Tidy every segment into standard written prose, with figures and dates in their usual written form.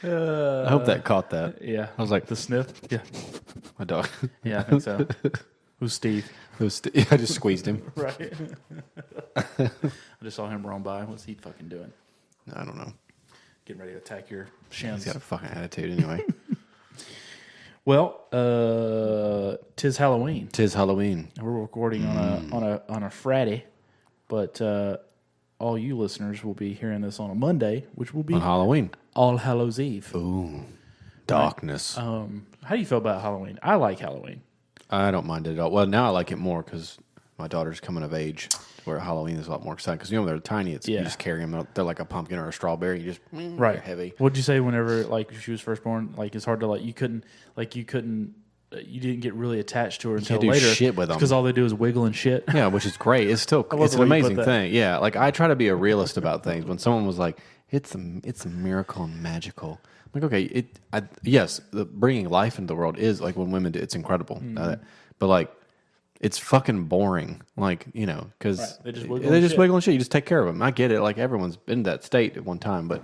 I hope that caught that. Yeah. I was like, The sniff? Yeah. my dog. Yeah, I think so. Who's Steve? I just squeezed him. Right. I just saw him roam by. What's he fucking doing? I don't know. Getting ready to attack your shins. He's got a fucking attitude anyway. Well, tis Halloween. Tis Halloween. We're recording on a Friday, but all you listeners will be hearing this on a Monday, which will be On Halloween. All Hallows Eve. Ooh. Darkness. How do you feel about Halloween? I like Halloween. I don't mind it at all. Well, now I like it more because my daughter's coming of age where Halloween is a lot more exciting. Because, they're tiny. You just carry them. They're like a pumpkin or a strawberry. You just, they're heavy. What'd you say whenever, she was first born? It's hard to, you didn't get really attached to her until later. later. Shit with them. Because all they do is wiggle and shit. Yeah, which is great. It's still, it's an amazing thing. Yeah, I try to be a realist about things. When someone was like, it's a miracle and magical. I'm like, okay, yes, bringing life into the world is when women do, it's incredible. But it's fucking boring. Because they just wiggle and shit. You just take care of them. I get it. Everyone's been in that state at one time, but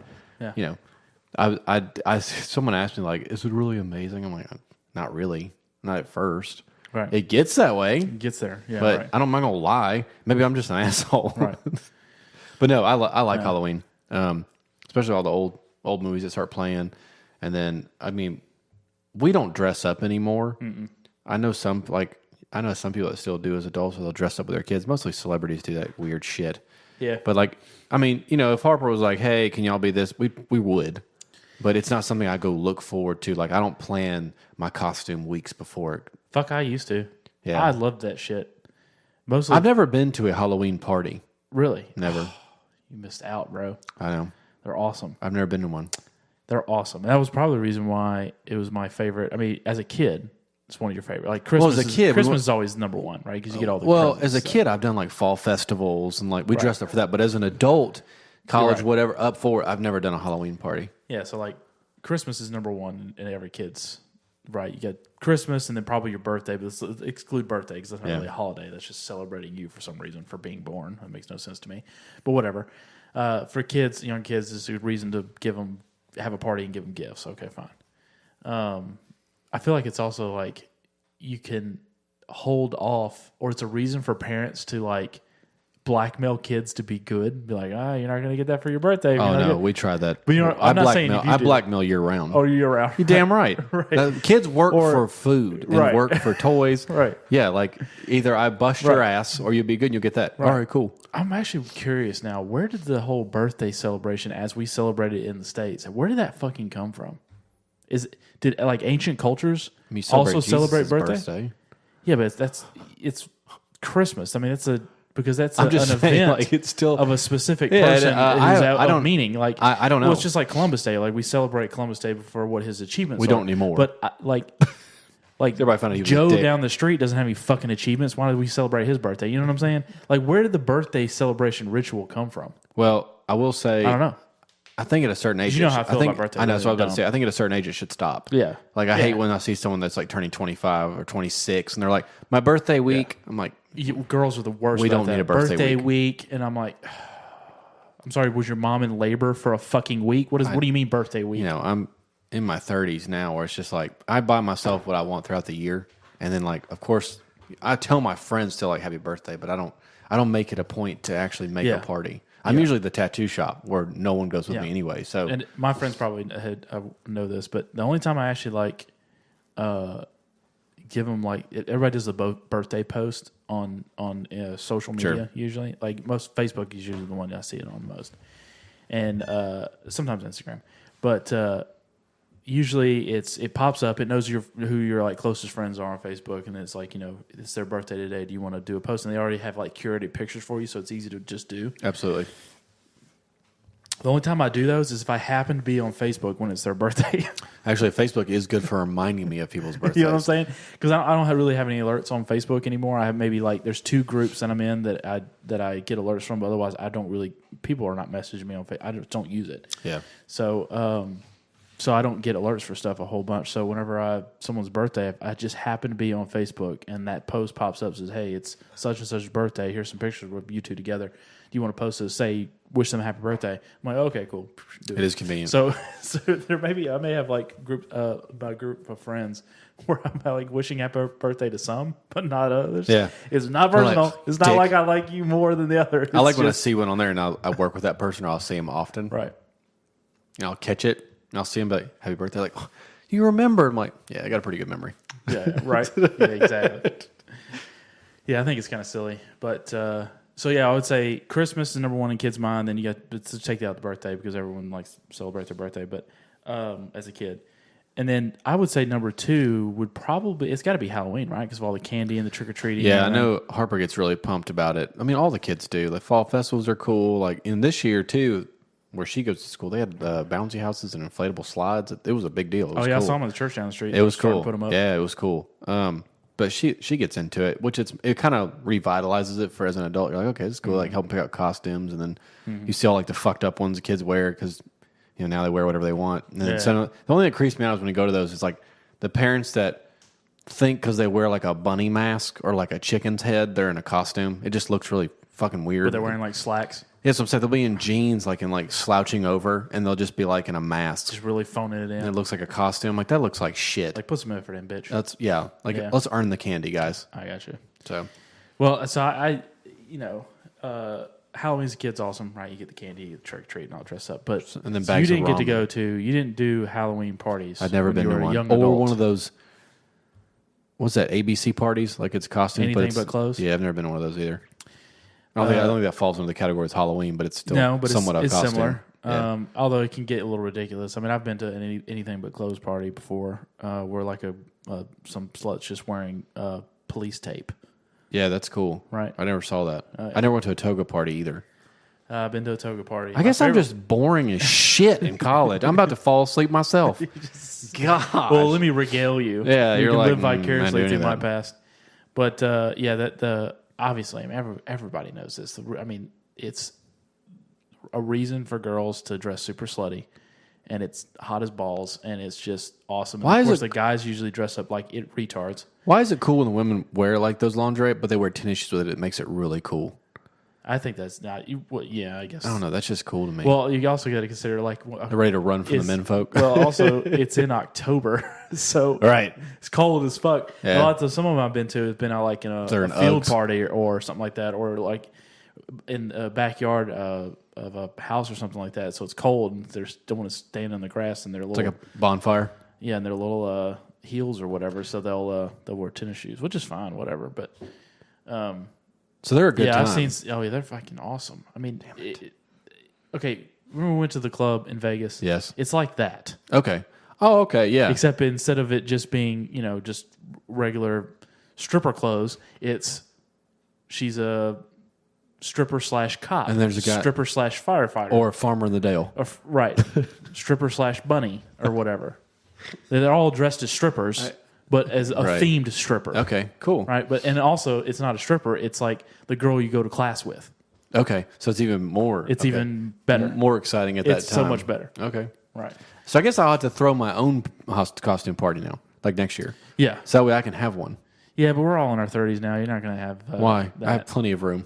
someone asked me is it really amazing? I'm like, not really, not at first. Right. It gets that way. It gets there. Yeah. But I'm not gonna lie. Maybe I'm just an asshole. Right. But no, I like Halloween. Especially all the old movies that start playing. And then, we don't dress up anymore. Mm-mm. I know some people that still do as adults, where they'll dress up with their kids. Mostly celebrities do that weird shit. Yeah. But if Harper was like, hey, can y'all be this? We would. But it's not something I go look forward to. I don't plan my costume weeks before. Fuck, I used to. Yeah. I loved that shit. Mostly. I've never been to a Halloween party. Really? Never. You missed out, bro. I know. They're awesome. I've never been to one. They're awesome. That was probably the reason why it was my favorite. As a kid, it's one of your favorite. Christmas. Well, as a kid, Christmas is always number one, right? Because you get all the as a kid, I've done fall festivals and we dressed up for that. But as an adult, college, whatever, up for it, I've never done a Halloween party. Yeah, so Christmas is number one in every kid's. Right, you get Christmas and then probably your birthday, but let's exclude birthday because that's not really a holiday. That's just celebrating you for some reason for being born. That makes no sense to me, but whatever. For kids, young kids, this is a reason to have a party and give them gifts. Okay, fine. I feel like it's also you can hold off, or it's a reason for parents to blackmail kids to be good. Be like, you're not going to get that for your birthday. Oh no, we tried that. But I'm not saying I blackmail year round. Oh, year round. You're damn right. Right. Kids work for food and work for toys. Right. Yeah, either I bust your ass or you'll be good and you'll get that. Right. All right, cool. I'm actually curious now. Where did the whole birthday celebration, as we celebrate it in the States, where did that fucking come from? Did ancient cultures also celebrate birthday? Yeah, but it's Christmas. Because that's an event it's still of a specific person I don't meaning. I don't know. Well, it's just like Columbus Day. We celebrate Columbus Day for what his achievements we are. don't anymore. But everybody found out Joe down the street doesn't have any fucking achievements. Why do we celebrate his birthday? You know what I'm saying? Where did the birthday celebration ritual come from? Well, I will say, I don't know. I think at a certain age, you know how I feel about birthday. I know. So I was about to say, I think at a certain age it should stop. Yeah. I hate when I see someone that's turning 25 or 26 and they're like, my birthday week. Yeah. I'm like, girls are the worst. We don't need a birthday week. And I'm like, I'm sorry, was your mom in labor for a fucking week? What do you mean birthday week? I'm in my 30s now where it's just I buy myself what I want throughout the year. And then of course, I tell my friends still happy birthday, but I don't make it a point to actually make a party. I'm usually the tattoo shop where no one goes with me anyway. So, and my friends probably know this, but the only time I actually give them everybody does a birthday post on social media usually. Most Facebook is usually the one I see it on the most, and sometimes Instagram, but usually it pops up. It knows who your closest friends are on Facebook, and it's it's their birthday today. Do you want to do a post? And they already have curated pictures for you, so it's easy to just do. Absolutely. The only time I do those is if I happen to be on Facebook when it's their birthday. Actually, Facebook is good for reminding me of people's birthdays. You know what I'm saying? Because I don't really have any alerts on Facebook anymore. I have maybe there's 2 groups that I'm in that I get alerts from, but otherwise I don't really. People are not messaging me on Facebook. I just don't use it. Yeah. So So I don't get alerts for stuff a whole bunch. So whenever someone's birthday, I just happen to be on Facebook and that post pops up, says, "Hey, it's such and such's birthday. Here's some pictures with you two together. Do you want to post this? Say, wish them a happy birthday." I'm like, okay, cool. It is convenient. So there I may have like my group of friends where I'm like wishing happy birthday to some, but not others. Yeah. It's not personal. Like, it's not like I like you more than the other. I like when I see one on there and I work with that person or I'll see them often. Right. And I'll catch it and I'll see them like, happy birthday. Like, oh, you remember? I'm like, yeah, I got a pretty good memory. Yeah, right. Yeah, exactly. Yeah, I think it's kind of silly. But so, yeah, I would say Christmas is number one in kids' mind. Then you got to take out the birthday because everyone likes to celebrate their birthday, but as a kid. And then I would say number two would probably, it's got to be Halloween, right? Because of all the candy and the trick-or-treating. Yeah, I know Harper gets really pumped about it. I mean, all the kids do. Like, fall festivals are cool. Like, in this year, too, where she goes to school, they had bouncy houses and inflatable slides. It was a big deal. It was cool. I cool. saw them at the church down the street. It was cool. Put them up. Yeah, it was cool. But she gets into it, which it kind of revitalizes it for as an adult. You're like, okay, this is cool. Like, help pick out costumes. And then you see all, like, the fucked up ones the kids wear because, you know, now they wear whatever they want. And then so the only thing that creeps me out is when you go to those is, like, the parents that think because they wear, like, a bunny mask or, like, a chicken's head, they're in a costume. It just looks really fucking weird. But they're wearing, like, slacks. Yeah, so I'm saying they'll be in jeans, like, and, like, slouching over, and they'll just be, like, in a mask. Just really phoning it in. And it looks like a costume. Like, that looks like shit. Like, put some effort in, bitch. Let's earn the candy, guys. I got you. So, well, so I you know, Halloween's a kid's awesome, right? You get the candy, you get the trick or treat, and all dressed up. But and then so you didn't of get to ramen. go to. You didn't do Halloween parties. I'd never been to one. Young Or adult. one of those. What's that? ABC parties? Like it's costume. Anything but clothes. Yeah, I've never been to one of those either. I don't think that falls into the category as Halloween, but it's still somewhat it's a costume. similar. Yeah. Although it can get a little ridiculous. I mean, I've been to anything but clothes party before, where like some sluts just wearing police tape. Yeah, that's cool. Right. I never saw that. I never went to a toga party either. I've been to a toga party. I guess I'm just boring as shit in college. I'm about to fall asleep myself. God. Well, let me regale you. Yeah, you you're can like, live vicariously I through do my that. past. But that obviously, I mean, everybody knows this. I mean, it's a reason for girls to dress super slutty, and it's hot as balls, and it's just awesome. And Why of is course, it- the guys usually dress up like retards. Why is it cool when the women wear like those lingerie, but they wear tennis shoes with it? It makes it really cool. I think that's not. Yeah, I guess. I don't know. That's just cool to me. Well, you also got to consider like They're ready to run from the men folk. Well, also it's in October, so Right. it's cold as fuck. Yeah. Some of them I've been to has been out like in a They're in field Uggs. party or something like that, or like in a backyard of a house or something like that. So it's cold and they don't want to stand in the grass and they're It's like a bonfire. yeah, and their little heels or whatever. So they'll wear tennis shoes, which is fine, whatever. But So they're a good time. I've seen. Oh yeah, they're fucking awesome. I mean, okay. Remember we went to the club in Vegas? Yes. It's like that, Okay. Oh, okay. Yeah. except instead of it just being just regular stripper clothes, she's a stripper / cop, And there's a guy- stripper / firefighter, Or Farmer in the Dale. right, stripper / bunny or whatever. They're all dressed as strippers, but as a Right. themed stripper. Okay. Cool. Right, and also it's not a stripper; it's like the girl you go to class with. Okay. So it's even more. It's okay. even better. More exciting at that time. It's so much better. Okay. Right. So I guess I'll have to throw my own costume party now, like next year. Yeah. So that way I can have one. Yeah, but we're all in our 30s now. You're not going to have Why? that. I have plenty of room.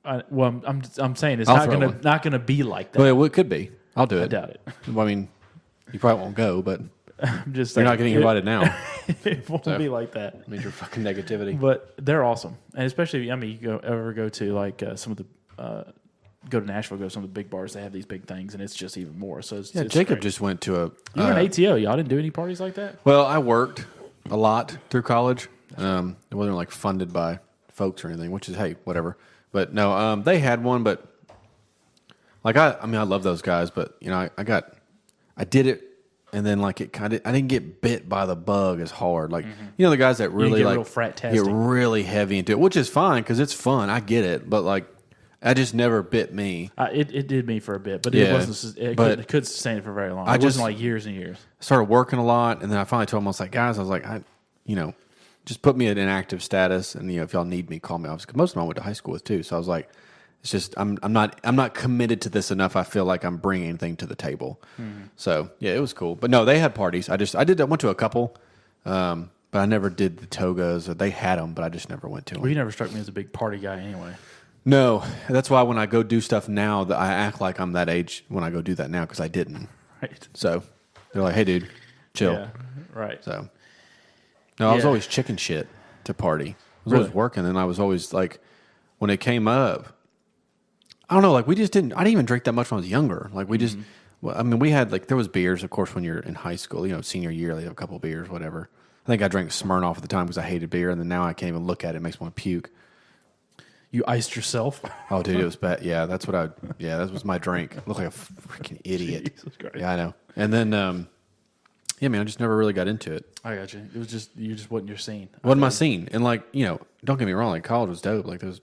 I'm saying it's I'll not throw going one. to not going to be like that. Well, it could be. I'll do it. I doubt it. Well, I mean, you probably won't go, but I'm just you're saying, not getting invited now. It won't be like that. Major fucking negativity. But they're awesome, and especially you ever go to like some of the go to Nashville, go to some of the big bars. They have these big things, and it's just even more. So it's Jacob great. just went to a. You were in ATO. Y'all didn't do any parties like that. Well, I worked a lot through college. It wasn't like funded by folks or anything, which is hey, whatever. But no, they had one, but like I mean, I love those guys, but I did it, and then like I didn't get bit by the bug as hard. Like the guys that really get like real frat get tasting. really heavy into it, which is fine because it's fun. I get it, but like I just never bit me. It did me for a bit, but Yeah, it wasn't. It couldn't sustain it for very long. It wasn't like years and years. I started working a lot, and then I finally told them, I was like, guys, I was like, just put me in inactive status, and if y'all need me, call me. Because most of them I went to high school with too, so I was like, It's just I'm not committed to this enough. I feel like I'm bringing anything to the table. So yeah, it was cool. But no, they had parties. I went to a couple, but I never did the togas. Or they had them, but I just never went to them. Well, you never struck me as a big party guy anyway. No, that's why when I go do stuff now, that I act like I'm that age when I go do that now because I didn't. Right. So they're like, "Hey, dude, chill." Yeah. Right. So no, I was always chicken shit to party. I was always working, and I was always like, when it came up. I don't know, like I didn't even drink that much when I was younger. Like we just, well, I mean, we had like, there was beers, of course, when you're in high school, senior year, they have a couple of beers, whatever. I think I drank Smirnoff at the time because I hated beer, and then now I can't even look at it. It makes me want to puke. You iced yourself? Oh, dude, it was bad. Yeah, that was my drink. I look like a freaking idiot. Jesus Christ. Yeah, I know. And then, yeah, man, I just never really got into it. I got you. It was just, you just wasn't your scene. Wasn't my scene. And like, don't get me wrong, like college was dope. Like there was,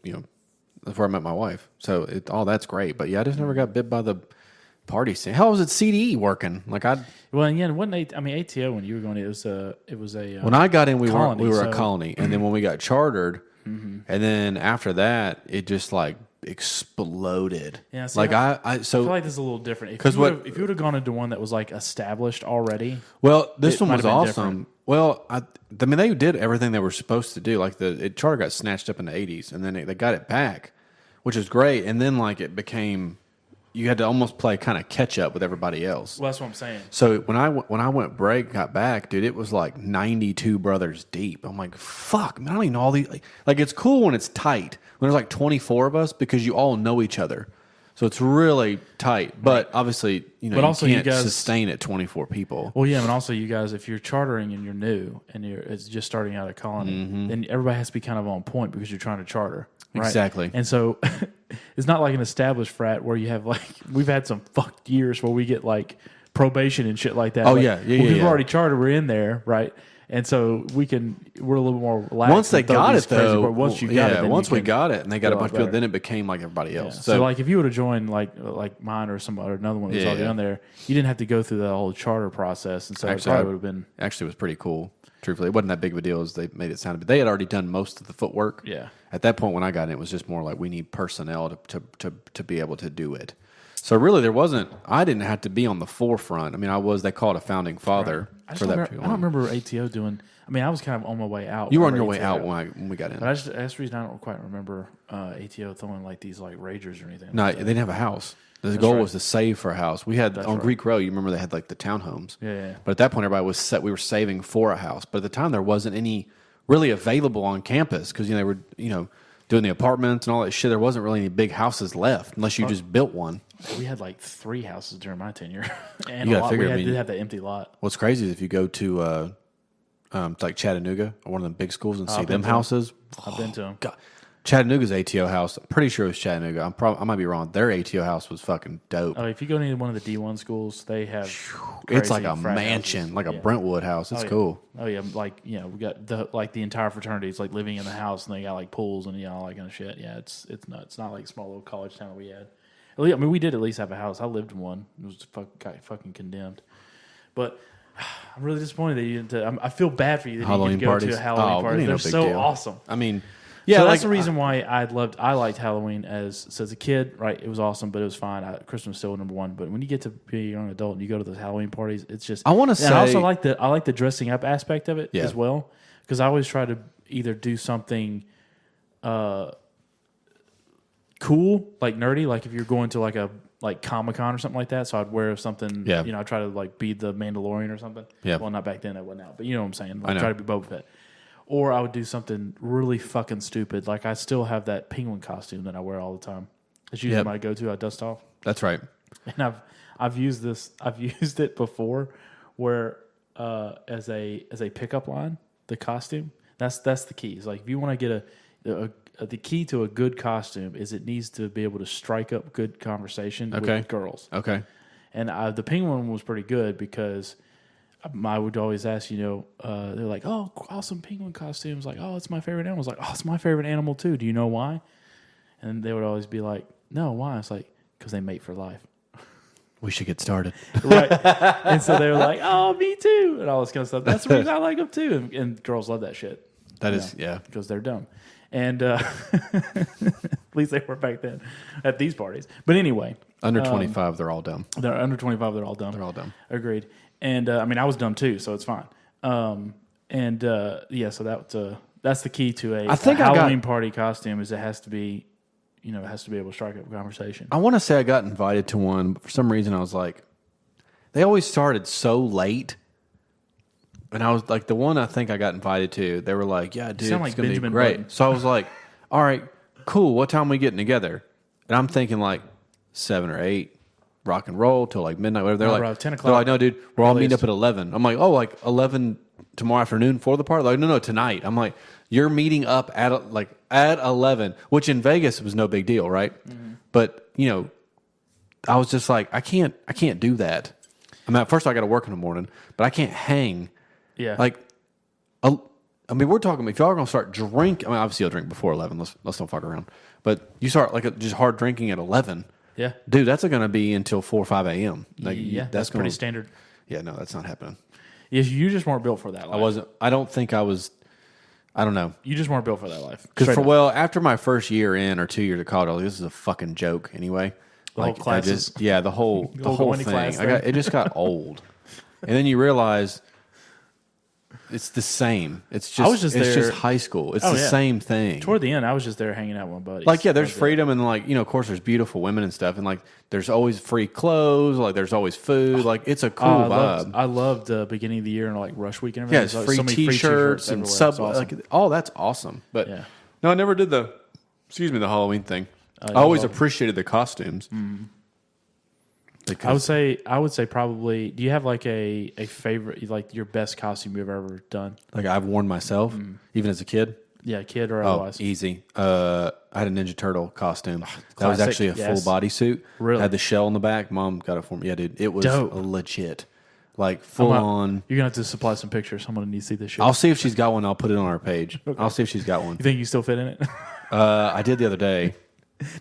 that's where I met my wife. So all that's great. But yeah, I just never got bit by the party scene. How was it CDE working? Like Well, yeah, ATO when you were going, it was a when I got in, we were a so- colony. And then when we got chartered, and then after that, it just like exploded. Yeah, see, like I feel like this is a little different. If you would have gone into one that was like established already. Well, this one was awesome. Different. Well, I mean, they did everything they were supposed to do. Like charter got snatched up in the 80s, and then they got it back, which is great. And then like it became, you had to almost play kind of catch up with everybody else. Well, that's what I'm saying. So when I went got back, dude, it was like 92 brothers deep. I'm like, fuck, man, I don't even know all these. Like it's cool when it's tight. When there's like 24 of us because you all know each other. So it's really tight, but obviously, but also you can't sustain it 24 people. Well, yeah, and also you guys, if you're chartering and you're new and it's just starting out a colony, then everybody has to be kind of on point because you're trying to charter. Right? Exactly. And so it's not like an established frat where you have like, we've had some fucked years where we get like probation and shit like that. Oh, like, yeah. We've already chartered, we're in there, right? And so we're a little more relaxed. Once they got it, though. Once you got it, once we got it and they got a bunch of people, then it became like everybody else. Yeah. So like if you would have joined like mine or another one that was already on there, you didn't have to go through the whole charter process. And so it probably would have been. Actually, it was pretty cool. Truthfully, it wasn't that big of a deal as they made it sound. But they had already done most of the footwork. Yeah. At that point when I got in, it was just more like we need personnel to be able to do it. So really, I didn't have to be on the forefront. I mean, they called a founding father for that. I don't remember ATO doing. I mean, I was kind of on my way out. You were on your way out when we got in. But that's the reason I don't quite remember ATO throwing like these like ragers or anything. No, they didn't have a house. The goal was to save for a house. We had on Greek Row. You remember they had like the townhomes. Yeah. But at that point, everybody was set. We were saving for a house. But at the time, there wasn't any really available on campus because they were doing the apartments and all that shit. There wasn't really any big houses left unless you just built one. We had like 3 houses during my tenure, and you gotta figure, we did have the empty lot. What's crazy is if you go to like Chattanooga or one of them big schools and see them houses. I've been to them. God. Chattanooga's ATO house, I'm pretty sure it was Chattanooga. I might be wrong. Their ATO house was fucking dope. Oh, if you go to one of the D1 schools, they have it's like a mansion, houses. like a Brentwood house. It's cool. Oh yeah, like we got the entire fraternity is like living in the house, and they got like pools and all that kind of shit. Yeah, it's nuts. It's not like a small little college town that we had. I mean, we did at least have a house. I lived in one. It was got fucking condemned. But I'm really disappointed that you didn't. I feel bad for you that you didn't go to a Halloween party. They're so awesome. I mean, yeah, so that's the reason why I liked Halloween as a kid. Right, it was awesome, but it was fine. Christmas was still number one. But when you get to be a young adult and you go to those Halloween parties, it's just. I want to say. And I also like the dressing up aspect of it as well, because I always try to either do something. Cool, like nerdy, like if you're going to like Comic-Con or something like that, so I'd wear something, I try to like be the Mandalorian or something. Yeah. Well, not back then, I wasn't out, but you know what I'm saying. Like, try to be Boba Fett. Or I would do something really fucking stupid. Like I still have that penguin costume that I wear all the time. It's usually my go-to. I dust off. That's right. And I've used this. I've used it before, where as a pickup line, the costume. That's the key. It's like if you want to get the key to a good costume is it needs to be able to strike up good conversation with girls. Okay. And the penguin was pretty good because I would always ask, they're like, oh, awesome penguin costumes. Like, oh, it's my favorite animal. I was like, oh, it's my favorite animal too. Do you know why? And they would always be like, no, why? It's like, because they mate for life. We should get started. Right. And so they were like, oh, me too. And all this kind of stuff. That's the reason I like them too. And girls love that shit. That is, because they're dumb. And at least they were back then at these parties. But anyway. Under 25, they're all dumb. They're under 25, they're all dumb. They're all dumb. Agreed. And I mean, I was dumb too, so it's fine. So that's the key to a Halloween party costume is it has to be, it has to be able to strike up a conversation. I want to say I got invited to one, but for some reason I was like, they always started so late. And I was like, the one I think I got invited to, they were like, yeah, dude, it's going to be great. Button. So I was like, all right, cool. What time are we getting together? And I'm thinking like 7 or 8, rock and roll till like midnight, whatever. They're like, 10 o'clock. They're like, no, dude, we're all meeting up at 11. I'm like, oh, like 11 tomorrow afternoon for the party? Like, no, tonight. I'm like, you're meeting up at 11, which in Vegas was no big deal, right? Mm-hmm. But, I was just like, I can't do that. I mean, at first I got to work in the morning, but I can't hang. Yeah. Like, I mean, we're talking, if y'all are going to start drinking, I mean, obviously you'll drink before 11. Let's don't fuck around. But you start just hard drinking at 11. Yeah. Dude, that's going to be until 4 or 5 a.m. Like, yeah, that's pretty standard. Yeah, no, that's not happening. Yes, you just weren't built for that life. I don't think I was, I don't know. You just weren't built for that life. Because after my first year in or 2 years of college, I was like, this is a fucking joke anyway. The whole classes. The whole thing. It just got old. And then you realize it's the same. It's just high school. It's the same thing. Toward the end, I was just there hanging out with my buddies. Like, yeah, there's freedom and of course there's beautiful women and stuff. And like, there's always free clothes. Like, there's always food. Like, it's a cool vibe. I loved the beginning of the year and like rush week and everything. Yeah, it's free t-shirts and Subway. Awesome. Like, that's awesome. But no, I never did the Halloween thing. I always appreciated the costumes. Mm-hmm. I would say probably. Do you have like a favorite, like your best costume you've ever done? Like I've worn myself, even as a kid. Yeah, kid or otherwise. Oh, easy. I had a Ninja Turtle costume. That was actually a full body suit. Really? Had the shell in the back. Mom got it for me. Yeah, dude, it was legit. Like full on. You're gonna have to supply some pictures. I'm gonna need to see this shit. I'll see if she's got one. I'll put it on our page. Okay. I'll see if she's got one. You think you still fit in it? I did the other day.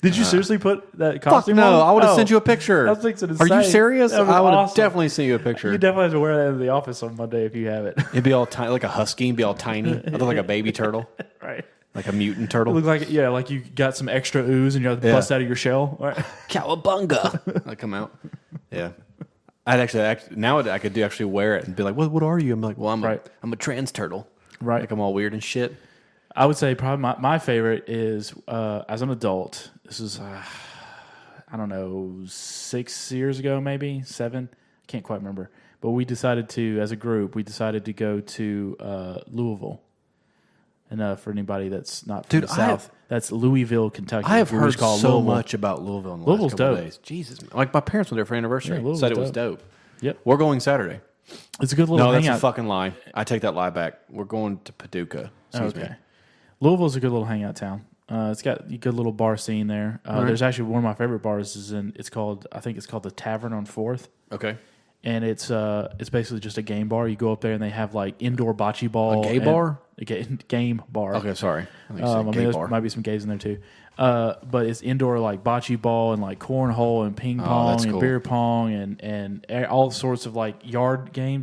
Did you seriously put that costume on? No, I would have sent you a picture. I was thinking Are you serious? I would have definitely sent you a picture. You definitely have to wear that in the office on Monday if you have it. It'd be all tiny, like a husky, it'd be all tiny. I'd look like a baby turtle. Right. Like a mutant turtle. It looked like, like you got some extra ooze and you have to bust out of your shell. Right. Cowabunga. I come out. Yeah. I'd actually now I could actually wear it and be like, what are you? I'm like, well, I'm a trans turtle. Right. Like I'm all weird and shit. I would say probably my favorite is as an adult. This is, I don't know, 6 years ago, maybe 7. Can't quite remember. But we decided to, as a group, to go to Louisville. And for anybody that's not from the South, that's Louisville, Kentucky. I have heard so much about Louisville in the last couple of days. Jesus, man. Like my parents went there for anniversary. Yeah, said it was dope. Yep. We're going Saturday. It's a good little hangout. No, that's a fucking lie. I take that lie back. We're going to Paducah. Excuse me. Louisville's a good little hangout town. It's got a good little bar scene there. There's actually one of my favorite bars I think it's called the Tavern on 4th. Okay. And it's basically just a game bar. You go up there and they have like indoor bocce ball. A gay bar? A game bar. Okay, sorry. There might be some gays in there too. But it's indoor like bocce ball and like cornhole and ping pong and beer pong and all sorts of like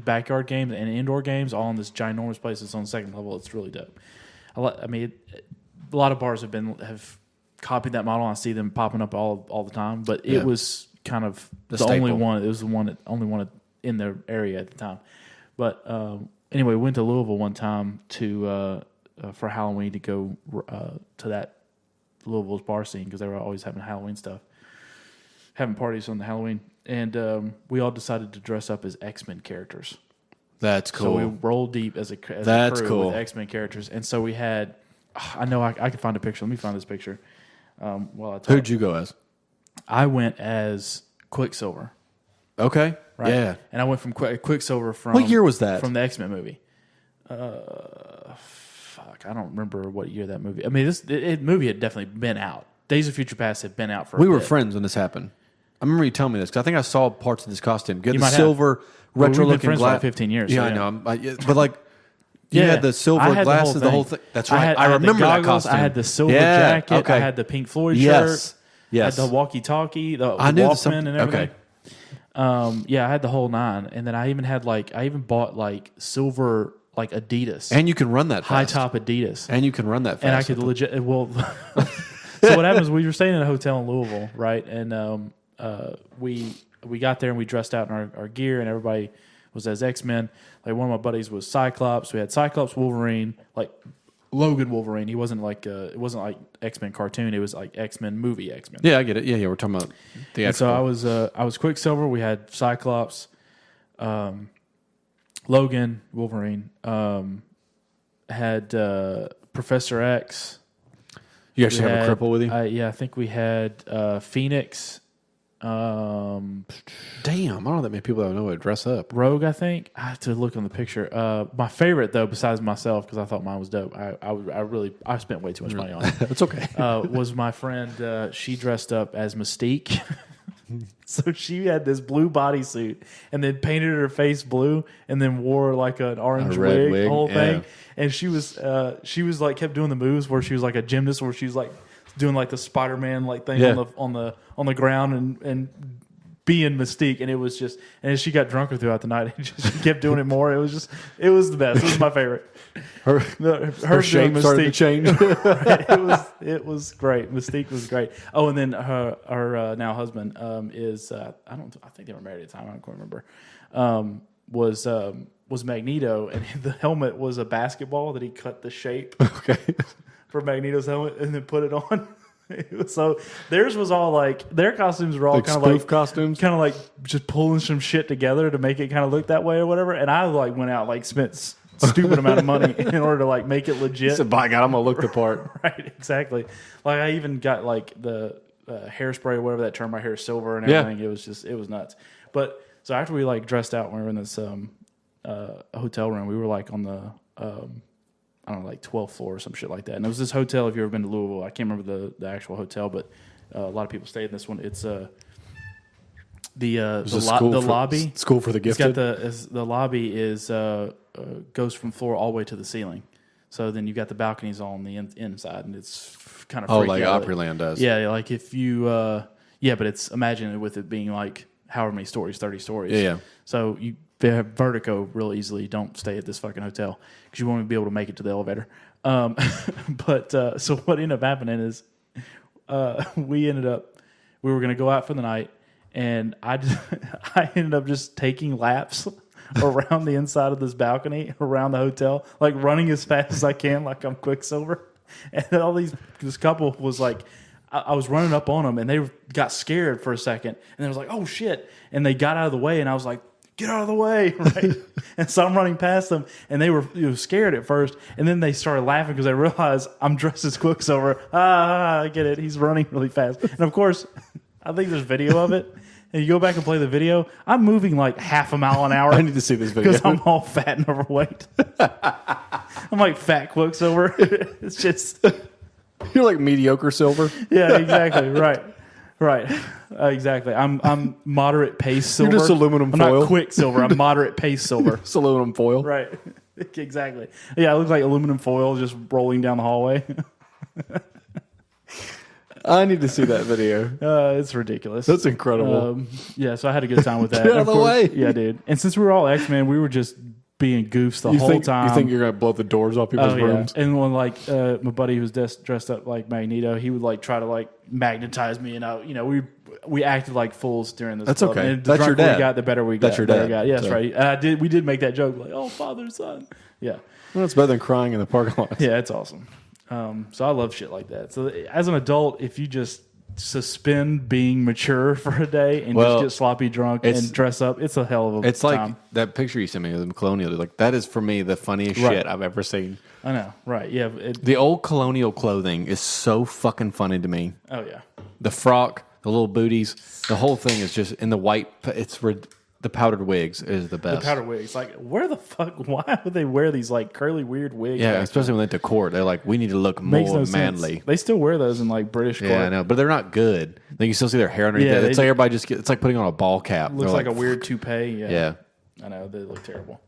backyard games and indoor games all in this ginormous place that's on the second level. It's really dope. I mean, a lot of bars have copied that model. I see them popping up all the time, but it was kind of the only one. It was the only one in their area at the time. But anyway, we went to Louisville one time for Halloween to go to that Louisville's bar scene because they were always having Halloween stuff, having parties on the Halloween, and we all decided to dress up as X-Men characters. That's cool. So we rolled deep as a crew with X-Men characters, and so we had. I know I can find a picture. Let me find this picture. Who'd you go as? I went as Quicksilver. Okay. Right? Yeah. And I went from Quicksilver from... What year was that? From the X-Men movie. I don't remember what year that movie... I mean, this movie had definitely been out. Days of Future Past had been out for a bit. We were friends when this happened. I remember you telling me this because I think I saw parts of this costume. You had the silver retro-looking glass. For like 15 years. Yeah, so I know. But like... You had the silver glasses, the whole thing. That's right. I remember that costume. I had the silver jacket. Okay. I had the Pink Floyd shirt. Yes. I had the walkie-talkie, the Walkman and everything. Okay. I had the whole 9. And then I even bought like silver like Adidas, and you can run that high fast. top Adidas, and you can run that fast. and I could legit. Well, so what happens? We were staying in a hotel in Louisville, right? And we got there and we dressed out in our gear, and everybody was as X-Men. Like one of my buddies was Cyclops. We had Cyclops, Wolverine, like Logan Wolverine. He wasn't like it wasn't like X-Men cartoon. It was like X-Men movie X-Men. Yeah, I get it. Yeah, we're talking about the. And so I was Quicksilver. We had Cyclops, Logan Wolverine, had Professor X. You actually have a cripple with you? Yeah, I think we had Phoenix. Damn, I don't know that many people that know how to dress up. Rogue, I think. I have to look on the picture. My favorite though, besides myself, because I thought mine was dope. I spent way too much money on it. It's okay. Was my friend? She dressed up as Mystique. So she had this blue bodysuit and then painted her face blue and then wore like an orange wig, the whole thing. And she was like kept doing the moves where she was like a gymnast, where she was like doing like the Spider-Man like thing on the ground and being Mystique. And it was just, and as she got drunker throughout the night, she kept doing it more. It was the best. It was my favorite. Her shape started to change. Right. It was great. Mystique was great. Oh, and then her now husband is I think they were married at the time. I don't quite remember. Was Magneto, and the helmet was a basketball that he cut the shape for Magneto's helmet and then put it on. So theirs was all like their costumes were all kind of like costumes, kind of like just pulling some shit together to make it kind of look that way or whatever. And I like went out like spent stupid amount of money in order to like make it legit. He said, "By God, I'm gonna look the part." Right, exactly. Like I even got like the hairspray or whatever that turned my hair silver and everything. Yeah. It was nuts. But so after we like dressed out, when we were in this hotel room, we were like on the I don't know, like 12th floor or some shit like that. And it was this hotel. If you've ever been to Louisville, I can't remember the actual hotel, but a lot of people stayed in this one. It's the lobby. School for the gifted. It's got the lobby is goes from floor all the way to the ceiling. So then you've got the balconies on the inside, and it's kind of like Opryland does. Yeah, like if you but it's imagine with it being like however many stories, 30 stories. Yeah. So you have vertigo real easily. Don't stay at this fucking hotel because you won't be able to make it to the elevator. But so what ended up happening is we were going to go out for the night, and I ended up just taking laps around the inside of this balcony around the hotel, like running as fast as I can, like I'm Quicksilver. And then this couple was like, I was running up on them, and they got scared for a second, and they was like, "Oh shit!" And they got out of the way, and I was like, "Get out of the way!" Right? And so I'm running past them, and they were scared at first, and then they started laughing because they realized I'm dressed as Quicksilver. I get it. He's running really fast, and of course, I think there's video of it. And you go back and play the video, I'm moving like half a mile an hour. I need to see this video because I'm all fat and overweight. I'm like fat Quicksilver. It's just. You're like mediocre silver. Yeah, exactly. Right. Exactly. I'm moderate pace silver. You're just aluminum foil. I'm not Quicksilver. I'm moderate pace silver. Just aluminum foil. Right. Exactly. Yeah, I look like aluminum foil just rolling down the hallway. I need to see that video. It's ridiculous. That's incredible. Yeah, so I had a good time with that. Get out of the way. Yeah, dude. And since we were all X-Men, we were just being goofs the whole time. You think you're going to blow the doors off people's rooms? Yeah. And when like my buddy who was dressed up like Magneto, he would like try to like magnetize me, and we acted like fools during this. That's club. okay. And the That's your dad. We got, the better we got. That's your dad. Yeah, that's right. We did make that joke like, "Oh, father, son." Yeah. Well, it's better than crying in the parking lot. Yeah, it's awesome. So I love shit like that. So as an adult, if you just suspend being mature for a day and just get sloppy drunk and dress up, it's a hell of a time. It's like that picture you sent me of the colonial. Like that is for me the funniest shit I've ever seen. I know, right? Yeah, the old colonial clothing is so fucking funny to me. Oh yeah, the frock, the little booties, the whole thing is just in the white. The powdered wigs is the best. The powdered wigs, like where the fuck? Why would they wear these like curly weird wigs? Yeah, especially when they went to court, they're like, we need to look more manly. Sense. They still wear those in like British court. Yeah, I know, but they're not good. Then you still see their hair underneath. Yeah, it's like everybody it's like putting on a ball cap. Looks like a weird toupee. Yeah, I know they look terrible.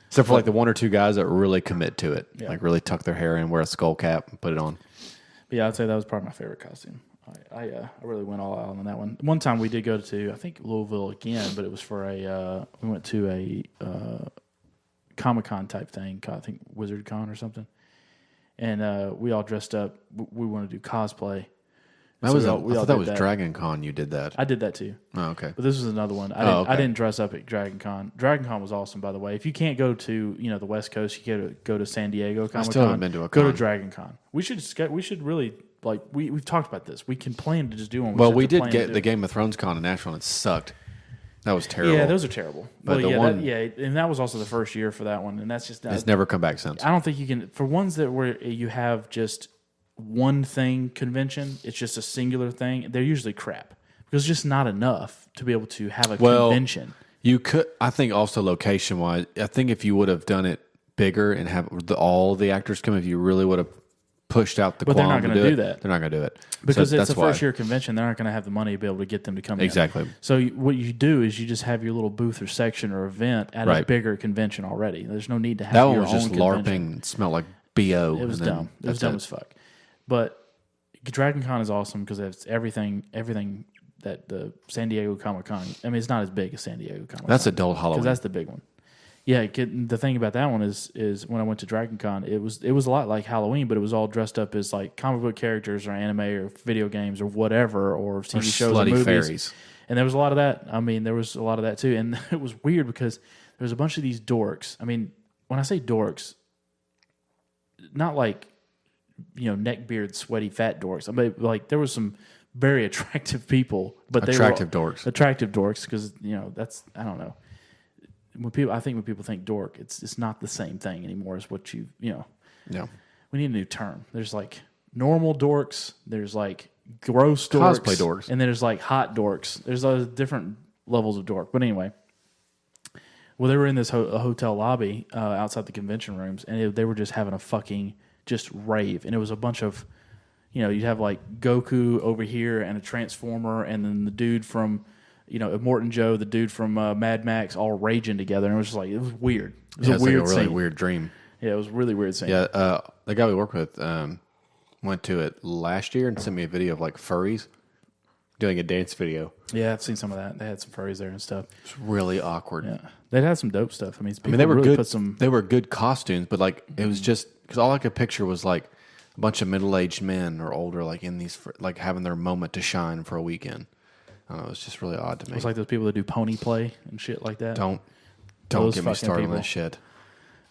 Except for like the one or two guys that really commit to it, like really tuck their hair in, wear a skull cap, and put it on. But yeah, I'd say that was probably my favorite costume. I really went all out on that one. One time we did go to, I think, Louisville again, but it was for we went to a Comic-Con type thing. I think Wizard Con or something. And we all dressed up. We wanted to do cosplay. I thought that was Dragon Con. You did that. I did that too. Oh, okay. But this was another one. I didn't dress up at Dragon Con. Dragon Con was awesome, by the way. If you can't go to the West Coast, you gotta go to San Diego Comic-Con. I still haven't been to a con. Go to Dragon Con. We should really we've talked about this. We can plan to just do one. Well, we did get the Game of Thrones Con in Nashville, and it sucked. That was terrible. Yeah, those are terrible. But and that was also the first year for that one, and that's just it's never come back since. I don't think you can for ones that where you have just one thing convention. It's just a singular thing. They're usually crap because it's just not enough to be able to have a convention. You could, I think, also location wise. I think if you would have done it bigger and have all the actors come, if you really would have pushed out the. But they're not going to do that. They're not going to do it because it's a first year convention. They're not going to have the money to be able to get them to come exactly. in. So what you do is you just have your little booth or section or event at a bigger convention already. There's no need to have that your one was own just convention. LARPing. It smelled like BO. It was dumb. It was dumb as fuck. But Dragon Con is awesome because it's everything that the San Diego Comic Con. I mean, it's not as big as San Diego Comic Con. That's adult Halloween. Because that's the big one. Yeah, the thing about that one is when I went to Dragon Con, it was a lot like Halloween, but it was all dressed up as like comic book characters or anime or video games or whatever or TV shows or movies. Fairies. And there was a lot of that. I mean, there was a lot of that too. And it was weird because there was a bunch of these dorks. I mean, when I say dorks, not like neckbeard, sweaty, fat dorks. I mean, like there was some very attractive people, but attractive dorks because that's I don't know. When people think dork, it's not the same thing anymore as what Yeah. We need a new term. There's like normal dorks. There's like gross dorks, cosplay dorks, and then there's like hot dorks. There's different levels of dork. But anyway. Well, they were in this hotel lobby outside the convention rooms, and they were just having a fucking just rave. And it was a bunch of, you'd have like Goku over here and a Transformer, and then the dude from, Immortan Joe, the dude from Mad Max, all raging together. And it was just like, it was weird. It was a weird, like really scene. weird dream. Yeah, it was a really weird scene. Yeah, the guy we work with went to it last year and sent me a video of like furries doing a dance video. Yeah, I've seen some of that. They had some furries there and stuff. It's really awkward. Yeah, they had some dope stuff. I mean, they were really good. They were good costumes, but like it was just because all I could picture was like a bunch of middle-aged men or older, like in these, like having their moment to shine for a weekend. I don't know. It's just really odd to me. It was like those people that do pony play and shit like that. Don't get me started on that shit.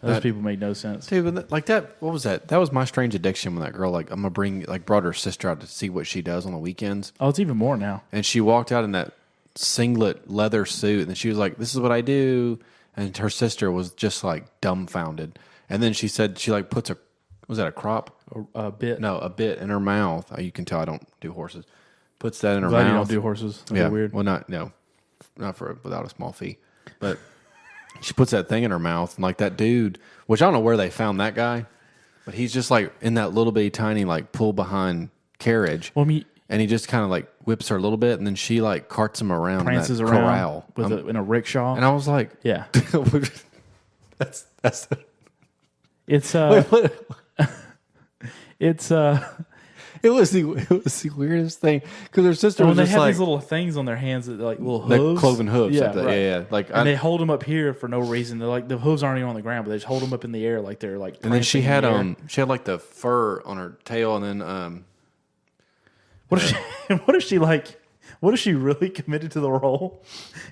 Those people make no sense. Dude, like that, what was that? That was my strange addiction when that girl, like, brought her sister out to see what she does on the weekends. Oh, it's even more now. And she walked out in that singlet leather suit, and she was like, this is what I do. And her sister was just like dumbfounded. And then she said she like puts was that a crop? A bit. No, a bit in her mouth. You can tell I don't do horses. Puts that in her Glad mouth. You don't do horses. That's weird. Well, not without a small fee. But she puts that thing in her mouth, and like that dude, which I don't know where they found that guy, but he's just like in that little bitty tiny like pull behind carriage. Well, and he just kind of like whips her a little bit, and then she like carts him around, prances in that around corral in a rickshaw. And I was like, yeah, that's it's it's It was the weirdest thing because her sister was they just have like these little things on their hands that like little hooves, cloven hooves. Yeah, right. Yeah. Like, and they hold them up here for no reason. They're like the hooves aren't even on the ground, but they just hold them up in the air like they're like. And then she had like the fur on her tail, and then what if she like? What if she really committed to the role,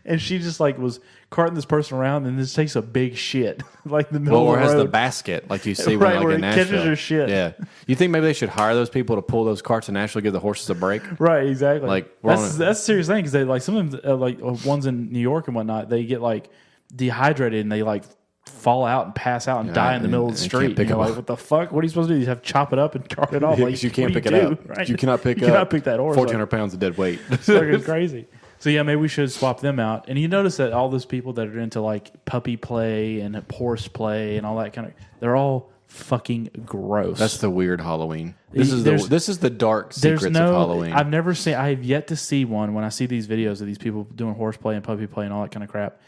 and she just like was carting this person around, and just takes a big shit like the middle of the road, has the basket like you see right, when like in Nashville. Catches her shit. Yeah, you think maybe they should hire those people to pull those carts and actually give the horses a break? Right, exactly. Like that's a serious thing because they like some of them like ones in New York and whatnot. They get like dehydrated and they like fall out and pass out and die in the middle of the street. You're like, what the fuck? What are you supposed to do? You have to chop it up and cart it off. Like, you can't pick it up. Right? You cannot pick that horse. 1,400 pounds of dead weight. It's fucking crazy. So yeah, maybe we should swap them out. And you notice that all those people that are into like puppy play and horse play and all that kind of, they're all fucking gross. That's the weird Halloween. This is the dark secrets of Halloween. I have yet to see one when I see these videos of these people doing horseplay and puppy play and all that kind of crap.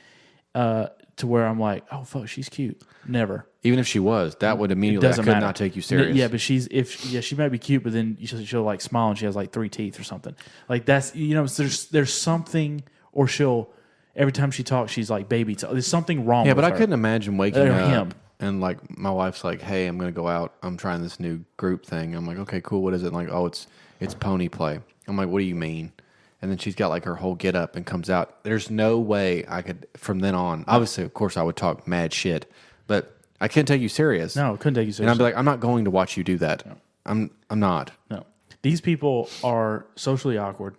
To where I'm like, oh fuck, she's cute. Never. Even if she was, that would immediately not take you serious. Yeah, but she might be cute, but then she'll like smile and she has like 3 teeth or something. Like that's there's something, or she'll every time she talks, she's like baby. There's something wrong. Yeah, with but her. I couldn't imagine waking up him. and like my wife's like, "Hey, I'm gonna go out. I'm trying this new group thing." I'm like, "Okay, cool. What is it?" And like, "Oh, it's pony play." I'm like, "What do you mean?" And then she's got like her whole get up and comes out. There's no way I could from then on. Obviously, of course, I would talk mad shit, but I can't take you serious. No, couldn't take you seriously. And I'd be like, "I'm not going to watch you do that. No. I'm not." No, these people are socially awkward.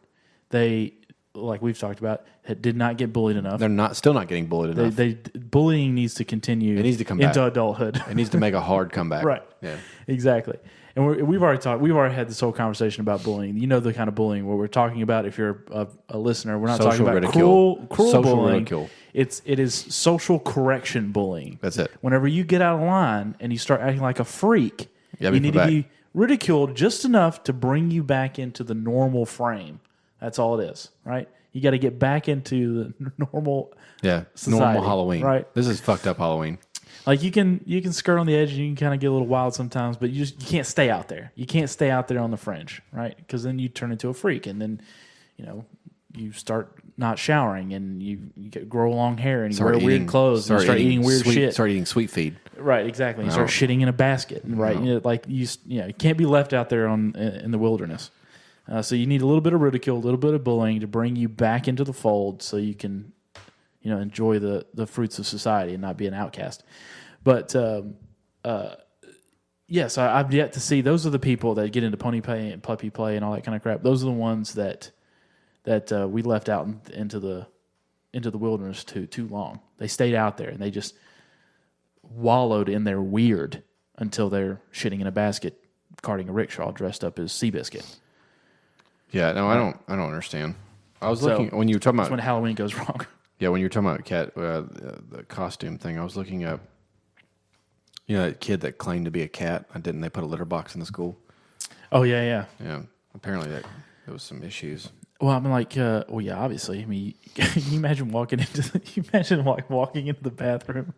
They, like we've talked about, did not get bullied enough. They're still not getting bullied enough. Bullying needs to continue. It needs to come into back. adulthood. It needs to make a hard comeback. Right. Yeah. Exactly. And we've already had this whole conversation about bullying. You know the kind of bullying where we're talking about. If you're a listener, we're not Social talking about ridicule. cruel Social bullying. ridicule. It is social correction bullying. That's it. Whenever you get out of line and you start acting like a freak, you need to be ridiculed just enough to bring you back into the normal frame. That's all it is, right? You got to get back into the normal society, normal Halloween. Right? This is fucked up Halloween. Like you can skirt on the edge and you can kind of get a little wild sometimes, but you can't stay out there. You can't stay out there on the fringe, right? Because then you turn into a freak, and then you start not showering, and you grow long hair, and you wear weird clothes, and you start eating weird shit. Start eating sweet feed. Right, exactly. You start shitting in a basket, right? You can't be left out there in the wilderness. So you need a little bit of ridicule, a little bit of bullying to bring you back into the fold, so you can enjoy the fruits of society and not be an outcast. But yes, I've yet to see. Those are the people that get into pony play and puppy play and all that kind of crap. Those are the ones that we left out into the wilderness too long. They stayed out there and they just wallowed in their weird until they're shitting in a basket, carting a rickshaw dressed up as Seabiscuit. Yeah, no, I don't understand. I was looking when you were talking about when Halloween goes wrong. Yeah, when you were talking about the costume thing, I was looking up. That kid that claimed to be a cat. Didn't they put a litter box in the school? Oh yeah. Yeah, apparently there was some issues. Well, I'm like, yeah, obviously. I mean, can you imagine walking into the bathroom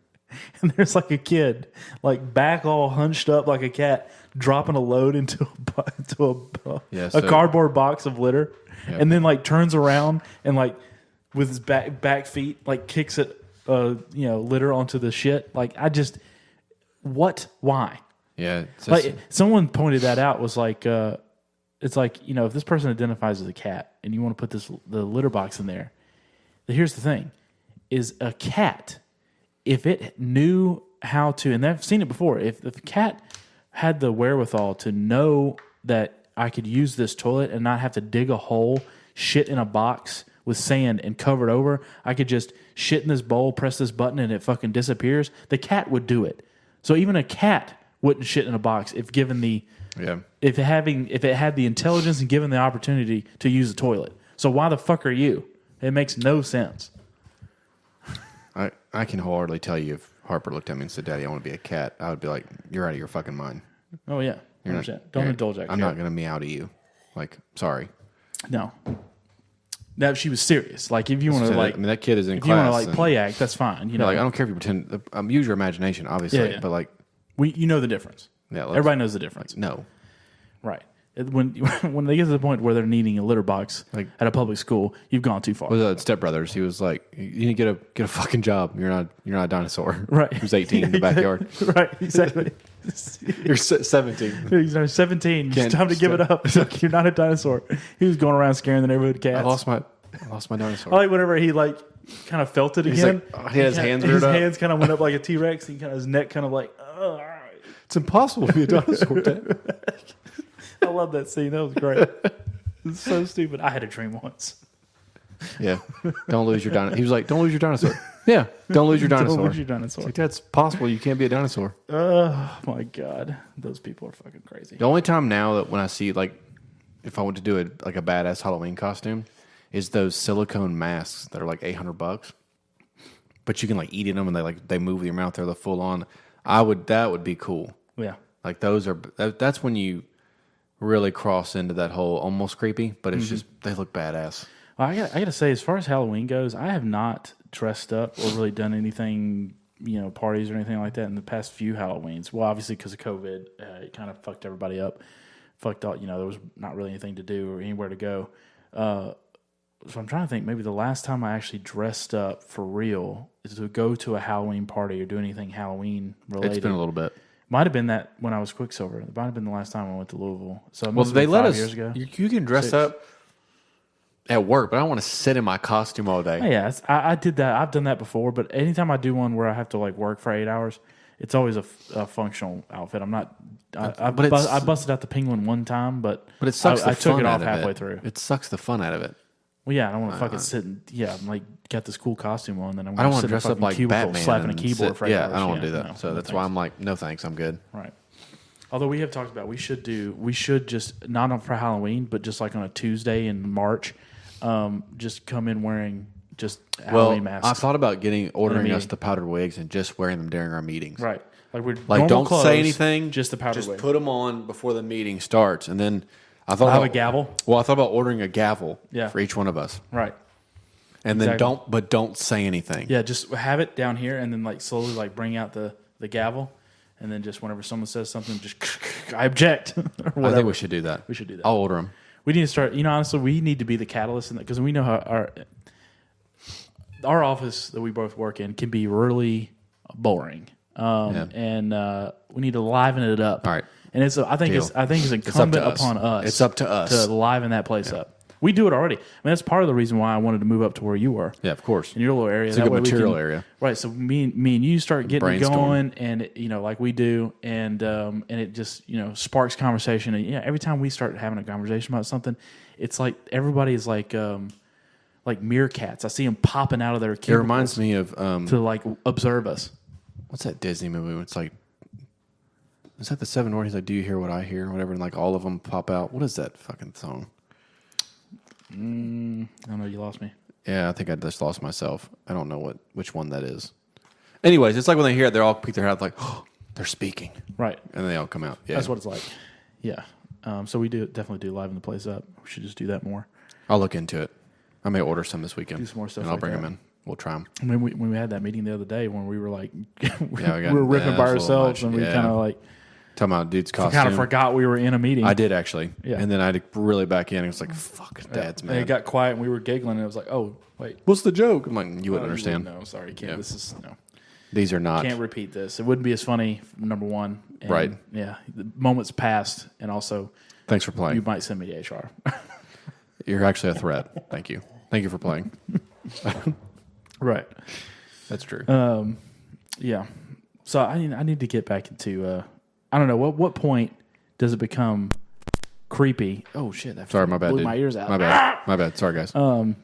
and there's like a kid, like back all hunched up like a cat, dropping a load into a cardboard box of litter, and then like turns around and like with his back feet like kicks it, litter onto the shit. Like why? Yeah, like someone pointed that out. Was like, it's like if this person identifies as a cat and you want to put the litter box in there. Here's the thing: is a cat, if it knew how to, and I've seen it before. If the cat had the wherewithal to know that I could use this toilet and not have to dig a hole, shit in a box with sand and cover it over, I could just shit in this bowl, press this button, and it fucking disappears. The cat would do it. So even a cat wouldn't shit in a box if given if it had the intelligence and given the opportunity to use a toilet. So why the fuck are you? It makes no sense. I can wholeheartedly tell you if Harper looked at me and said, "Daddy, I want to be a cat," I would be like, "You're out of your fucking mind." Oh yeah, 100%. Don't indulge that. I'm not going to meow to you. Like, sorry. No. Now, if she was serious, like if you want to that kid is in class. If you want to play act, that's fine. Like I don't care if you pretend. Use your imagination, obviously, but like you know the difference. Yeah, everybody knows the difference. Like, no, right. When they get to the point where they're needing a litter box at a public school, you've gone too far. With Step Brothers, he was like, "You need to get a fucking job. You're not a dinosaur." Right. He was 18 in the backyard. Right. Exactly. You're 17. He's 17. It's time to give it up. You're not a dinosaur. He was going around scaring the neighborhood cats. I lost my dinosaur. I like whenever he kind of felt it again. Like, he had his hands reared up. His hands kind of went up like a T-Rex. His neck kind of like, oh, all right. It's impossible to be a dinosaur, Dad. I love that scene. That was great. It's so stupid. I had a dream once. Yeah. Don't lose your dinosaur. He was like, "Don't lose your dinosaur." Yeah. Don't lose your dinosaur. Don't lose your dinosaur. It's like, that's possible. You can't be a dinosaur. Oh, my God. Those people are fucking crazy. The only time now that when I see, like, if I want to do a badass Halloween costume, is those silicone masks that are like $800. But you can, like, eat in them and they move with your mouth. They're the full on. That would be cool. Yeah. Like, that's when you really cross into that whole almost creepy, but it's just, they look badass. Well, I got to say, as far as Halloween goes, I have not dressed up or really done anything, parties or anything like that in the past few Halloweens. Well, obviously because of COVID, it kind of fucked everybody up. Fucked up, there was not really anything to do or anywhere to go. So I'm trying to think. Maybe the last time I actually dressed up for real is to go to a Halloween party or do anything Halloween related. It's been a little bit. Might have been that when I was Quicksilver. It might have been the last time I went to Louisville. So it Well, must have they been let 5 us. years ago. You can dress up at work, but I don't want to sit in my costume all day. Oh, yeah, I did that. I've done that before. But anytime I do one where I have to like work for 8 hours, it's always a functional outfit. I'm not. I busted out the penguin one time, but it sucks. I the took fun it off out of halfway it. through. It sucks the fun out of it. Well, yeah, I don't want to fucking sit and I'm like got this cool costume on, then I'm I don't going want to to dress up like Batman, slapping a keyboard for 8 hours. I don't want to do that. No, so that's thanks. why I'm like, no thanks, I'm good. Right. Although we have talked about we should just not on for Halloween, but just like on a Tuesday in March, just come in wearing just Halloween masks. I thought about ordering us the powdered wigs and just wearing them during our meetings. Right. Like we're don't clothes, say anything. Just the powdered Just wig. put them on before the meeting starts, and then I thought have a gavel. Well, I thought about ordering a gavel for each one of us. Right. And then don't say anything. Yeah, just have it down here, and then like slowly like bring out the gavel, and then just whenever someone says something, just I object. Or whatever. I think we should do that. We should do that. I'll order them. We need to start. Honestly, we need to be the catalyst in that because we know how our office that we both work in can be really boring, and we need to liven it up. All right, and I think it's incumbent upon us. It's up to us to liven that place up. We do it already. I mean, that's part of the reason why I wanted to move up to where you were. Yeah, of course. In your little area. It's a good material area. Right. So me and you start getting it going, and like we do, and it just sparks conversation. And every time we start having a conversation about something, it's like everybody is like meerkats. I see them popping out of their cubicles. It reminds me of to like observe us. What's that Disney movie? It's like, is that the Seven Dwarfs? He's like, "Do you hear what I hear?" Or whatever, and like all of them pop out. What is that fucking song? I don't know. You lost me. Yeah, I think I just lost myself. I don't know which one that is. Anyways, it's like when they hear it, they all peek their head like, "Oh, they're speaking." Right. And then they all come out. Yeah. That's what it's like. Yeah. So we definitely do liven the place up. We should just do that more. I'll look into it. I may order some this weekend. Do some more stuff. And I'll like bring that. them in. We'll try them. I mean, when we had that meeting the other day when we were like, we we were ripping by ourselves, and we kind of like talking about dude's costume. kind of forgot we were in a meeting. I did actually. Yeah. And then I had to really back in. And it was like, fuck, Dad's mad. And it got quiet, and we were giggling, and it was like, oh wait, what's the joke? I'm like, you wouldn't understand. No, sorry, can't. This is no. These are not. Can't repeat this. It wouldn't be as funny. Number one, and right? Yeah, the moment's passed, and also, thanks for playing. You might send me to HR. You're actually a threat. Thank you. Thank you for playing. Right. That's true. Yeah. So I need to get back into. I don't know what point does it become creepy? Oh shit! That Sorry, my bad. Blew dude. my ears out. My bad. My bad. Sorry, guys. At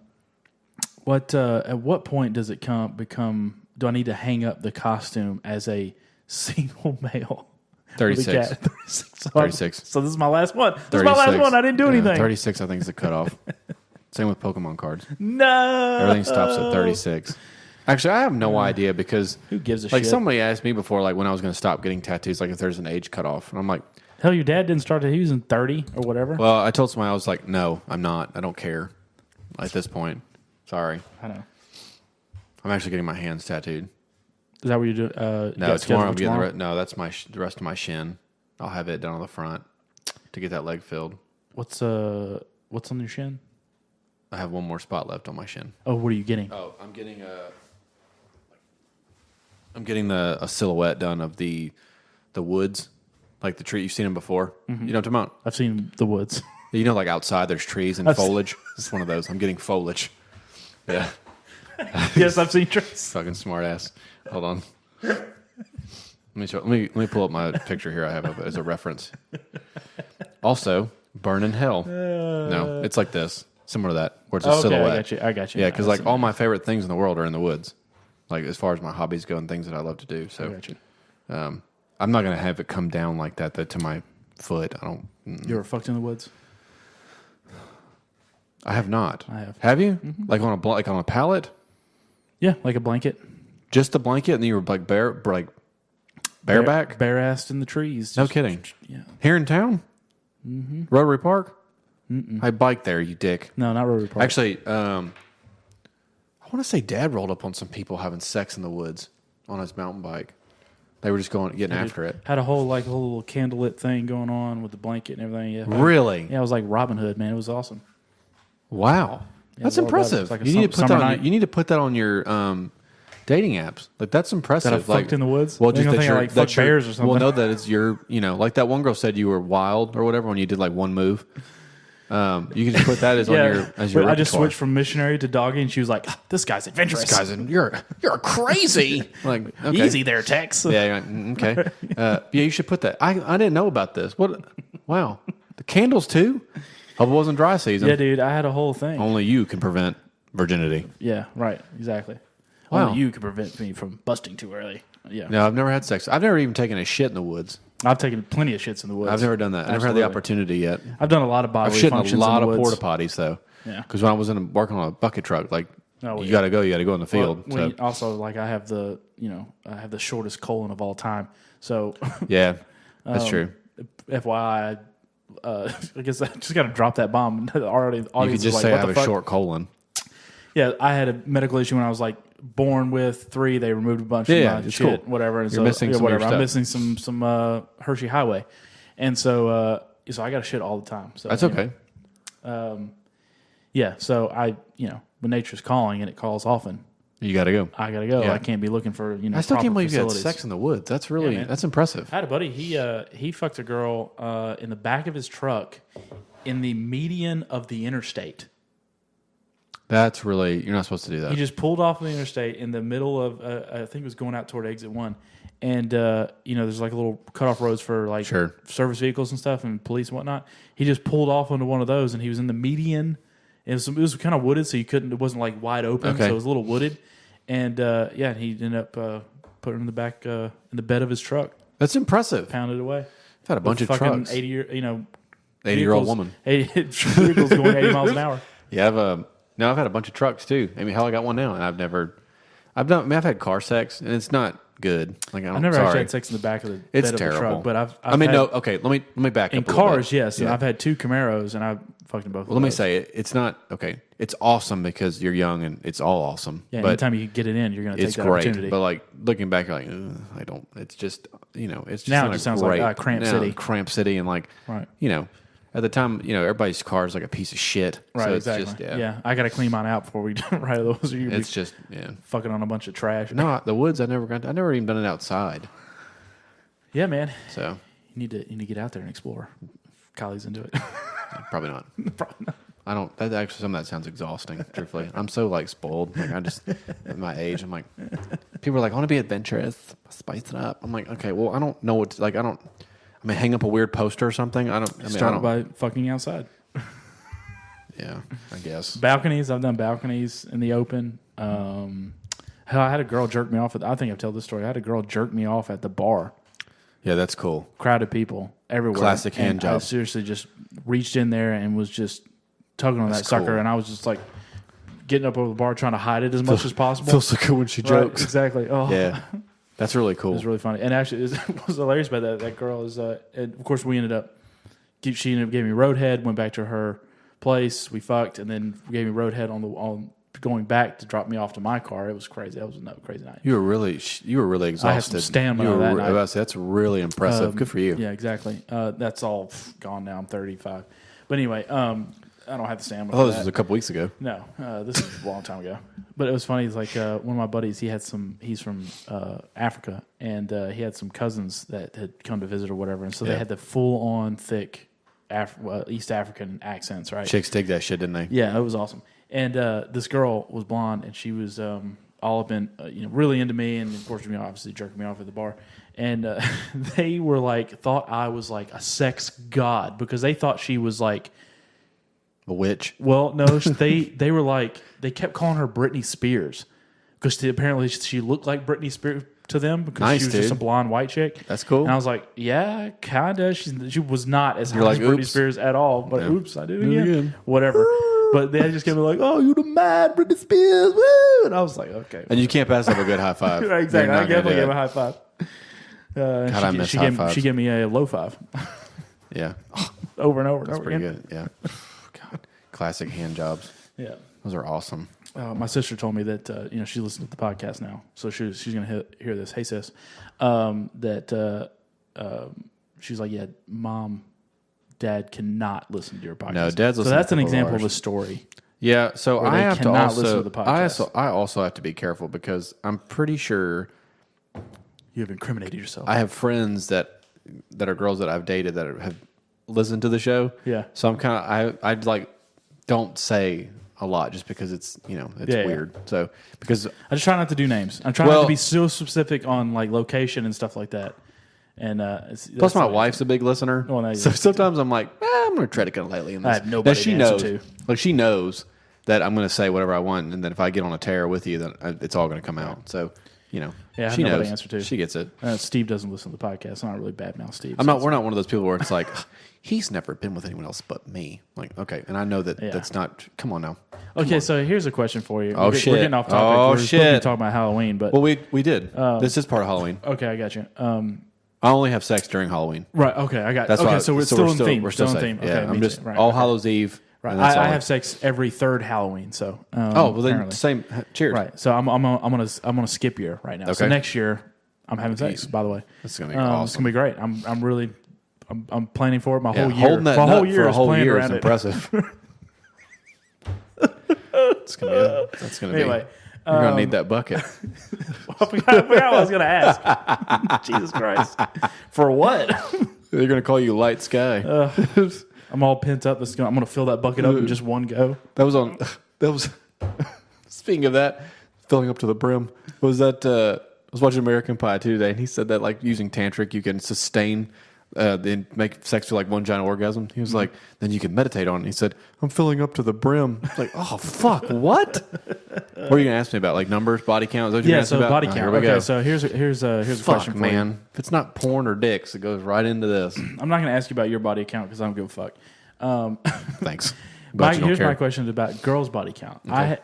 what point does it become? Do I need to hang up the costume as a single male? 36. 36. So this is my last one. This is my last one. I didn't do anything. 36, I think, is the cutoff. Same with Pokemon cards. No. Everything stops at 36. Actually, I have no idea because who gives a shit? shit? Somebody asked me before, like when I was going to stop getting tattoos, like if there's an age cutoff, and I'm like, hell, your dad didn't start till he was in 30 or whatever. Well, I told somebody I was like, no, I'm not. I don't care. At this point, sorry. I know. I'm actually getting my hands tattooed. Is that what you do? No, tomorrow I'm getting no. That's the rest of my shin. I'll have it down on the front to get that leg filled. What's on your shin? I have one more spot left on my shin. Oh, what are you getting? Oh, I'm getting a silhouette done of the woods, like the tree. You've seen them before. Mm-hmm. You know what I'm talking about? I've seen the woods. You know, like outside there's trees and foliage. It's one of those. I'm getting foliage. Yeah. Yes, I've seen trees. Fucking smart ass. Hold on. Let me pull up my picture here. I have of it as a reference. Also, Burn in Hell. No, it's like this, similar to that, where it's a silhouette. I got you. Yeah, because like all my favorite things in the world are in the woods. Like as far as my hobbies go and things that I love to do. So, I got you. I'm not gonna have it come down like that to my foot. I don't. You ever fucked in the woods? I have not. I have. Have you? Mm-hmm. Like on a pallet? Yeah, like a blanket. Just a blanket, and then you were like bareback, bare-assed in the trees. No kidding. Yeah. Here in town, Rotary Park. Mm-mm. I biked there. You dick. No, not Rotary Park. Actually, I want to say Dad rolled up on some people having sex in the woods on his mountain bike. They were just getting after it. Had a whole little candlelit thing going on with the blanket and everything. Yeah. Really? Yeah, it was like Robin Hood, man. It was awesome. Wow. That's impressive. Like you need to put that on your dating apps. Like that's impressive. That I fucked in the woods. Well, just that you're fuck bears or something. Well, know that it's your. Like that one girl said you were wild or whatever when you did like one move. You can just put that as on your repertoire. I just switched from missionary to doggy, and she was like, "This guy's adventurous. This guy's you're crazy." Like okay. Easy there, Tex. Yeah. You're like, okay. Yeah, you should put that. I didn't know about this. What? Wow. The candles too. Hope it wasn't dry season. Yeah, dude. I had a whole thing. Only you can prevent virginity. Yeah. Right. Exactly. Wow. Only you can prevent me from busting too early. Yeah. No, I've never had sex. I've never even taken a shit in the woods. I've taken plenty of shits in the woods. I've never done that. I've never had the opportunity yet. I've done a lot of bodily functions. I've shit in a lot in the of woods. porta potties though. Yeah. Because when I was working on a bucket truck, like you got to go in the field. Well, also, like I have the shortest colon of all time. So yeah, that's true. FYI, I guess I just got to drop that bomb. Already, you could just say I have a short colon. Yeah, I had a medical issue when I was like born with 3. They removed a bunch of my shit, cool. whatever. And You're missing some whatever. I'm missing some Hershey Highway, and so I got to shit all the time. So that's okay. Yeah, so when nature's calling and it calls often, you got to go. I got to go. Yeah. I can't be looking for I still can't believe you had sex in the woods. That's really that's impressive. I had a buddy. He fucked a girl in the back of his truck in the median of the interstate. That's really you're not supposed to do that. He just pulled off the interstate in the middle of I think it was going out toward exit 1, and there's like a little cutoff roads for like service vehicles and stuff and police and whatnot. He just pulled off onto one of those, and he was in the median. It was kind of wooded, so you couldn't. It wasn't like wide open, so it was a little wooded. And he ended up putting it in the back in the bed of his truck. That's impressive. Pounded away. I've had a bunch of trucks. 80-year-old woman. Vehicles going 80 miles an hour. Yeah, I've had a bunch of trucks too. I mean, hell, I got one now, and I've had car sex, and it's not good. Like I've never actually had sex in the back of the bed of the truck, but I've no. Okay, let me back up. In cars, yes, yeah. I've had 2 Camaros, and I've fucked them both. Well, let me say it's not okay. It's awesome because you're young, and it's all awesome. Yeah, but anytime you get it in, you're going to take that opportunity. But like looking back, you're like, I don't. It's just it's just now it just sounds like Cramp City, Cramp City, and like at the time, everybody's car is like a piece of shit. Right, so exactly. It's just, yeah, I got to clean mine out before we ride those. It's just fucking on a bunch of trash. No, the woods. I never even done it outside. Yeah, man. So you need to get out there and explore. Kylie's into it. Probably not. Probably not. I don't. That actually, some of that sounds exhausting. Truthfully, I'm so like spoiled. Like I just at my age, I'm like, people are like, I want to be adventurous, spice it up. I'm like, okay, well, I don't know what. I don't. I mean, hang up a weird poster or something. Start by fucking outside. Yeah, I guess. Balconies. I've done balconies in the open. Hell, I had a girl jerk me off. I think I've told this story. I had a girl jerk me off at the bar. Yeah, that's cool. Crowded people everywhere. Classic hand job. I seriously just reached in there and was just tugging on that sucker, and I was just like getting up over the bar trying to hide it as much as possible. Feels so good when she jokes. Right, exactly. Oh. Yeah. That's really cool. It was really funny. And actually, it was hilarious about that. That girl is, and of course, she ended up giving me roadhead, went back to her place, we fucked, and then gave me roadhead on going back to drop me off to my car. It was crazy. That was a crazy night. You were really exhausted. I had some stamina that night. That's really impressive. Good for you. Yeah, exactly. That's all gone now. I'm 35. But anyway, I don't have the stamina. I thought this was a couple weeks ago. No, this is a long time ago. But it was funny. It's like one of my buddies. He's from Africa, and he had some cousins that had come to visit or whatever, and so they had the full-on thick East African accents. Right? Chicks dig that shit, didn't they? Yeah, it was awesome. And this girl was blonde, and she was all up in really into me, and of course, obviously jerking me off at the bar. And they were like, thought I was like a sex god because they thought she was like a witch. Well, no, they were like, they kept calling her Britney Spears because apparently she looked like Britney Spears to them because she was just a blonde white chick. That's cool. And I was like, yeah, kinda. She was not as hot as Britney Spears at all. But oops, I did it again. Whatever. But they just kept me like, oh, you the mad Britney Spears, woo! And I was like, okay. And you can't pass up a good high five. Right, exactly. I definitely gave a high five. God, I miss high fives. She gave me a low five. Yeah. Over and over. That's and over pretty again. good. Yeah. God. Classic hand jobs. Yeah. Those are awesome. My sister told me that she listens to the podcast now, so she's going to hear this. Hey, sis, she's like, yeah, Mom, Dad cannot listen to your podcast. No, Dad's listening. So that's an example of a story. Yeah, so Or I they have to cannot also, listen to the podcast. I also have to be careful because I'm pretty sure You have incriminated yourself. I have friends that are girls that I've dated that have listened to the show. Yeah. So I'm kind of I like don't say a lot just because it's weird. So because I just try not to do names. I'm trying not to be so specific on like location and stuff like that. And plus my wife's a big listener, so sometimes I'm like, I'm going to tread it kind of lightly in this. I have nobody she to knows, answer to. like she knows that I'm going to say whatever I want, and then if I get on a tear with you, then it's all going to come out. So yeah, I have she nobody knows. to answer to. She gets it. Steve doesn't listen to the podcast. I'm not really bad mouth Steve. We're not one of those people where it's like he's never been with anyone else but me. Like okay, and I know that that's not. Come on now. Okay, so here's a question for you. Oh We're shit! getting off topic. Oh We're supposed to be shit! talking about Halloween, but well, we did. This is part of Halloween. Okay, I got you. I only have sex during Halloween. Right. Okay, I got. That's okay, why, so we're still in theme. We're still in safe. theme. Yeah, Okay, I'm just right, All Hallows Eve. Right. I have sex every third Halloween. So. Well then apparently. same. Cheers. Right. So I'm gonna skip year right now. So Okay. next year I'm having sex. By the way, This is gonna be awesome. It's gonna be great. I'm planning for it. My whole year. Holding that my nut whole year for a is whole planned year is around it. impressive. That's gonna Anyway, be. You're gonna need that bucket. I forgot what I was gonna ask. Jesus Christ. For what? They're gonna call you Light Sky. I'm all pent up. I'm gonna fill that bucket up in just one go. That was. Speaking of that, filling up to the brim. I was watching American Pie today, and he said that like using tantric, you can sustain. Then make sex to like one giant orgasm. He was like, then you can meditate on it. He said, I'm filling up to the brim. It's like, oh fuck, what? What are you gonna ask me about? Like numbers, body count? Is that what you're gonna ask me about? Body count. Here we Okay, go. so here's a Fuck, question for man. you. If it's not porn or dicks, it goes right into this. I'm not gonna ask you about your body count because I don't give a fuck. Thanks. But Here's my question about girls' body count. Okay.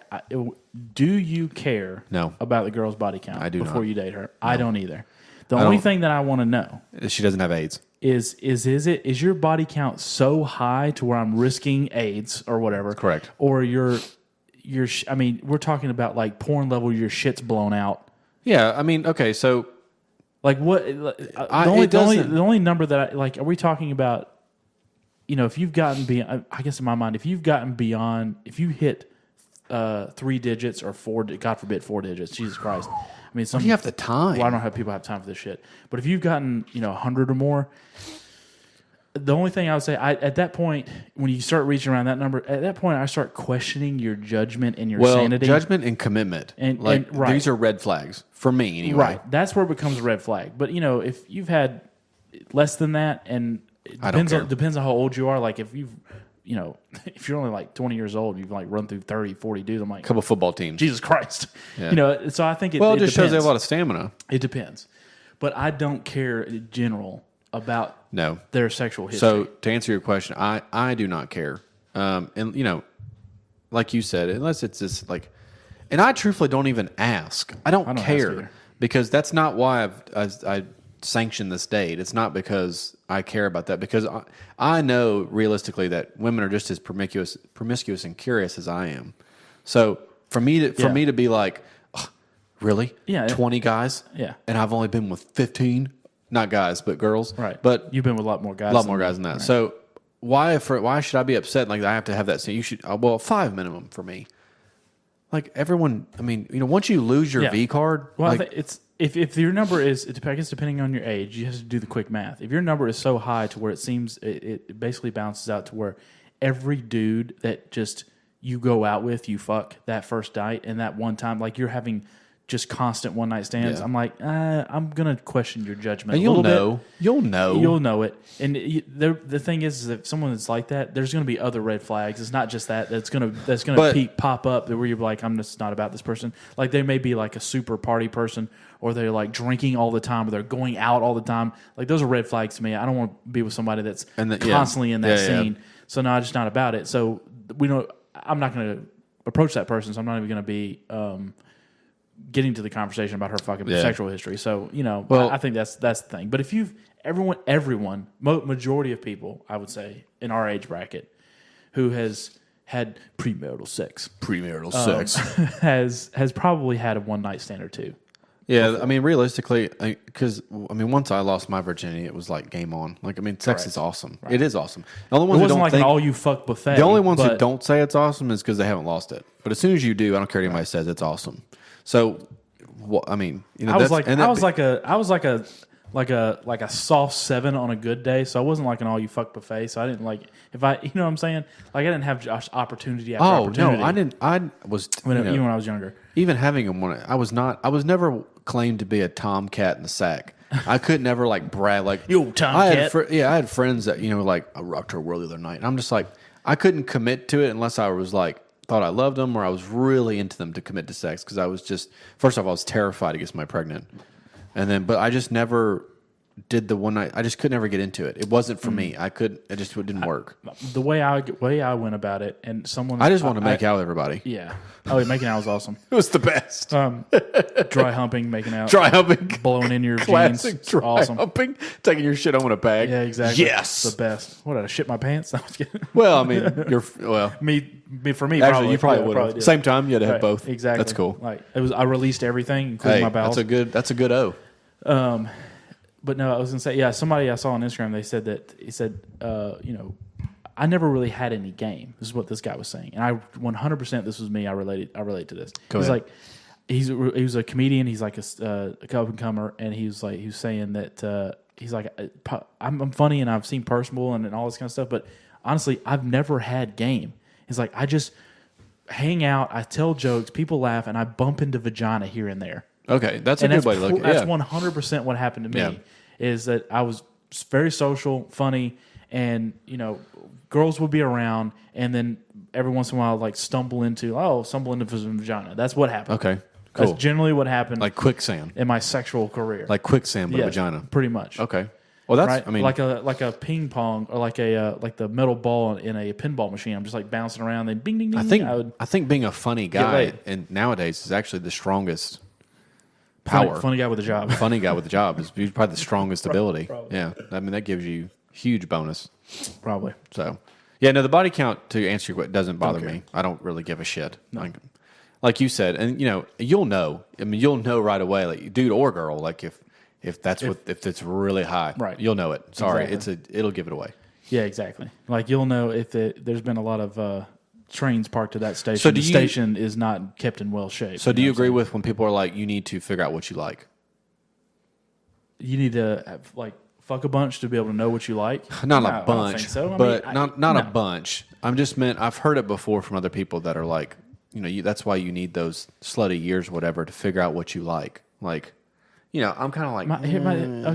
Do you care No. about the girl's body count I do before not. you date her? I don't either. The only thing that I want to know She doesn't have AIDS. is your body count so high to where I'm risking AIDS or whatever? Correct. Or I mean, we're talking about like porn level. Your shit's blown out. Yeah, I mean, okay, so Like what? The only number that I like. Are we talking about? You know, if you've gotten beyond, I guess in my mind, if you've gotten beyond, if you hit 3 digits or 4, God forbid 4 digits, Jesus Christ. I mean, do you have the time? Well, I don't know how people have time for this shit. But if you've gotten 100 or more, the only thing I would say, at that point, when you start reaching around that number, at that point, I start questioning your judgment and your sanity. Judgment and commitment. And right. These are red flags for me, anyway. Right. That's where it becomes a red flag. But, if you've had less than that, and it depends on how old you are. Like, if you've, if you're only like 20 years old and you've like run through 30, 40 dudes, I'm like, A couple football teams. Jesus Christ. Yeah. So I think it just depends. shows they have a lot of stamina. It depends. But I don't care in general about their sexual history. So to answer your question, I do not care. And like you said, unless it's just like, and I truthfully don't even ask. I don't care because that's not why I sanction this date. It's not because I care about that, because I know realistically that women are just as promiscuous and curious as I am. So for me to be like, oh, really? Yeah. 20 guys? Yeah. And I've only been with 15, not guys, but girls. Right. But you've been with a lot more guys. Than that. Right. So why should I be upset? Like I have to have that. You should, 5 minimum for me. Like everyone, I mean, once you lose your V card, well, I think it's if your number is, I guess depending on your age, you have to do the quick math. If your number is so high to where it seems it basically bounces out to where every dude that just you go out with, you fuck that first night and that one time, like you're having just constant one night stands. Yeah. I'm like, I'm gonna question your judgment. And you'll You'll know it. And the thing is if someone that's like that, there's gonna be other red flags. It's not just that's gonna pop up where you're like, I'm just not about this person. Like they may be like a super party person, or they're like drinking all the time, or they're going out all the time. Like those are red flags to me. I don't want to be with somebody that's constantly in that scene. Yeah. So no, I'm just not about it. So I'm not gonna approach that person. So I'm not even gonna be getting to the conversation about her fucking sexual history. So, I think that's the thing. But if everyone, majority of people, I would say, in our age bracket, who has had premarital sex, sex has probably had a one night stand or two. Yeah, I mean, realistically, because once I lost my virginity, it was like game on. Like, I mean, sex is awesome. Right. It is awesome. The only ones it wasn't like an all you fuck buffet. The only ones who don't say it's awesome is because they haven't lost it. But as soon as you do, I don't care what anybody says, it's awesome. So, I mean, I was like a soft 7 on a good day. So I wasn't like an all you fuck buffet. So I didn't like you know what I'm saying? Like I didn't have opportunity after opportunity. No, I didn't. I was even when I was younger. Even having them, I was never claimed to be a tomcat in the sack. I could never like brag like you tomcat. I had friends that like I rocked her world the other night. And I'm just like I couldn't commit to it unless I was like thought I loved them or I was really into them to commit to sex because I was just first off I was terrified to get somebody pregnant, and then but I just never did the one night. I just could never get into it. It wasn't for me. It didn't work. The way I went about it, and someone I just wanted to make out with everybody. Yeah. Oh, making out was awesome. It was the best. Dry humping, making out. Dry humping. Blowing in your Classic jeans. Dry awesome. Humping. Taking your shit home in a bag. Yeah, exactly. Yes. The best. What, did I shit my pants? Well, I mean, for me, actually, probably. You probably would have. Same time, you had to have both. Exactly. That's cool. Like I released everything, including my bowels. That's a good O. But no, I was gonna say, somebody I saw on Instagram, he said, I never really had any game. This is what this guy was saying, and I 100% this was me. I relate to this. He's like, he was a comedian. He's like a up and comer, and he was saying that he's like, I'm funny and I've seen personal and all this kind of stuff, but honestly, I've never had game. He's like, I just hang out, I tell jokes, people laugh, and I bump into vagina here and there. Okay, that's a good way to look at it. That's 100% what happened to me. Is that I was very social, funny, and girls would be around, and then every once in a while, like stumble into vagina. That's what happened. Okay, cool. That's generally what happened. Like quicksand in my sexual career. Like quicksand, but vagina. Pretty much. Okay. Well, that's right? I mean, like a ping pong or like the metal ball in a pinball machine. I'm just like bouncing around. Then bing, ding, ding. I think being a funny guy and nowadays is actually the strongest power. Funny guy with a job. Funny guy with a job is probably the strongest ability. Probably. Yeah, I mean that gives you huge bonus. Probably. So, yeah, no, the body count to answer your question doesn't bother me. I don't really give a shit. No. Like you said, and you'll know. I mean, you'll know right away, like dude or girl. Like if it's really high, right? You'll know it. Sorry, exactly. It'll give it away. Yeah, exactly. Like you'll know if there's been a lot of trains parked to that station. So the station is not kept in well shape. So do you agree with when people are like, you need to figure out what you like? You need to fuck a bunch to be able to know what you like. Not a bunch, I don't think so. But not a no. bunch. I'm just meant I've heard it before from other people that are like, that's why you need those slutty years, or whatever, to figure out what you like. Like, I'm kind of like,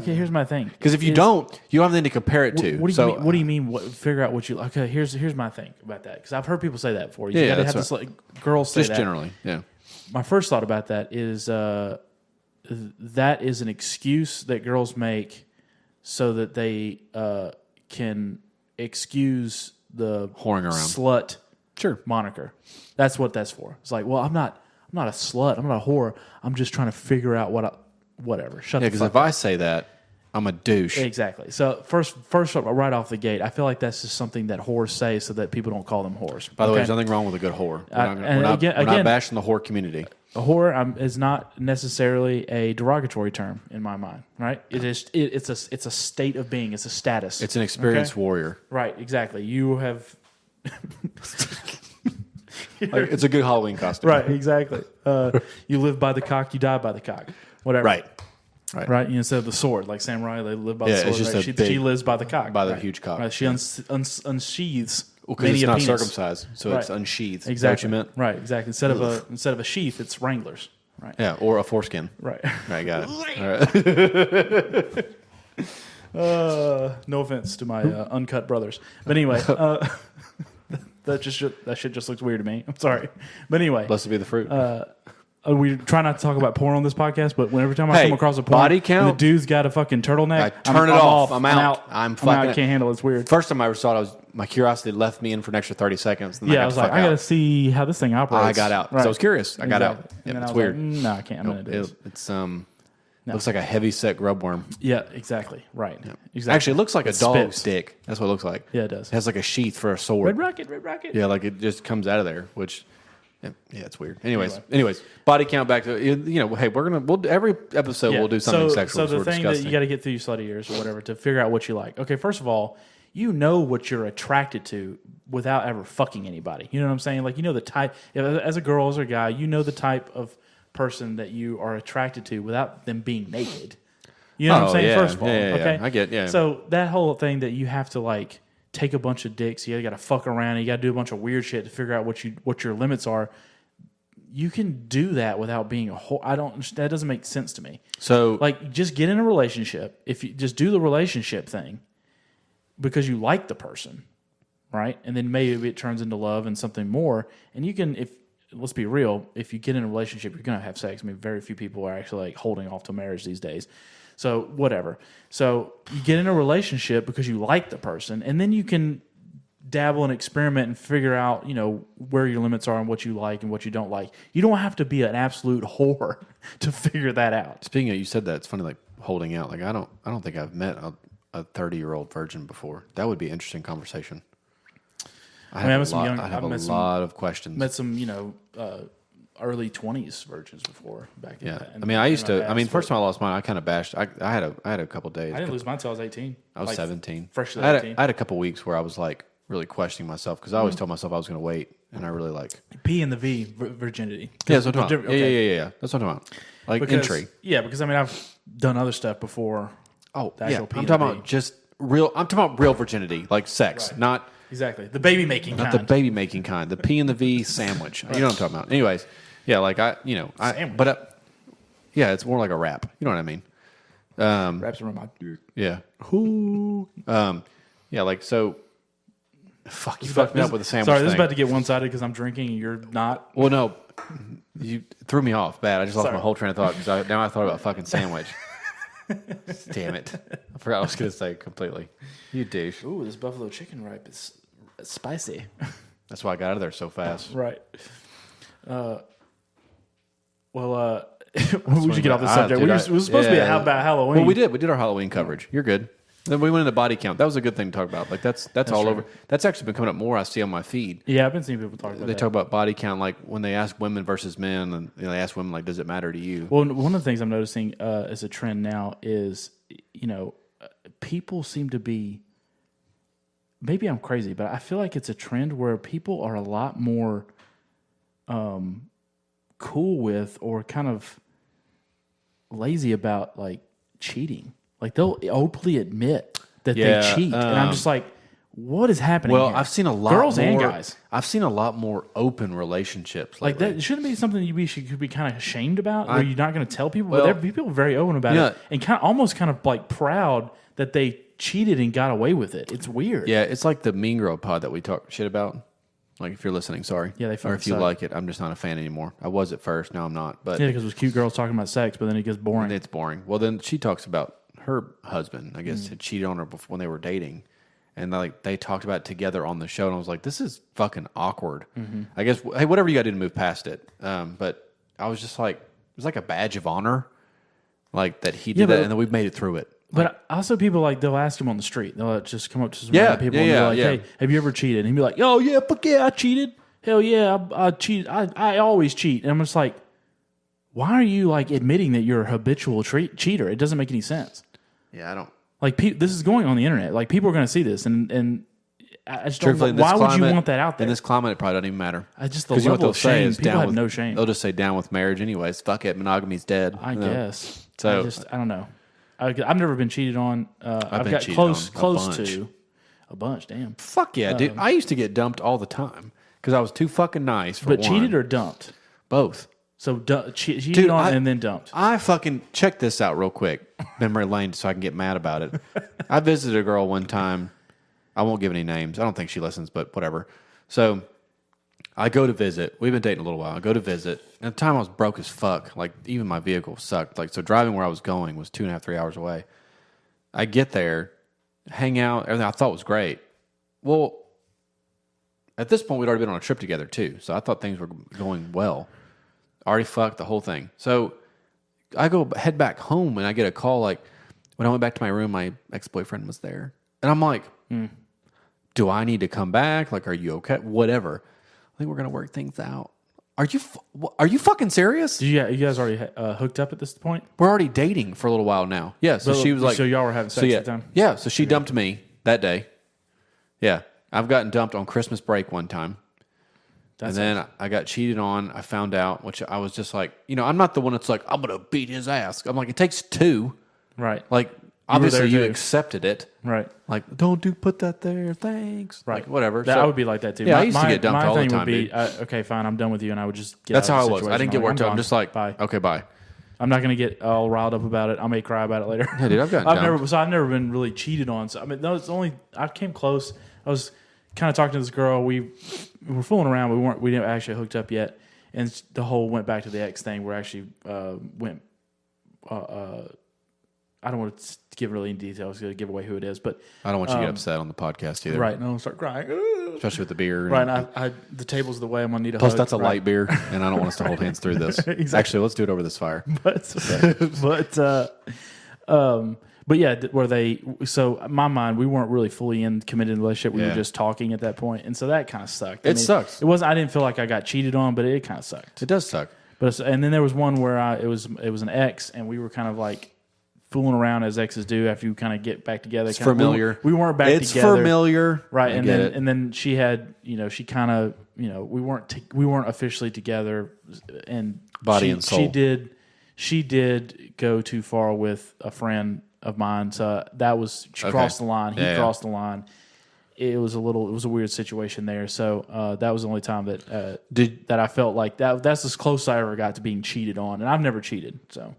here's my thing. Because if you don't have anything to compare it to. What do you mean? Figure out what you like? Okay, here's my thing about that. Because I've heard people say that before. You gotta have this girls say just that. Generally, yeah. My first thought about that is that is an excuse that girls make so that they can excuse the whoring around slut moniker. That's what that's for. It's like, well, I'm not a slut. I'm not a whore. I'm just trying to figure out whatever. Shut the fuck up. Because if I say that, I'm a douche. Exactly. So first, right off the gate, I feel like that's just something that whores say so that people don't call them whores. By the way, there's nothing wrong with a good whore. We're not bashing the whore community. A whore is not necessarily a derogatory term in my mind, right? It's a state of being. It's a status. It's an experienced warrior. Right. Exactly. You have. It's a good Halloween costume. Right. Exactly. You live by the cock. You die by the cock. Whatever. Right. Instead of the sword, like samurai, they live by the sword. It's just she lives by the cock. By the huge cock. Right. She unsheathes. Because it's not circumcised, so it's unsheathed. Exactly. Is that what you meant? Right. Exactly. Instead of a sheath, it's Wranglers. Right. Yeah, or a foreskin. Right. Right. Got it. All right. No offense to my uncut brothers, but anyway, that shit just looks weird to me. I'm sorry, but anyway, blessed be the fruit. We try not to talk about porn on this podcast, but every time I come across a porn, body count, the dude's got a fucking turtleneck. I'm off. I'm out. I'm out. I can't handle it. It's weird. First time I ever saw it, my curiosity left me in for an extra 30 seconds. Then I was like, I got to see how this thing operates. I got out. Right. So I was curious. I got out. And it's weird. No, I can't. I'm going to do it. It's looks like a heavy set grub worm. Yeah, exactly. Right. Yeah. Exactly. Actually, it looks like a dog stick. That's what it looks like. Yeah, it does. It has like a sheath for a sword. Red rocket. Yeah, like it just comes out of there, which Yeah, it's weird. Anyways, body count back to hey, we'll every episode we'll do something sexual. So the thing that you got to get through your slutty years or whatever to figure out what you like. Okay, first of all, you know what you're attracted to without ever fucking anybody. You know what I'm saying? Like, you know the type, as a girl, as a guy, you know the type of person that you are attracted to without them being naked. You know what I'm saying? Yeah, First of all, okay? I get, yeah. So that whole thing that you have to like take a bunch of dicks, you got to fuck around, and you got to do a bunch of weird shit to figure out what your limits are. You can do that without being a whole. That doesn't make sense to me. So, like, just get in a relationship. If you just do the relationship thing because you like the person, right? And then maybe it turns into love and something more. And you can, let's be real, if you get in a relationship, you're gonna have sex. I mean, very few people are actually like holding off to marriage these days. So whatever. So you get in a relationship because you like the person, and then you can dabble and experiment and figure out, where your limits are and what you like and what you don't like. You don't have to be an absolute whore to figure that out. Speaking of, you said that, it's funny, like holding out. Like I don't think I've met a 30-year-old virgin before. That would be an interesting conversation. I have a lot of questions. Met some, early 20s virgins before back in that. I mean, I used to. I mean, first time I lost mine, I kind of bashed. I had a couple days. I didn't lose mine until I was 18. I was 17. Freshly 18. I had a couple weeks where I was like really questioning myself because I always told myself I was going to wait, and I really like P and the V virginity. Yeah, that's what I'm talking about. Okay. Yeah. That's what I'm talking about. Like entry. Yeah, because I mean, I've done other stuff before. Oh, yeah. I'm talking about just real. I'm talking about real virginity, like sex, right. not exactly the baby making kind. Not the baby making kind. The P and the V sandwich. Right. You know what I'm talking about. Anyways, yeah, like yeah, it's more like a wrap. You know what I mean? Wraps around my dick. Yeah. Yeah, like so. Fuck, you fucked me up with the sandwich. Sorry, this thing. is about to get one-sided because I'm drinking and you're not. Well, no, you threw me off bad. I just lost my whole train of thought because now I thought about fucking sandwich. Damn it! I forgot what I was going to say completely. You douche. Ooh, this buffalo chicken wrap is spicy. That's why I got out of there so fast. Right. We should get off the subject. It was supposed to be about Halloween. Well, we did. We did our Halloween coverage. You're good. Then we went into body count. That was a good thing to talk about. Like that's all over. That's actually been coming up more. I see on my feed. Yeah, I've been seeing people talk about that. They talk about body count, like when they ask women versus men, and they ask women like, "Does it matter to you?" Well, one of the things I'm noticing as a trend now is, people seem to be. Maybe I'm crazy, but I feel like it's a trend where people are a lot more cool with or kind of lazy about like cheating. Like they'll openly admit that they cheat, and I'm just like, what is happening? Well, here? I've seen a lot girls more, and guys. I've seen a lot more open relationships. Like that shouldn't be something you could be kind of ashamed about, where you're not going to tell people. But people are very open about it, and almost kind of like proud that they cheated and got away with it. It's weird. Yeah, it's like the Mean Girl pod that we talk shit about. Like if you're listening, sorry. Yeah, they fucking or if you suck. like it, I'm just not a fan anymore. I was at first, now I'm not. But yeah, because it was cute girls talking about sex, but then it gets boring. It's boring. Well, then she talks about her husband, I guess, had cheated on her before when they were dating. And they talked about it together on the show, and I was like, this is fucking awkward. Mm-hmm. I guess, hey, whatever you got to do to move past it. But I was just like, it was like a badge of honor, like that he did that, and then we've made it through it. But also people, like, they'll ask him on the street. They'll just come up to some random people and be like, hey, have you ever cheated? And he'd be like, oh, yeah, fuck yeah, I cheated. Hell yeah, I cheated. I always cheat. And I'm just like, why are you, like, admitting that you're a habitual cheater? It doesn't make any sense. Yeah, I don't. Like, this is going on the internet. Like, people are going to see this, and I just don't know. Why would you want that out there? In this climate, it probably doesn't even matter. Just the level of shame. People have no shame. They'll just say down with marriage anyways. Fuck it, monogamy's dead. I guess. So I don't know. I've never been cheated on. I've got close to a bunch. Damn. Fuck yeah, dude. I used to get dumped all the time because I was too fucking nice. But cheated or dumped? Both. So cheated on and then dumped. I fucking check this out real quick, memory lane, so I can get mad about it. I visited a girl one time. I won't give any names. I don't think she listens, but whatever. So I go to visit. We've been dating a little while. I go to visit. And at the time I was broke as fuck. Like even my vehicle sucked. Like so driving where I was going was 2.5, 3 hours away. I get there, hang out, everything I thought was great. Well, at this point we'd already been on a trip together too. So I thought things were going well. Already fucked the whole thing. So I head back home and I get a call like when I went back to my room, my ex-boyfriend was there. And I'm like, do I need to come back? Like, are you okay? Whatever. I think we're going to work things out. Are you fucking serious? You guys already hooked up at this point? We're already dating for a little while now. Yeah, so she was like... So y'all were having sex at the time? Yeah, so she dumped me that day. Yeah, I've gotten dumped on Christmas break one time. And then I got cheated on. I found out, which I was just like, I'm not the one that's like, I'm going to beat his ass. I'm like, it takes two. Right. Like, obviously you accepted it. Right. Like, put that there. Thanks. Right. Like, whatever. I would be like that too. Yeah, I used to get dumped all the time, would be, dude. Okay, fine, I'm done with you, and I would just get That's out how of I the was. situation. I didn't get worked up. I'm just like, bye. Okay, bye. I'm not going to get all riled up about it. I may cry about it later. Yeah, dude, I've never been really cheated on. So I mean, I came close. I was kind of talking to this girl. We were fooling around. We didn't actually hooked up yet, and the whole went back to the ex thing. Where actually went. I don't want to give really any details to give away who it is, but I don't want you to get upset on the podcast either. Right? No, start crying, especially with the beer. Right? And the table's the way. I'm gonna need a plus hug. That's a light beer, and I don't want us to hold hands through this. Exactly. Actually, let's do it over this fire. But yeah, so in my mind, we weren't really fully committed in the relationship. We were just talking at that point, and so that kind of sucked. It sucks. It wasn't. I didn't feel like I got cheated on, but it kind of sucked. It does suck. And then there was one where it was an ex, and we were kind of like fooling around as exes do after you kind of get back together. It's familiar. We weren't back together. It's familiar, right? And then she had, she kind of, we weren't officially together, and body and soul. She did go too far with a friend of mine, so she crossed the line. He crossed the line. It was a weird situation there. So that was the only time that that I felt like that's as close as I ever got to being cheated on, and I've never cheated. So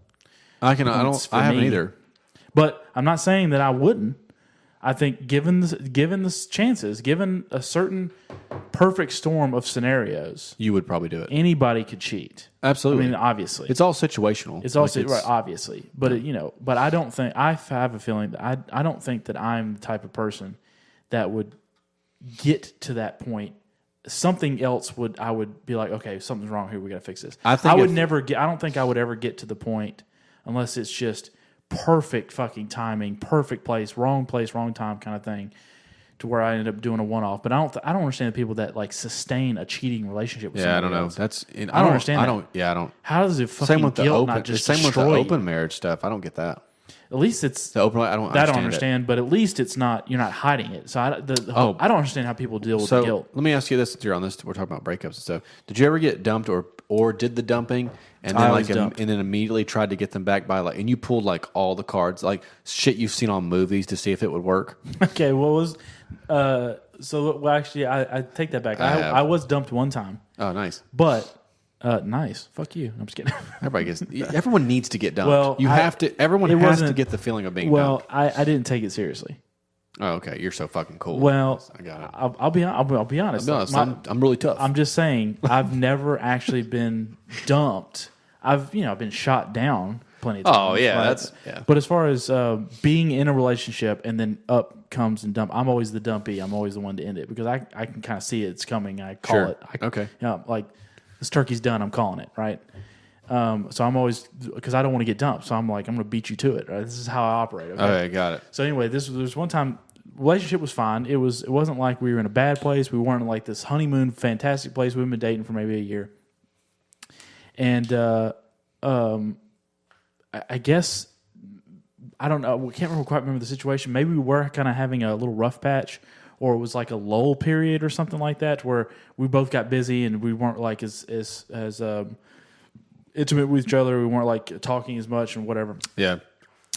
I haven't either. But I'm not saying that I wouldn't. I think given the chances, given a certain perfect storm of scenarios, you would probably do it. Anybody could cheat. Absolutely. I mean, obviously, it's all situational. It's all right, obviously. But but I don't think I have a feeling that I don't think that I'm the type of person that would get to that point. Something else I would be like, okay, something's wrong here. We got to fix this. I don't think I would ever get to the point unless it's just perfect fucking timing, perfect place, wrong time kind of thing, to where I end up doing a one-off. But I don't understand the people that like sustain a cheating relationship with somebody else. I don't understand. I don't. How does it fucking with not just same destroy with the open marriage stuff? I don't get that. At least it's the open. I don't understand. But at least it's not. You're not hiding it. So I don't understand how people deal with the guilt. Let me ask you this: since you're on this, we're talking about breakups and stuff. Did you ever get dumped or did the dumping and then immediately tried to get them back by and you pulled like all the cards, like shit you've seen on movies to see if it would work? Okay, actually I take that back. I was dumped one time. Oh, nice. But. Nice. Fuck you. I'm just kidding. Everyone needs to get dumped. Well, everyone has to get the feeling of being dumped. Well, I didn't take it seriously. Oh, okay. You're so fucking cool. Well, I got it. I'll be honest. I'm really tough. I'm just saying I've never actually been dumped. I've been shot down plenty of times. Oh yeah, But as far as being in a relationship and then up comes and dump, I'm always the dumpy. I'm always the one to end it because I can kind of see it's coming. I call it. Okay. Like. This turkey's done. I'm calling it, right? So I'm always, because I don't want to get dumped. So I'm like, I'm going to beat you to it. Right? This is how I operate. Okay, got it. So anyway, there's one time, relationship was fine. It wasn't like we were in a bad place. We weren't like this honeymoon, fantastic place. We've been dating for maybe a year. And I guess, I don't know. I can't quite remember the situation. Maybe we were kind of having a little rough patch. Or it was like a lull period or something like that, where we both got busy and we weren't like as intimate with each other. We weren't like talking as much and whatever. Yeah.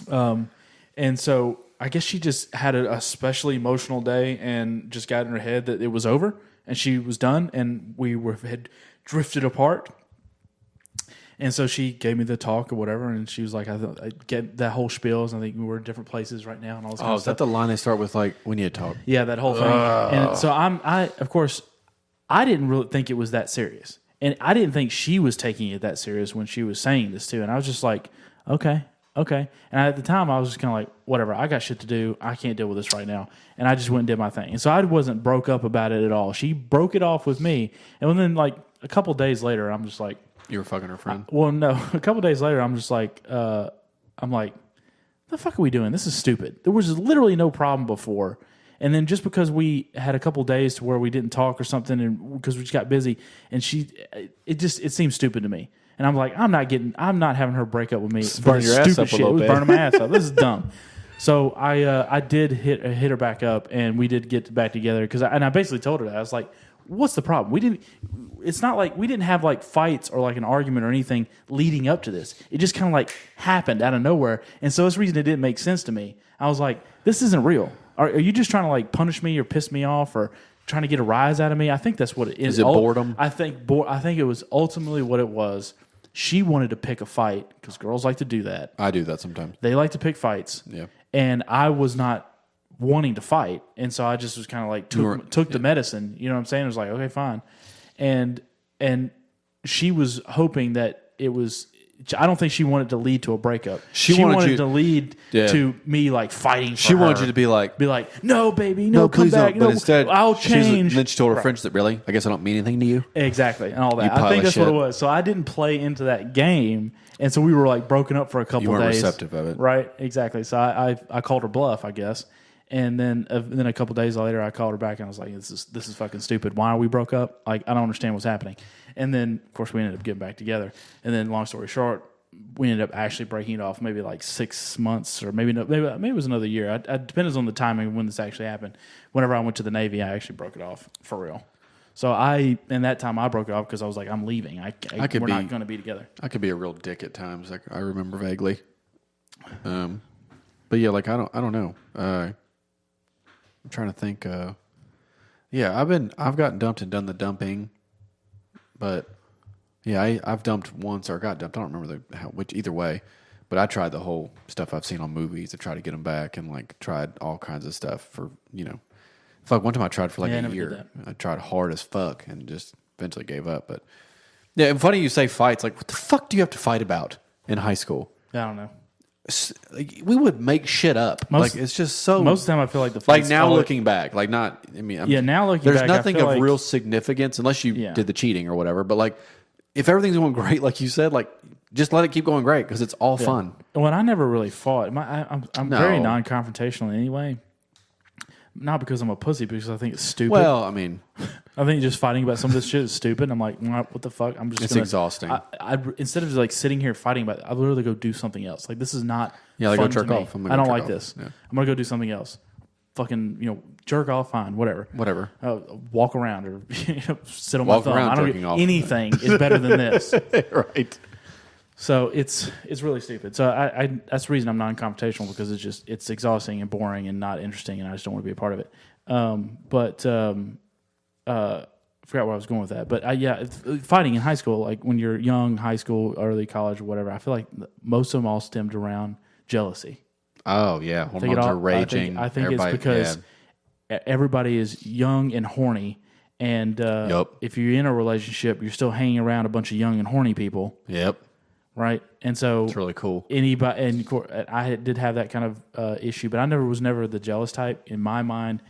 And so I guess she just had a especially emotional day and just got in her head that it was over and she was done and we had drifted apart. And so she gave me the talk or whatever, and she was like, I get that whole spiel. I think we're in different places right now and all this kind of stuff. Is that the line they start with, like, we need to talk? Yeah, that whole thing. And so of course, I didn't really think it was that serious. And I didn't think she was taking it that serious when she was saying this too. And I was just like, okay. And at the time, I was just kind of like, whatever, I got shit to do. I can't deal with this right now. And I just went and did my thing. And so I wasn't broke up about it at all. She broke it off with me. And then like a couple days later, I'm just like, you were fucking her friend? No. A couple days later, I'm just like, the fuck are we doing? This is stupid. There was literally no problem before. And then just because we had a couple days to where we didn't talk or something, and because we just got busy, and it seemed stupid to me. And I'm like, I'm not having her break up with me. Burn your ass up a little bit. It was burning my ass up. This is dumb. So I did hit her back up, and we did get back together because I basically told her that. I was like, what's the problem? It's not like we didn't have like fights or like an argument or anything leading up to this. It just kind of like happened out of nowhere. And so that's the reason it didn't make sense to me. I was like, this isn't real. Are you just trying to like punish me or piss me off or trying to get a rise out of me? I think that's what it is. Is it boredom? I think it was ultimately what it was. She wanted to pick a fight because girls like to do that. I do that sometimes. They like to pick fights. Yeah. And I was not wanting to fight. And so I just was kind of like took the medicine. You know what I'm saying? It was like, okay, fine. And she was hoping that it was... I don't think she wanted to lead to a breakup. She wanted to lead to me like fighting for her. She wanted you to be like, no, baby, no, come please back. don't. No, but instead, I'll change. Then she told her friends that really, I guess I don't mean anything to you. Exactly, and all that. I think that's what it was. So I didn't play into that game, and so we were like broken up for a couple you weren't days. Receptive of it, right? Exactly. So I called her bluff, I guess. And then a couple days later, I called her back and I was like, "This is fucking stupid. Why are we broke up? Like, I don't understand what's happening." And then, of course, we ended up getting back together. And then, long story short, we ended up actually breaking it off maybe like 6 months or maybe it was another year. It depends on the timing of when this actually happened. Whenever I went to the Navy, I actually broke it off for real. So in that time I broke it off because I was like, I'm leaving. We're not going to be together. I could be a real dick at times. Like, I remember vaguely. But yeah, like I don't know. I'm trying to think. Yeah, I've gotten dumped and done the dumping, but. Yeah, I've dumped once or got dumped. I don't remember which either way, but I tried the whole stuff I've seen on movies to try to get them back, and like tried all kinds of stuff for Fuck, one time I tried for like a year. I tried hard as fuck and just eventually gave up. But yeah, and funny you say fights. Like, what the fuck do you have to fight about in high school? I don't know. Like, we would make shit up. It's just so. Most of the time, I feel like the fights. Like now looking back, like not. I mean, now looking there's back, nothing of real significance unless you did the cheating or whatever. But like. If everything's going great, like you said, like just let it keep going great because it's all fun. Well, I never really fought. I'm very non-confrontational anyway. Not because I'm a pussy, because I think it's stupid. Well, I mean, I think just fighting about some of this shit is stupid. I'm like, what the fuck? It's exhausting. I instead of like sitting here fighting about it, I'd literally go do something else. Like, this is not. Yeah, like fun go jerk to me. off. I don't like this. Yeah. I'm gonna go do something else. Fucking, jerk off, fine, whatever. Walk around or sit on my thumb. I don't know. Anything is better than this. Right. So it's really stupid. So I that's the reason I'm non-confrontational, because it's exhausting and boring and not interesting, and I just don't want to be a part of it. I forgot where I was going with that. But fighting in high school, like when you're young, high school, early college, or whatever, I feel like most of them all stemmed around jealousy. Oh, yeah. Hormones are raging. I think it's because everybody is young and horny. And if you're in a relationship, you're still hanging around a bunch of young and horny people. Yep. Right? And so... It's really cool. Anybody, and I did have that kind of issue, but I was never the jealous type. In my mind,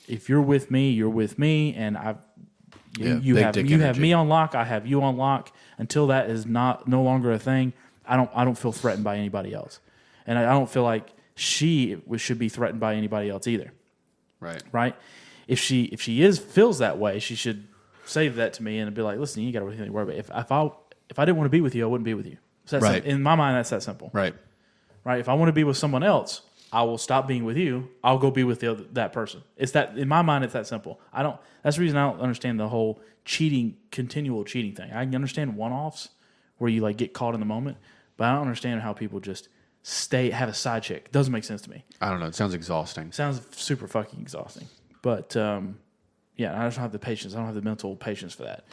if you're with me, you're with me, and you have me on lock, I have you on lock. Until that is no longer a thing, I don't feel threatened by anybody else. And I don't feel like she should be threatened by anybody else either. Right. Right? If she feels that way, she should say that to me and be like, listen, you got to worry about it. If I didn't want to be with you, I wouldn't be with you. So right. In my mind, that's that simple. Right. Right. If I want to be with someone else, I will stop being with you. I'll go be with that person. It's that, in my mind, it's that simple. That's the reason I don't understand the whole continual cheating thing. I can understand one-offs where you like get caught in the moment, but I don't understand how people just have a side chick. It doesn't make sense to me. I don't know. It sounds exhausting. Sounds super fucking exhausting. But I just don't have the patience. I don't have the mental patience for that.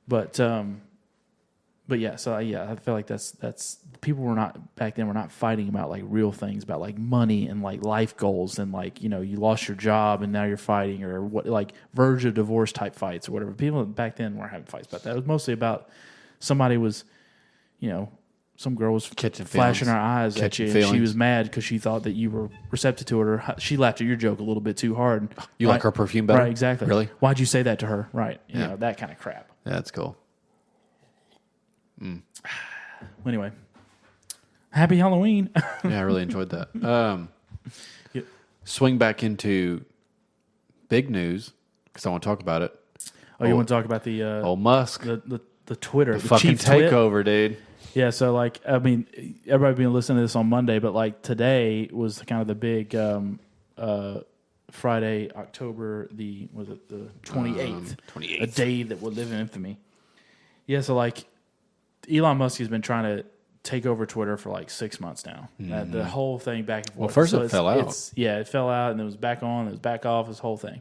But yeah, so I feel like that's people back then were not fighting about like real things, about like money and like life goals and like, you lost your job and now you're fighting, or what, like verge of divorce type fights or whatever. People back then weren't having fights about that. It was mostly about somebody was, some girl was flashing her eyes at you, and she was mad because she thought that you were receptive to it, or she laughed at your joke a little bit too hard. You like her perfume better? Right, exactly. Really? Why'd you say that to her? Right. You know, that kind of crap. Yeah, that's cool. Anyway, happy Halloween. Yeah, I really enjoyed that. Swing back into big news because I want to talk about it. Oh, you want to talk about the old Musk, the Twitter, the fucking takeover, dude. Yeah, so like, I mean, everybody been listening to this on Monday, but like today was kind of the big Friday, October the 28th, 28th, a day that will live in infamy. Yeah, so like Elon Musk has been trying to take over Twitter for like 6 months now. The whole thing back and forth. Well, first it fell out. It fell out, and it was back on, it was back off, this whole thing.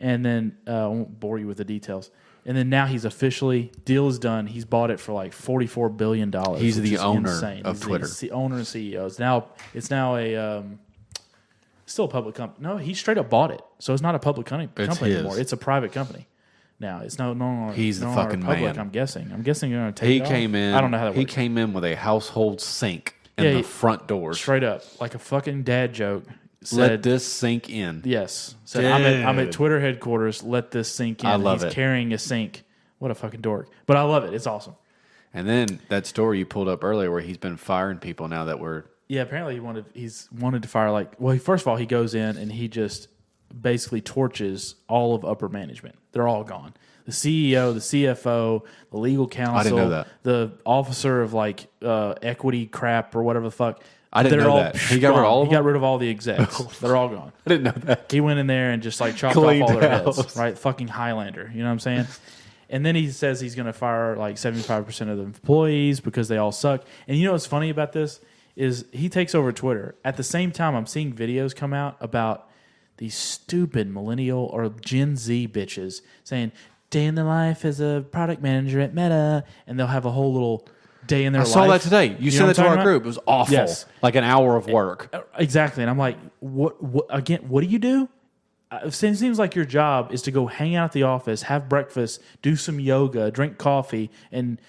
And then I won't bore you with the details. And then now he's officially, deal is done. He's bought it for like $44 billion. He's the owner of Twitter. He's the owner and CEO. It's now a still a public company. No, he straight up bought it. So it's not a public company anymore. It's a private company. Now it's no longer. He's the fucking public, man. I'm guessing you're going to take. He came in. I don't know how that works. He came in with a household sink in the front doors. Straight up, like a fucking dad joke. Said, let this sink in. Yes. Said, I'm at Twitter headquarters. Let this sink in. I love He's carrying a sink. What a fucking dork. But I love it. It's awesome. And then that story you pulled up earlier where he's been firing people now that were... Yeah, apparently he's wanted to fire first of all, he goes in and he just basically torches all of upper management. They're all gone. The CEO, the CFO, the legal counsel, I didn't know that. The officer of equity crap or whatever the fuck. I didn't know that. He got rid of all of them? He got rid of all the execs. They're all gone. I didn't know that. He went in there and just chopped off all their heads. Right? Fucking Highlander. You know what I'm saying? And then he says he's going to fire 75% of the employees because they all suck. And you know what's funny about this is he takes over Twitter. At the same time, I'm seeing videos come out about these stupid millennial or Gen Z bitches saying, day in the life as a product manager at Meta. And they'll have a whole little day in their life. I saw that today. You sent it to our group. It was awful. Yes. Like an hour of work. Exactly. And I'm like, what do you do? It seems like your job is to go hang out at the office, have breakfast, do some yoga, drink coffee, and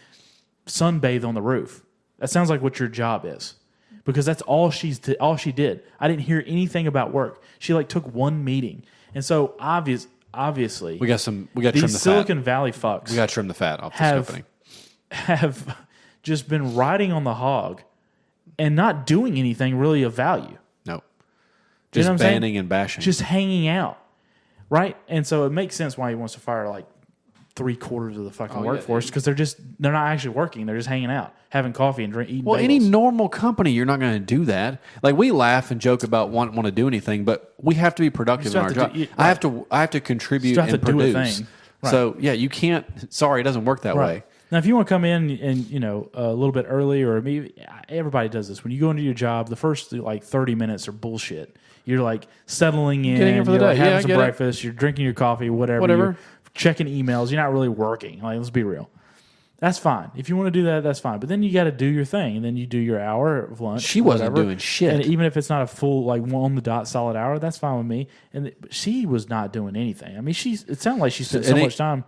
sunbathe on the roof. That sounds like what your job is, because that's all she did. I didn't hear anything about work. She took one meeting, and so obviously we got to trim the fat. These Silicon Valley fucks. We got to trim the fat off this company. Have just been riding on the hog and not doing anything really of value. No. Just banning and bashing. Just hanging out. Right? And so it makes sense why he wants to fire 3/4 of the fucking workforce, because they're not actually working. They're just hanging out, having coffee and eating bagels. Any normal company, you're not going to do that. We laugh and joke about want to do anything, but we have to be productive in our job. I have to contribute and produce. Do a thing. Right. So you can't. Sorry, it doesn't work that way. Now, if you want to come in and a little bit early, or maybe everybody does this when you go into your job, the first 30 minutes are bullshit. You're settling in, getting in for the day. Having some breakfast, you're drinking your coffee, whatever. You're checking emails. You're not really working. Let's be real. That's fine. If you want to do that, that's fine. But then you got to do your thing, and then you do your hour of lunch. She wasn't doing shit. And even if it's not a full on the dot solid hour, that's fine with me. But she was not doing anything. I mean, it sounded like she spent so much time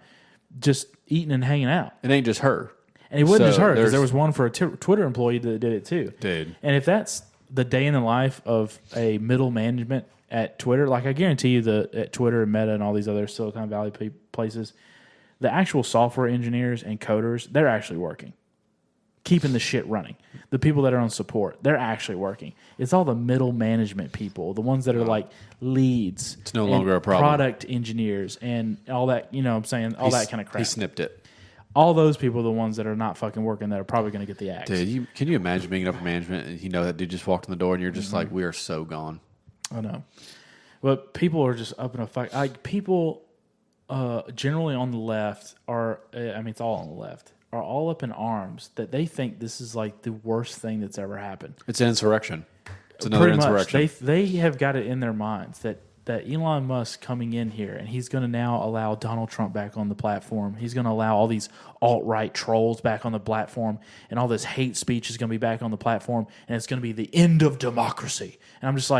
just eating and hanging out. It ain't just her. And it wasn't just her, because there was one for a Twitter employee that did it too. Dude. And if that's the day in the life of a middle management at Twitter, I guarantee you at Twitter and Meta and all these other Silicon Valley places, the actual software engineers and coders, they're actually working, keeping the shit running. The people that are on support, they're actually working. It's all the middle management people, the ones that are leads. It's no longer a problem. Product engineers and all that, what I'm saying, all that kind of crap. He snipped it. All those people are the ones that are not fucking working that are probably going to get the axe. Dude, can you imagine being in upper management and that dude just walked in the door and you're just we are so gone. I know. But people are just up in a fight. People generally on the left it's all on the left, are all up in arms that they think this is the worst thing that's ever happened. It's an insurrection. It's another insurrection. They have got it in their minds that Elon Musk coming in here, and he's going to now allow Donald Trump back on the platform. He's going to allow all these alt-right trolls back on the platform, and all this hate speech is going to be back on the platform, and it's going to be the end of democracy. And I'm just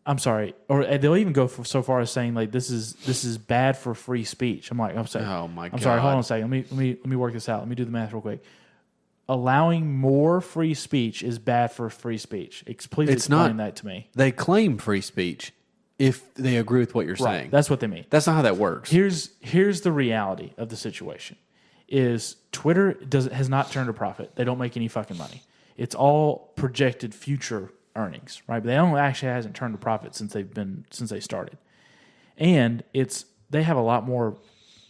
I'm sorry. Or they'll even go so far as saying this is bad for free speech. I'm sorry. Oh my God. I'm sorry. Hold on a second. Let me work this out. Let me do the math real quick. Allowing more free speech is bad for free speech. Please explain that to me. They claim free speech if they agree with what you're saying. That's what they mean. That's not how that works. Here's the reality of the situation: is Twitter has not turned a profit. They don't make any fucking money. It's all projected future earnings, right? But they hasn't turned a profit since they started. And they have a lot more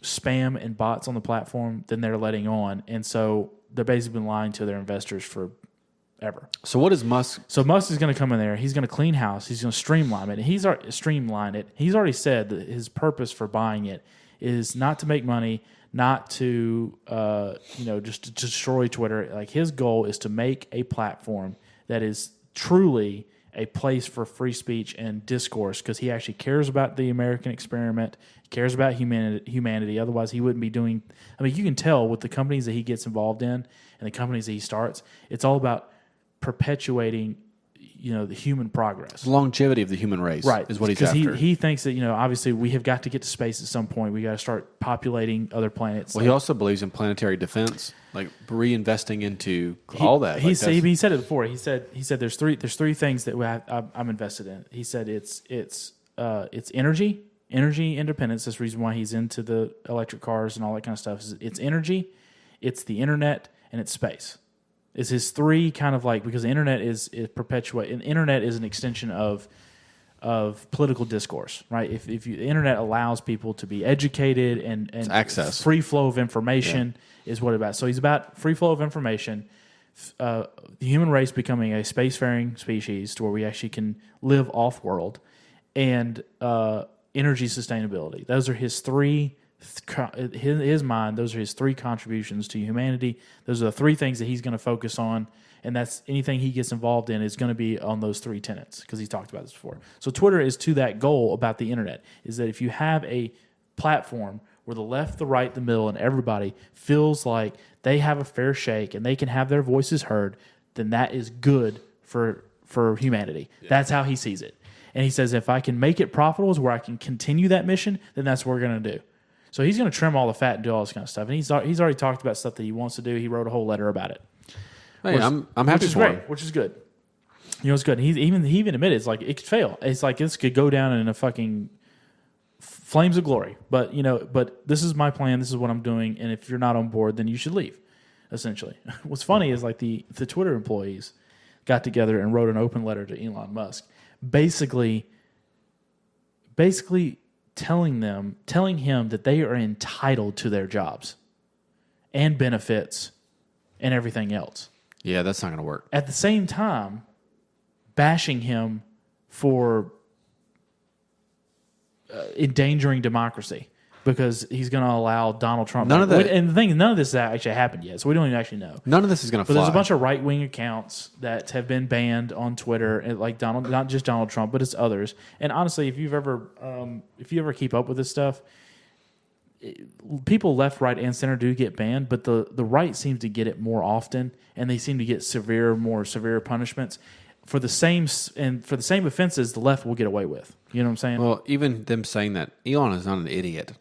spam and bots on the platform than they're letting on. And so they're basically been lying to their investors forever. So what is Musk? So Musk is going to come in there. He's going to clean house. He's going to streamline it. He's already said that his purpose for buying it is not to make money, not to just to destroy Twitter. Like, his goal is to make a platform that is truly a place for free speech and discourse, because he actually cares about the American experiment, cares about humanity. Otherwise, he wouldn't be doing. I mean, you can tell with the companies that he gets involved in and the companies that he starts, it's all about perpetuating, the human progress. The longevity of the human race, right, is what he's after. Because he thinks that, obviously we have got to get to space at some point. We got to start populating other planets. Well, he also believes in planetary defense, like reinvesting into all that. He said it before. He said there's three things that I'm invested in. He said it's energy independence. That's the reason why he's into the electric cars and all that kind of stuff. It's energy, it's the internet, and it's space. Is his three kind of like, because the internet is perpetuate, and the internet is an extension of political discourse, right? If the internet allows people to be educated and access, free flow of information is what it's about. So he's about free flow of information, the human race becoming a spacefaring species to where we actually can live off world, and energy sustainability. Those are his three. His mind, those are his three contributions to humanity. Those are the three things that he's going to focus on, and that's anything he gets involved in is going to be on those three tenets, because he's talked about this before. So Twitter is to that goal about the internet, is that if you have a platform where the left, the right, the middle, and everybody feels like they have a fair shake and they can have their voices heard, then that is good for humanity. Yeah. That's how he sees it. And he says, if I can make it profitable, is where I can continue that mission, then that's what we're going to do. So he's going to trim all the fat and do all this kind of stuff. And he's already talked about stuff that he wants to do. He wrote a whole letter about it. Hey, I'm happy for him. Which is good. It's good. He even admitted it's like it could fail. It's like this could go down in a fucking flames of glory. But this is my plan. This is what I'm doing. And if you're not on board, then you should leave. Essentially, what's funny is like the Twitter employees got together and wrote an open letter to Elon Musk, basically telling him that they are entitled to their jobs and benefits and everything else. Yeah, that's not going to work. At the same time, bashing him for endangering democracy because he's going to allow Donald Trump. None of this has actually happened yet, so we don't even actually know. None of this is going to fly. But there's a bunch of right-wing accounts that have been banned on Twitter, like not just Donald Trump, but it's others. And honestly, if you ever keep up with this stuff, people left, right, and center do get banned, but the right seems to get it more often, and they seem to get more severe punishments for the same offenses. The left will get away with. You know what I'm saying? Well, even them saying that Elon is not an idiot.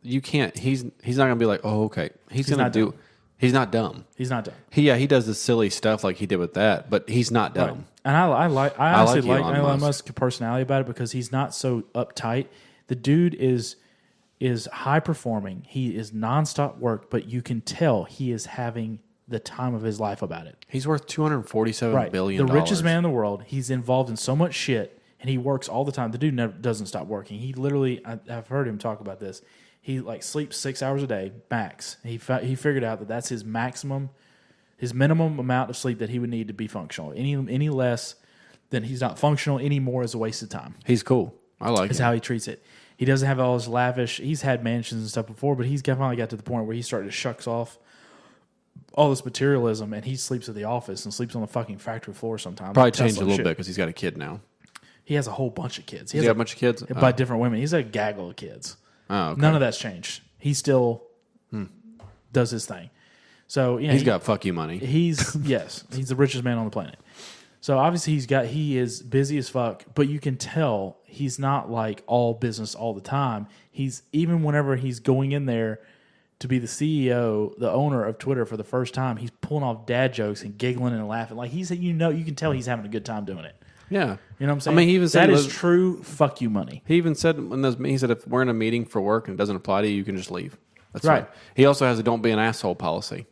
You can't. He's not going to be like, oh, okay. He's going to do. He's not dumb. He's not dumb. He does the silly stuff like he did with that, but he's not dumb. Right. And I honestly like Elon Musk's personality about it, because he's not so uptight. The dude is high performing. He is nonstop work, but you can tell he is having the time of his life about it. He's worth $247 billion. The richest man in the world. He's involved in so much shit, and he works all the time. The dude doesn't stop working. He literally, I've heard him talk about this. He sleeps 6 hours a day max. He figured out that that's his minimum amount of sleep that he would need to be functional. Any less, then he's not functional. Any more is a waste of time. He's cool. I like it. That's how he treats it. He doesn't have all his lavish. He's had mansions and stuff before, but he's finally got to the point where he started to shucks off all this materialism, and he sleeps at the office and sleeps on the fucking factory floor sometimes. Probably changed a little bit because he's got a kid now. He has a whole bunch of kids. He has a bunch of kids? By different women. He's a gaggle of kids. Oh, okay. None of that's changed. He still does his thing. So yeah, he's got fuck you money. He's the richest man on the planet. So obviously he is busy as fuck, but you can tell he's not like all business all the time. He's even whenever he's going in there to be the CEO, the owner of Twitter for the first time, he's pulling off dad jokes and giggling and laughing. Like you can tell he's having a good time doing it. Yeah. You know what I'm saying? I mean, he even said that is true fuck you money. He even said he said if we're in a meeting for work and it doesn't apply to you, you can just leave. That's right. Fine. He also has a don't be an asshole policy.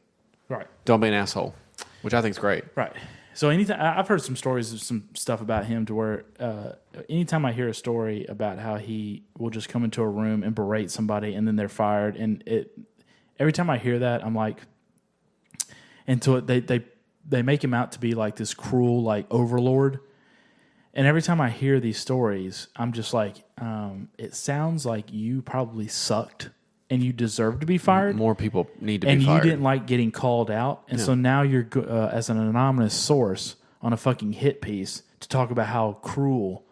Right. Don't be an asshole, which I think is great. Right. So anything, I've heard some stories of some stuff about him to where anytime I hear a story about how he will just come into a room and berate somebody and then they're fired, and every time I hear that, I'm like, and so they make him out to be like this cruel like overlord. And every time I hear these stories, I'm just like, it sounds like you probably sucked and you deserve to be fired. More people need to be fired. And you didn't like getting called out. And so now you're as an anonymous source on a fucking hit piece to talk about how cruel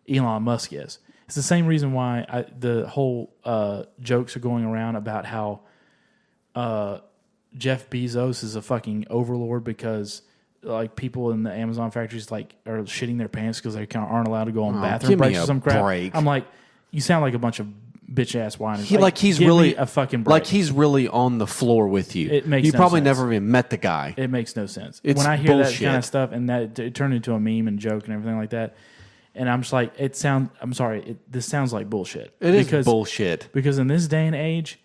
Elon Musk is. It's the same reason why the whole jokes are going around about how Jeff Bezos is a fucking overlord because like people in the Amazon factories like are shitting their pants because they kind of aren't allowed to go on bathroom breaks or some crap. Break. I'm like, you sound like a bunch of bitch ass whiners. He's really a fucking break. Like he's really on the floor with you. It makes you no probably sense. Never even met the guy. It makes no sense. It's when I hear bullshit. that kind of stuff and that it turned into a meme and joke and everything like that, and I'm just like, this sounds like bullshit. It is bullshit because in this day and age.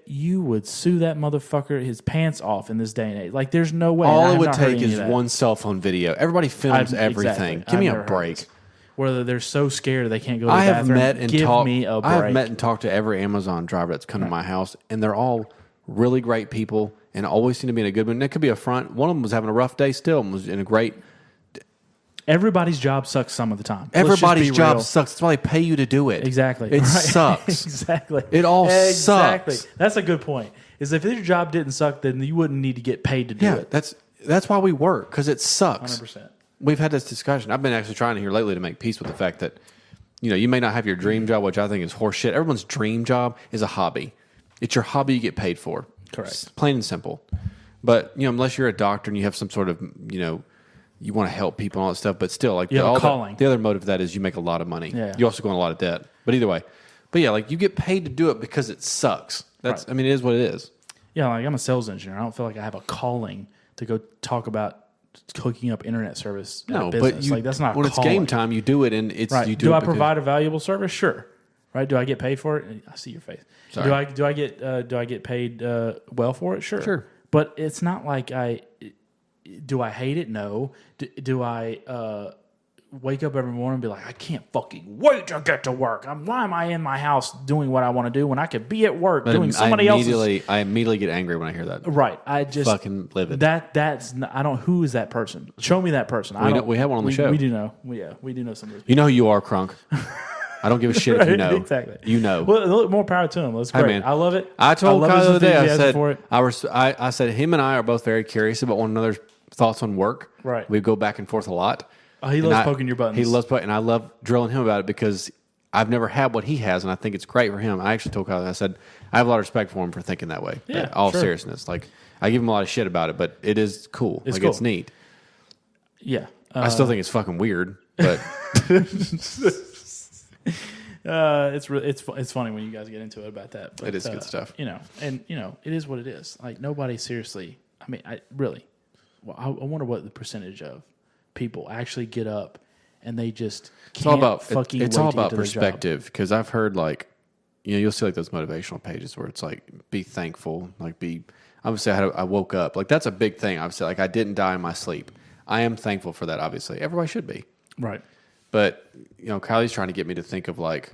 You would sue that motherfucker his pants off in this day and age. Like, there's no way. All it would take is one cell phone video. Everybody films everything. Exactly. Give me a break. Whether they're so scared they can't go to the bathroom. Give me a break. I have met and talked to every Amazon driver that's come to my house, and they're all really great people and always seem to be in a good mood. And it could be a front. One of them was having a rough day still and was in a great... Everybody's job sucks some of the time. Everybody's job sucks. That's why they pay you to do it. Exactly. It sucks. Exactly. It all sucks. That's a good point. Is if your job didn't suck, then you wouldn't need to get paid to do it. That's why we work, because it sucks. 100%. We've had this discussion. I've been actually trying here lately to make peace with the fact that, you may not have your dream job, which I think is horseshit. Everyone's dream job is a hobby. It's your hobby you get paid for. Correct. It's plain and simple. But, unless you're a doctor and you have some sort of, you want to help people and all that stuff, but still, like, calling. The other motive of that is you make a lot of money. Yeah. You also go in a lot of debt. But either way. But yeah, like, you get paid to do it because it sucks. That's, right. it is what it is. Yeah, like, I'm a sales engineer. I don't feel like I have a calling to go talk about hooking up internet service at a business. But that's not when a it's game time, you do it, and it's right. you do I it provide a valuable service? Sure. Right? Do I get paid for it? I see your face. Sorry. Do I get paid well for it? Sure. Sure. But it's not like do I hate it? No. Do I wake up every morning and be like, I can't fucking wait to get to work. Why am I in my house doing what I want to do when I could be at work doing somebody else's? I immediately get angry when I hear that. Right. I just fucking livid. That's not, I don't. Who is that person? Show me that person. We have one on the show. We do know. We do know some of those people. You know who you are, Crunk. I don't give a shit if you know. Exactly. You know. Well, look, more power to him. That's great. Hey, man, I love it. I told Kyle the other day, I said him and I are both very curious about one another's thoughts on work. Right. We go back and forth a lot. Oh, he loves poking your buttons. He loves poking, and I love drilling him about it because I've never had what he has, and I think it's great for him. I actually told Kyle, I said, I have a lot of respect for him for thinking that way. Yeah, all sure. seriousness. Like, I give him a lot of shit about it, but it is cool. It's like, cool. It's neat. Yeah. I still think it's fucking weird, but... it's funny when you guys get into it about that. But, it is good stuff. It is what it is. Like, nobody seriously. I mean, I wonder what the percentage of people actually get up and they just can't it's all about perspective, because I've heard, like, you'll see like those motivational pages where it's like, be thankful, like obviously I woke up, like, that's a big thing. Obviously, like, I didn't die in my sleep. I am thankful for that. Obviously, everybody should be. Right. But, Kylie's trying to get me to think of, like,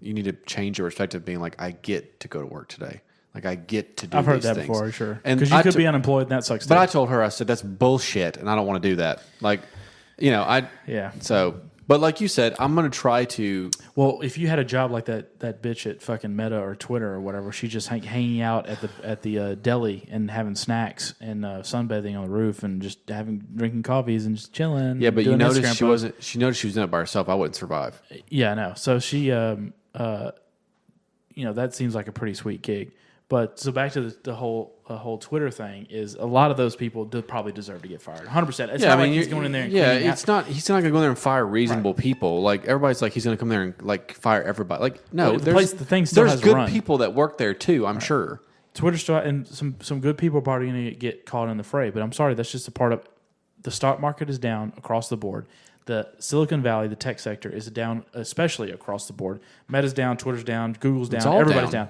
you need to change your perspective, being like, I get to go to work today. Like, I get to do these things. I've heard that before, sure. Because you could be unemployed and that sucks too. But I told her, I said, that's bullshit, and I don't want to do that. Like, Yeah. So, but like you said, I'm going to try to... Well, if you had a job like that bitch at fucking Meta or Twitter or whatever, she's just hanging out at the deli and having snacks and sunbathing on the roof and just drinking coffees and just chilling. Yeah, but you noticed she noticed she was in it by herself. I wouldn't survive. Yeah, I know. So she, that seems like a pretty sweet gig. But so back to the whole Twitter thing is a lot of those people probably deserve to get fired. 100%. It's not like he's going in there. And he's not going to go there and fire reasonable people. Like, everybody's like, he's going to come there and like fire everybody. Like, no, the thing still there's has good to run. people that work there too. I'm sure. Twitter still, and some good people are probably going to get caught in the fray. But I'm sorry, that's just a part of the stock market is down across the board. The Silicon Valley, the tech sector, is down, especially across the board. Meta's down, Twitter's down, Google's down, everybody's down.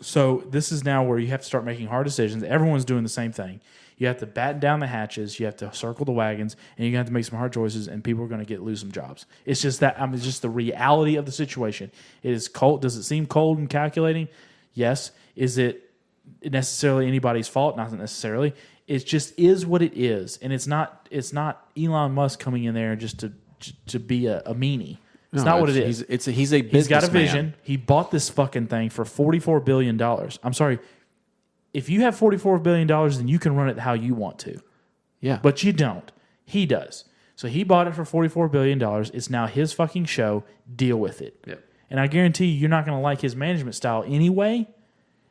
So this is now where you have to start making hard decisions. Everyone's doing the same thing. You have to batten down the hatches. You have to circle the wagons, and you have to make some hard choices. And people are going to lose some jobs. It's just that. It's just the reality of the situation. It is cold. Does it seem cold and calculating? Yes. Is it necessarily anybody's fault? Not necessarily. It just is what it is, and it's not. It's not Elon Musk coming in there just to be a meanie. It's not what it is. He's a businessman. He's got a vision. He bought this fucking thing for $44 billion. I'm sorry. If you have $44 billion, then you can run it how you want to. Yeah. But you don't. He does. So he bought it for $44 billion. It's now his fucking show. Deal with it. Yep. And I guarantee you're not going to like his management style anyway,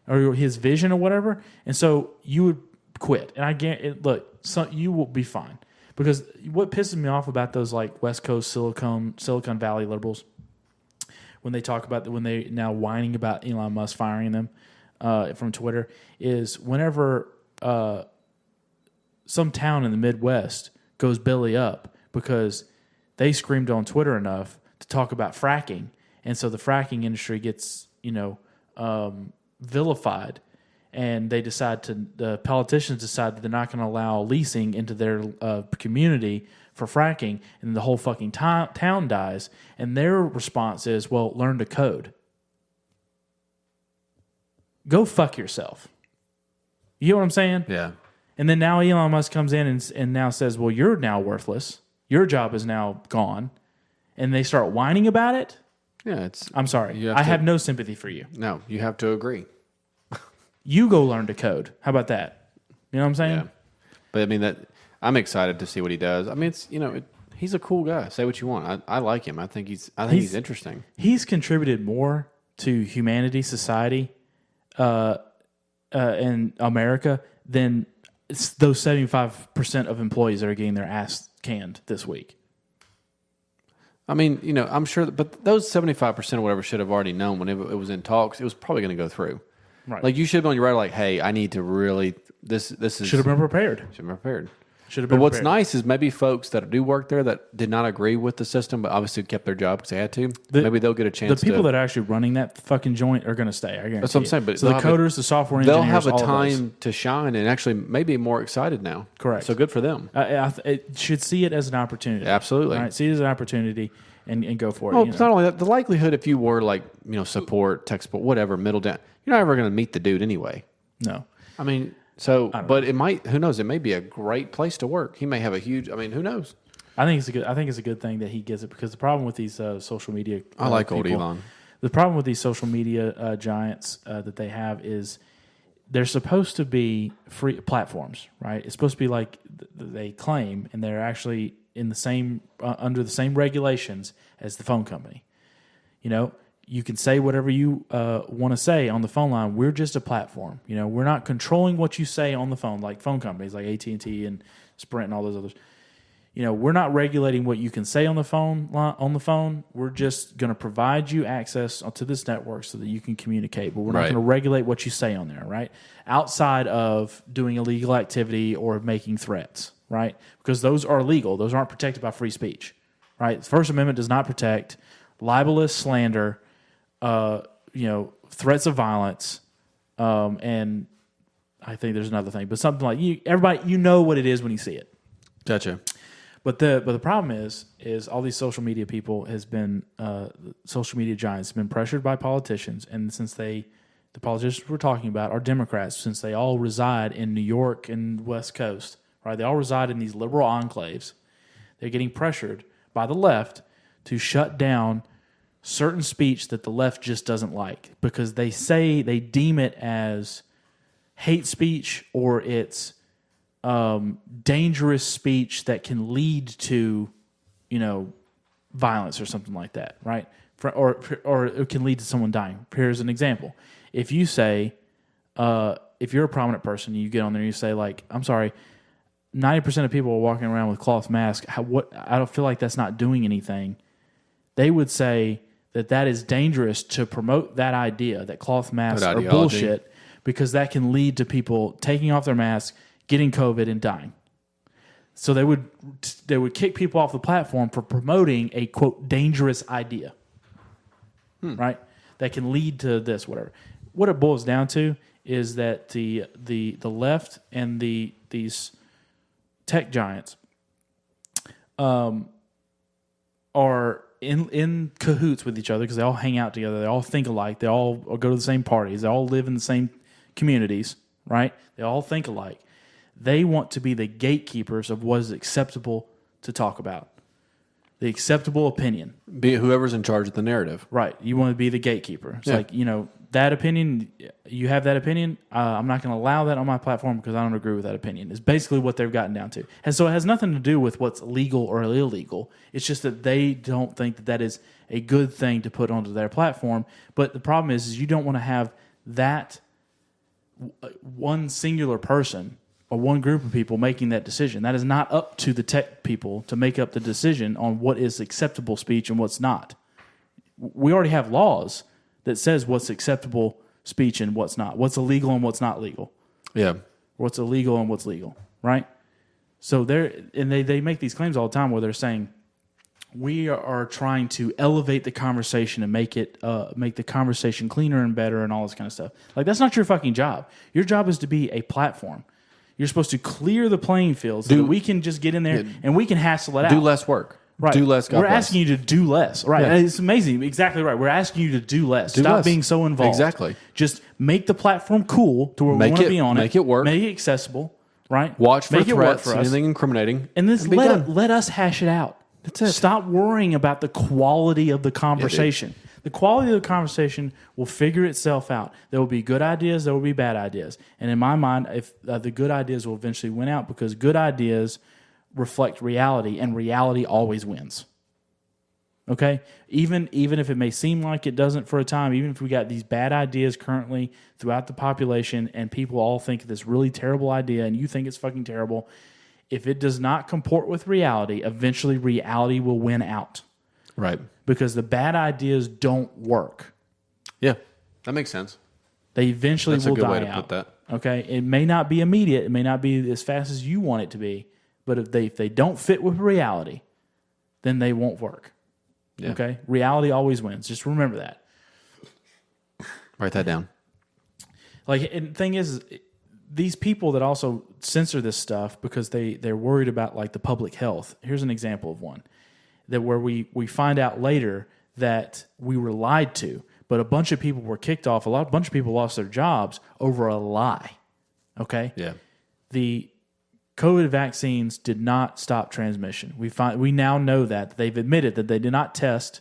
or his vision or whatever. And so you would quit. And I guarantee, look, you will be fine. Because what pisses me off about those like West Coast Silicon Valley liberals, when they talk about when they now whining about Elon Musk firing them from Twitter, is whenever some town in the Midwest goes belly up because they screamed on Twitter enough to talk about fracking, and so the fracking industry gets vilified. And the politicians decide that they're not going to allow leasing into their community for fracking, and the whole fucking town dies. And their response is, well, learn to code. Go fuck yourself. You know what I'm saying? Yeah. And then now Elon Musk comes in and now says, well, you're now worthless. Your job is now gone. And they start whining about it. Yeah, I'm sorry. I have no sympathy for you. No, you have to agree. You go learn to code. How about that? You know what I'm saying? Yeah. But I mean, I'm excited to see what he does. I mean, he's a cool guy. Say what you want. I like him. I think he's interesting. He's contributed more to humanity, society, in America than those 75% of employees that are getting their ass canned this week. I mean, I'm sure, but those 75% or whatever should have already known when it was in talks. It was probably going to go through. Right. Like you should have been on your radar. Like, hey, I need to really. This is should have been prepared. Should have been prepared. Should have been. But what's prepared. nice is maybe folks that do work there that did not agree with the system, but obviously kept their job because they had to. Maybe they'll get a chance. The people that are actually running that fucking joint are going to stay. I guarantee. That's what I'm saying. But so the coders, the software engineers, they'll have a all time to shine and actually maybe more excited now. Correct. So good for them. It should see it as an opportunity. Absolutely. All right. See it as an opportunity and go for it. Well, it's not only that. The likelihood if you were like support, tech support, whatever, middle down, you're not ever going to meet the dude anyway. No. I mean, but it might. Who knows? It may be a great place to work. He may have a huge. I mean, who knows? I think it's a good thing that he gets it, because the problem with these social media. I like old Elon. The problem with these social media giants that they have is they're supposed to be free platforms, right? It's supposed to be like they claim, and they're actually in the same under the same regulations as the phone company. You can say whatever you want to say on the phone line. We're just a platform. We're not controlling what you say on the phone, like phone companies like AT&T and Sprint and all those others. We're not regulating what you can say on the phone. We're just going to provide you access to this network so that you can communicate. But we're not going to regulate what you say on there, right? Outside of doing illegal activity or making threats, right? Because those are illegal. Those aren't protected by free speech, right? The First Amendment does not protect libelous slander, threats of violence, and I think there's another thing, but something like everybody, what it is when you see it. Gotcha. But the problem is all these social media people social media giants have been pressured by politicians, and since the politicians we're talking about are Democrats, since they all reside in New York and West Coast, right? They all reside in these liberal enclaves. They're getting pressured by the left to shut down certain speech that the left just doesn't like, because they deem it as hate speech, or it's dangerous speech that can lead to, violence or something like that, right? Or it can lead to someone dying. Here's an example. If you say, if you're a prominent person, you get on there and you say, like, I'm sorry, 90% of people are walking around with cloth masks. I don't feel like that's not doing anything. They would say that is dangerous to promote that idea, that cloth masks are bullshit, because that can lead to people taking off their masks, getting COVID, and dying. So they would kick people off the platform for promoting a, quote, dangerous idea, right? That can lead to this, whatever. what it boils down to is that the left and these tech giants are in cahoots with each other because they all hang out together. They all think alike. They all go to the same parties. They all live in the same communities, right? They all think alike. They want to be the gatekeepers of what is acceptable to talk about. The acceptable opinion. Be whoever's in charge of the narrative. Right. You want to be the gatekeeper. It's like, that opinion, you have that opinion, I'm not going to allow that on my platform because I don't agree with that opinion. Is basically what they've gotten down to. And so it has nothing to do with what's legal or illegal. It's just that they don't think that that is a good thing to put onto their platform. But the problem is you don't want to have that one singular person or one group of people making that decision. That is not up to the tech people to make up the decision on what is acceptable speech and what's not. We already have laws that says what's acceptable speech and what's not, what's illegal and what's not legal. Yeah. What's illegal and what's legal, right? So they make these claims all the time where they're saying we are trying to elevate the conversation and make the conversation cleaner and better and all this kind of stuff. Like, that's not your fucking job. Your job is to be a platform. You're supposed to clear the playing field so that we can just get in there and we can hassle it out. Do less work. Right. Do less. We're asking you to do less. Right. Yeah. It's amazing. Exactly right. We're asking you to do less. Stop being so involved. Exactly. Just make the platform cool to where we want to be on it. Make it work. Make it accessible. Right. Watch for make threats, it work for us. anything incriminating. And let us hash it out. That's it. Stop worrying about the quality of the conversation. The quality of the conversation will figure itself out. There will be good ideas. There will be bad ideas. And in my mind, if the good ideas will eventually win out because good ideas reflect reality, and reality always wins. Okay? Even if it may seem like it doesn't for a time, even if we got these bad ideas currently throughout the population and people all think this really terrible idea and you think it's fucking terrible, if it does not comport with reality, eventually reality will win out. Right. Because the bad ideas don't work. Yeah, that makes sense. They eventually will die out. That's a good way to put that. Okay? It may not be immediate. It may not be as fast as you want it to be. But if they don't fit with reality, then they won't work. Yeah. Okay? Reality always wins. Just remember that. Write that down. Like, and the thing is, these people that also censor this stuff because they're worried about, like, the public health. Here's an example of one. That where we find out later that we were lied to, but a bunch of people were kicked off. A bunch of people lost their jobs over a lie. Okay? Yeah. The COVID vaccines did not stop transmission. We now know that they've admitted that they did not test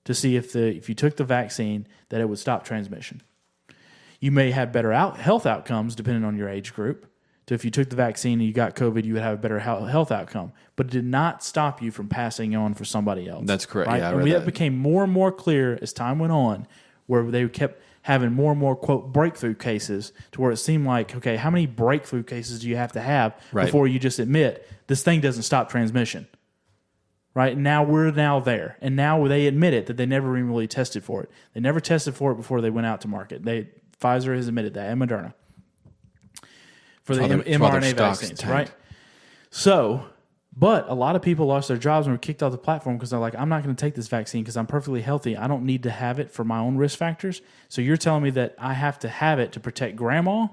to see if you took the vaccine that it would stop transmission. You may have better health outcomes depending on your age group. So if you took the vaccine and you got COVID, you would have a better health outcome. But it did not stop you from passing on for somebody else. That's correct. Right? Yeah, and that became more and more clear as time went on, where they kept having more and more, quote, breakthrough cases to where it seemed like, okay, how many breakthrough cases do you have to have before you just admit this thing doesn't stop transmission? Right? Now we're there. And now they admit it that they never even really tested for it. They never tested for it before they went out to market. Pfizer has admitted that, and Moderna. For the mRNA vaccines, right? So, but a lot of people lost their jobs and were kicked off the platform because they're like, I'm not going to take this vaccine because I'm perfectly healthy. I don't need to have it for my own risk factors. So you're telling me that I have to have it to protect grandma?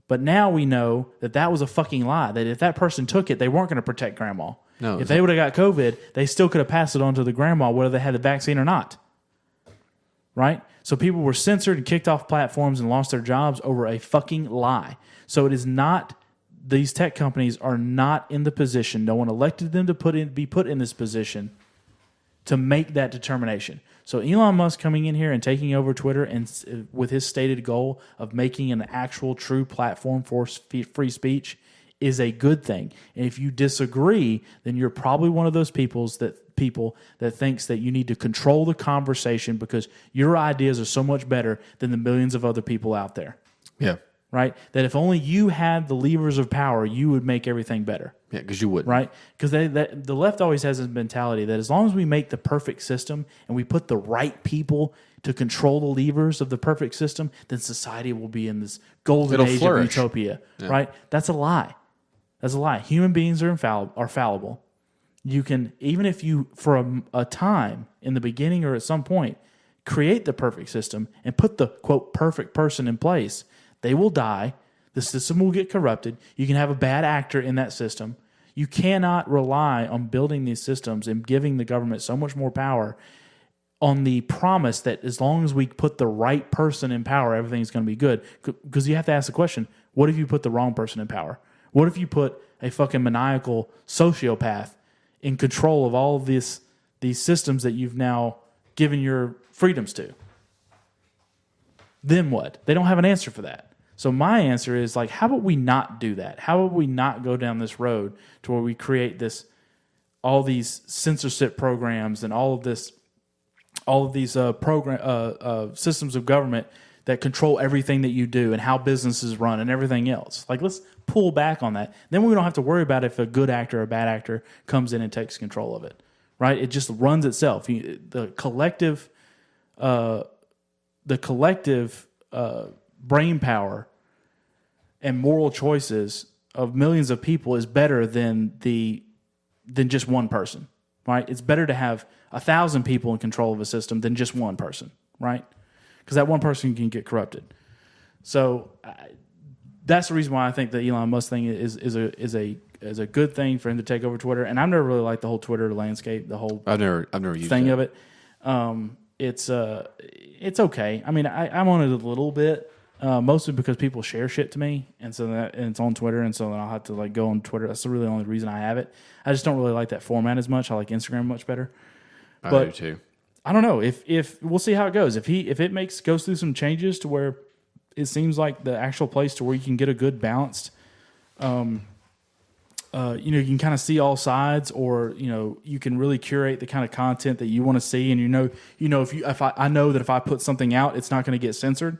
But now we know that was a fucking lie. That if that person took it, they weren't going to protect grandma. No, if they would have got COVID, they still could have passed it on to the grandma whether they had the vaccine or not. Right? So people were censored and kicked off platforms and lost their jobs over a fucking lie. So it is not, these tech companies are not in the position, no one elected them to be put in this position to make that determination. So Elon Musk coming in here and taking over Twitter and with his stated goal of making an actual true platform for free speech is a good thing. And if you disagree, then you're probably one of those people that thinks that you need to control the conversation because your ideas are so much better than the millions of other people out there. Yeah. Right? That if only you had the levers of power, you would make everything better. Yeah, because you wouldn't. Right? Because the left always has this mentality that as long as we make the perfect system and we put the right people to control the levers of the perfect system, then society will be in this golden age of utopia. Yeah. Right? That's a lie. That's a lie. Human beings are fallible. You can, even if you, for a time in the beginning or at some point, create the perfect system and put the, quote, perfect person in place, they will die. The system will get corrupted. You can have a bad actor in that system. You cannot rely on building these systems and giving the government so much more power on the promise that as long as we put the right person in power, everything's going to be good. Because you have to ask the question, what if you put the wrong person in power? What if you put a fucking maniacal sociopath in control of all of these systems that you've now given your freedoms to? Then what? They don't have an answer for that. So my answer is like, how about we not do that? How about we not go down this road to where we create all these censorship programs and all of these systems of government that control everything that you do and how businesses run and everything else. Like, let's pull back on that. Then we don't have to worry about if a good actor or a bad actor comes in and takes control of it, right? It just runs itself. The collective brain power and moral choices of millions of people is better than just one person, right? It's better to have 1,000 people in control of a system than just one person, right? Because that one person can get corrupted. So that's the reason why I think the Elon Musk thing is a good thing for him to take over Twitter. And I've never really liked the whole Twitter landscape, the whole I've never used thing it. of it. It's okay. I mean, I'm on it a little bit, mostly because people share shit to me, and it's on Twitter, and so then I'll have to like go on Twitter. That's really the only reason I have it. I just don't really like that format as much. I like Instagram much better. I do too. I don't know if we'll see how it goes. If it goes through some changes to where it seems like the actual place to where you can get a good balanced, you can kind of see all sides, or you can really curate the kind of content that you want to see, and I know that if I put something out, it's not going to get censored,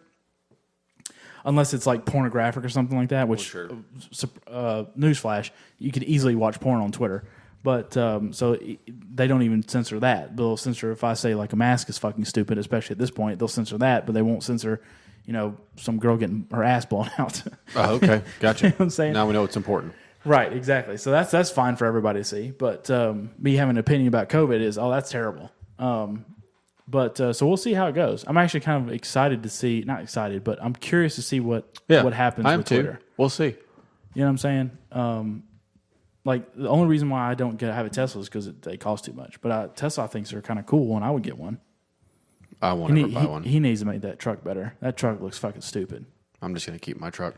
unless it's like pornographic or something like that. Which, newsflash, you could easily watch porn on Twitter. But so they don't even censor that. They'll censor if I say like a mask is fucking stupid, especially at this point. They'll censor that, but they won't censor, some girl getting her ass blown out. Oh, okay, gotcha. You know what I'm saying? Now we know it's important. Right, exactly. So that's fine for everybody to see. But me having an opinion about COVID is, that's terrible. But so we'll see how it goes. I'm actually kind of excited to see, not excited, but I'm curious to see what happens with Twitter. We'll see. You know what I'm saying? Like, the only reason why I don't have a Tesla is because they cost too much. But Tesla thinks they're kind of cool, and I would get one. I won't ever buy one. He needs to make that truck better. That truck looks fucking stupid. I'm just going to keep my truck.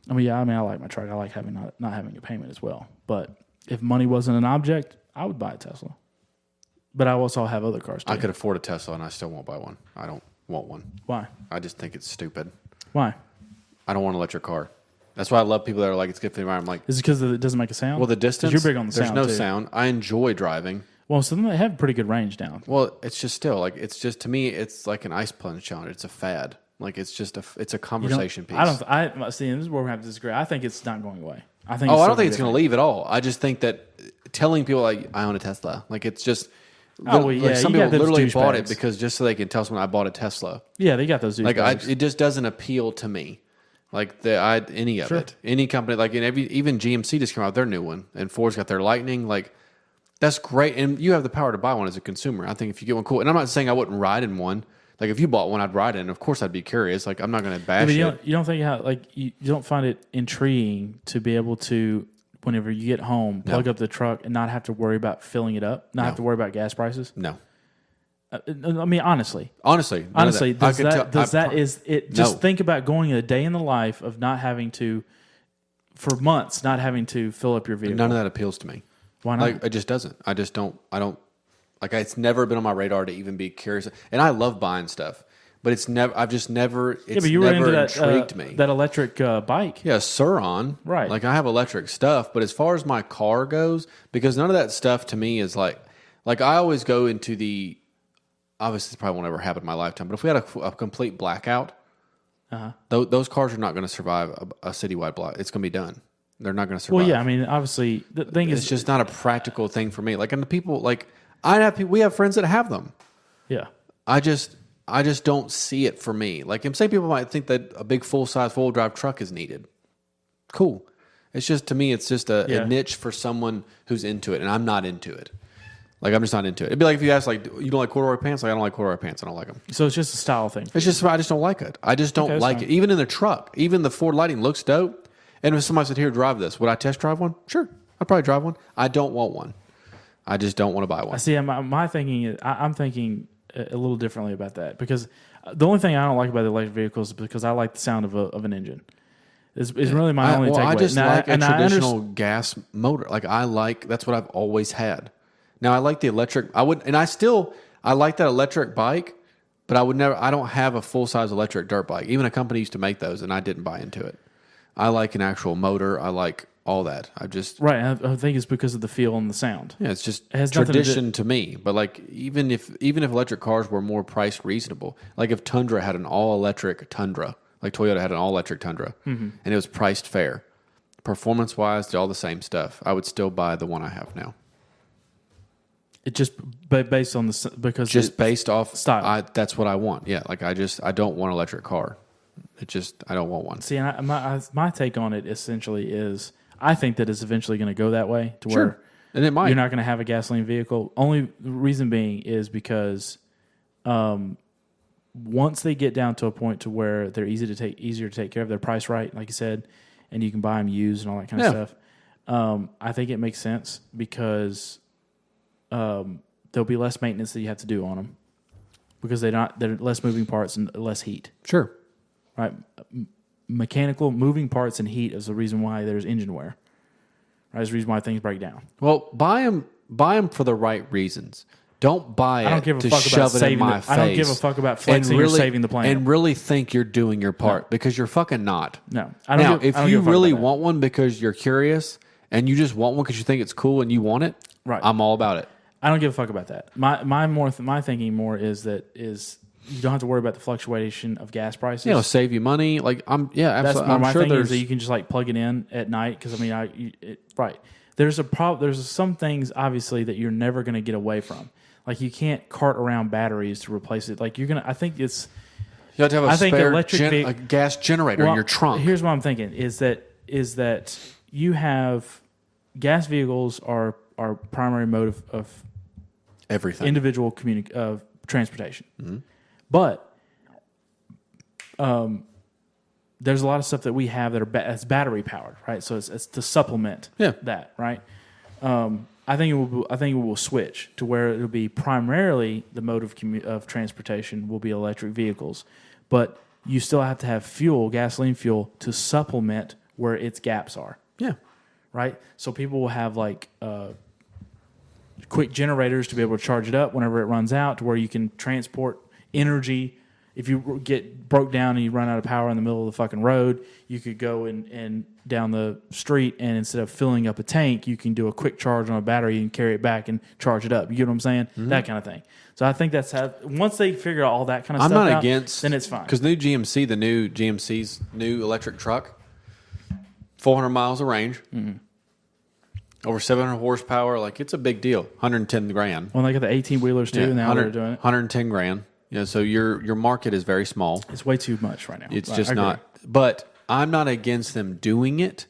I like my truck. I like having not having a payment as well. But if money wasn't an object, I would buy a Tesla. But I also have other cars too. I could afford a Tesla, and I still won't buy one. I don't want one. Why? I just think it's stupid. Why? I don't want an electric car. That's why I love people that are like, it's good for the environment. I'm like, is it because it doesn't make a sound? Well, the distance. You're big on the sound. There's no sound. I enjoy driving. Well, so then they have pretty good range now. Well, it's just still like, it's just, to me, it's like an ice plunge challenge. It's a fad. Like, it's just it's a conversation piece. I see. This is where we have to disagree. I think it's not going away. I don't think it's going to leave at all. I just think that telling people like I own a Tesla, like it's just. Oh, well, yeah, some people literally bought it because just so they can tell someone I bought a Tesla. Yeah, they got those douchebags. It just doesn't appeal to me. Like any of it, any company, like even GMC just came out with their new one, and Ford's got their Lightning. Like, that's great, and you have the power to buy one as a consumer. I think if you get one, cool. And I'm not saying I wouldn't ride in one. Like, if you bought one, I'd ride it, and of course I'd be curious. Like, I'm not going to bash it. You don't think you don't find it intriguing to be able to, whenever you get home, plug up the truck and not have to worry about filling it up, not have to worry about gas prices? No. I mean, honestly, think about going a day in the life of not having to, for months, not having to fill up your vehicle. None of that appeals to me. Why not? Like, it just doesn't. I don't, like, it's never been on my radar to even be curious. And I love buying stuff, but it's never intrigued me. That electric bike. Yeah, Suron. Right. Like, I have electric stuff, but as far as my car goes, because none of that stuff to me is like I always go into the, obviously, this probably won't ever happen in my lifetime, but if we had a complete blackout, those cars are not going to survive a citywide block. It's going to be done. They're not going to survive. Well, yeah, I mean, obviously, the thing is, it's just not a practical thing for me. Like, and the people, like, we have friends that have them. Yeah. I just don't see it for me. Like, some people might think that a big full-size four-wheel drive truck is needed. Cool. It's just, to me, it's just a niche for someone who's into it, and I'm not into it. Like, I'm just not into it. It'd be like if you ask, like, you don't like corduroy pants? Like, I don't like corduroy pants. I don't like them. So it's just a style thing. It's just, I just don't like it. I just don't like it. Even in the truck, even the Ford Lightning looks dope. And if somebody said, here, drive this, would I test drive one? Sure. I'd probably drive one. I don't want one. I just don't want to buy one. I see. My thinking is, I'm thinking a little differently about that, because the only thing I don't like about the electric vehicles is because I like the sound of an engine. Is really my only takeaway. I just like a traditional gas motor. Like, that's what I've always had. Now, I like the electric. I like that electric bike, but I don't have a full-size electric dirt bike. Even a company used to make those, and I didn't buy into it. I like an actual motor. I like all that. Right. I think it's because of the feel and the sound. Yeah, it's just tradition to me. But like, even if electric cars were more priced reasonable, like if Tundra had an all-electric Tundra, like Toyota had an all-electric Tundra, and it was priced fair, performance-wise, all the same stuff, I would still buy the one I have now. It just based on based off style. That's what I want. Yeah, like I don't want an electric car. I don't want one. See, and my take on it essentially is, I think that it's eventually going to go that way to where and it might. You're not going to have a gasoline vehicle. Only reason being is because once they get down to a point to where they're easier to take care of, they're priced right, like you said, and you can buy them used and all that kind of stuff. I think it makes sense because there'll be less maintenance that you have to do on them because they're less moving parts and less heat. Sure. Right. Mechanical moving parts and heat is the reason why there's engine wear. Right. It's the reason why things break down. Well, buy them for the right reasons. Don't buy it to shove it in my face. I don't give a fuck about flexing or saving the planet. And really think you're doing your part because you're fucking not. No. If you really want one because you're curious and you just want one because you think it's cool and you want it, right, I'm all about it. I don't give a fuck about that. My thinking more is you don't have to worry about the fluctuation of gas prices. It'll save you money. Like absolutely. I'm sure there's that you can just like plug it in at night because right. There's some things obviously that you're never going to get away from. Like you can't cart around batteries to replace it. Like you have to have a gas generator in your trunk. Here's what I'm thinking is that you have gas vehicles are primary mode of everything, individual transportation. Mm-hmm. But there's a lot of stuff that we have that that's battery powered, right? So it's to supplement that, right? I think it will switch to where it'll be primarily the mode of transportation will be electric vehicles, but you still have to have gasoline fuel, to supplement where its gaps are. Yeah, right. So people will have like quick generators to be able to charge it up whenever it runs out, to where you can transport energy. If you get broke down and you run out of power in the middle of the fucking road, you could go and down the street, and instead of filling up a tank, you can do a quick charge on a battery and carry it back and charge it up. You get what I'm saying? Mm-hmm. That kind of thing. So I think that's how, once they figure out all that kind of stuff out, then it's fine. Because the new GMC's new electric truck, 400 miles of range, over 700 horsepower. Like, it's a big deal. 110 grand. Well, they got the 18-wheelers too, and now they're doing it. 110 grand. Yeah, so your market is very small. It's way too much right now. It's just not. But I'm not against them doing it.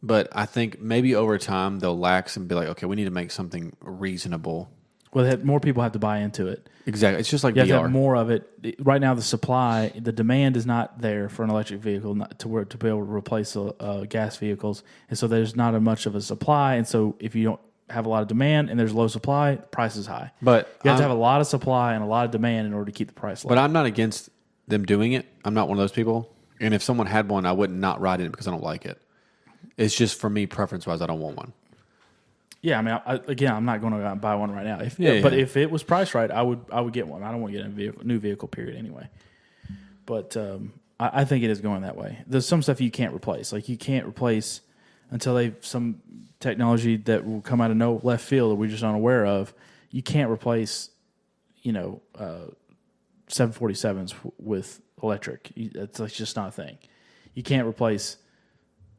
But I think maybe over time they'll lax and be like, okay, we need to make something reasonable. Well, more people have to buy into it. Exactly. It's just like you VR. have to have more of it. Right now, the demand is not there for an electric vehicle to be able to replace gas vehicles, and so there's not as much of a supply. And so if you don't have a lot of demand and there's low supply, the price is high. But you have to have a lot of supply and a lot of demand in order to keep the price low. But I'm not against them doing it. I'm not one of those people. And if someone had one, I would not ride in it because I don't like it. It's just for me, preference-wise, I don't want one. Yeah, I mean, I'm not going to go out and buy one right now. But if it was priced right, I would get one. I don't want to get a new vehicle, period, anyway. But I think it is going that way. There's some stuff you can't replace. Like, you can't replace until some technology that will come out of no left field that we're just unaware of. You can't replace, 747s with electric. It's just not a thing. You can't replace.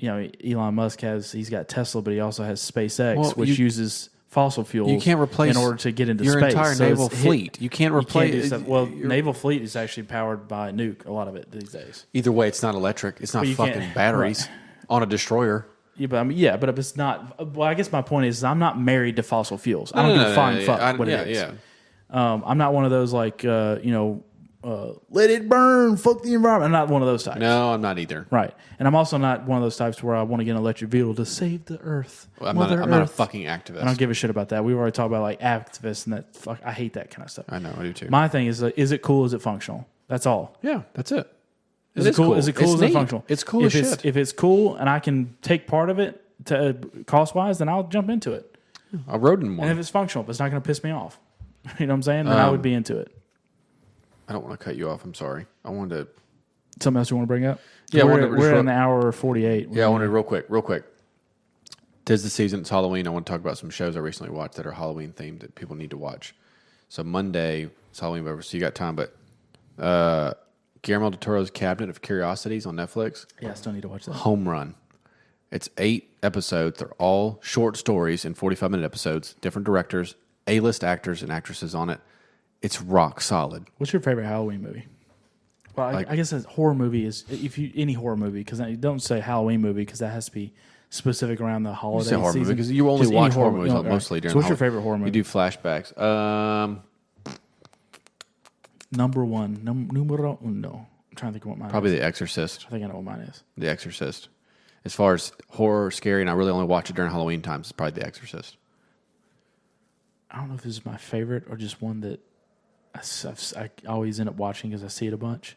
Elon Musk he's got Tesla, but he also has SpaceX, which uses fossil fuels. You can't replace in order to get into your space. Entire naval fleet. You can't replace. Naval fleet is actually powered by nuke. A lot of it these days. Either way, it's not electric. It's not fucking batteries on a destroyer. Yeah, but if it's not. Well, I guess my point is I'm not married to fossil fuels. I don't give a flying fuck what it is. Yeah. I'm not one of those like let it burn, fuck the environment. I'm not one of those types. No, I'm not either. Right, and I'm also not one of those types where I want to get an electric vehicle to save the earth. Well, I'm not a fucking activist. I don't give a shit about that. We already talked about like activists and that. Fuck, I hate that kind of stuff. I know, I do too. My thing is it cool? Is it functional? That's all. Yeah, that's it. Is it cool? Is it cool? Is it functional? It's cool as shit. If it's cool and I can take part of it to cost wise, then I'll jump into it. I rode in one. And if it's functional, if it's not going to piss me off, you know what I'm saying? Then I would be into it. I don't want to cut you off. I'm sorry. I wanted to. Something else you want to bring up? Yeah, we're in the hour 48. Yeah, I wanted real quick. Tis the season. It's Halloween. I want to talk about some shows I recently watched that are Halloween themed that people need to watch. So Monday, it's Halloween, so you got time. But Guillermo del Toro's Cabinet of Curiosities on Netflix. Yeah, I still need to watch that. Home run. It's 8 episodes. They're all short stories in 45-minute episodes. Different directors, A-list actors and actresses on it. It's rock solid. What's your favorite Halloween movie? Well, I guess a horror movie is any horror movie, because don't say Halloween movie because that has to be specific around the holiday season. Horror movie because you only Just watch horror movies mostly during. So what's your favorite horror movie? You do flashbacks. Number one, numero uno. I'm trying to think of what mine probably is. The Exorcist. I think I know what mine is. The Exorcist. As far as horror, scary, and I really only watch it during Halloween times, it's probably The Exorcist. I don't know if this is my favorite or just one that I always end up watching because I see it a bunch.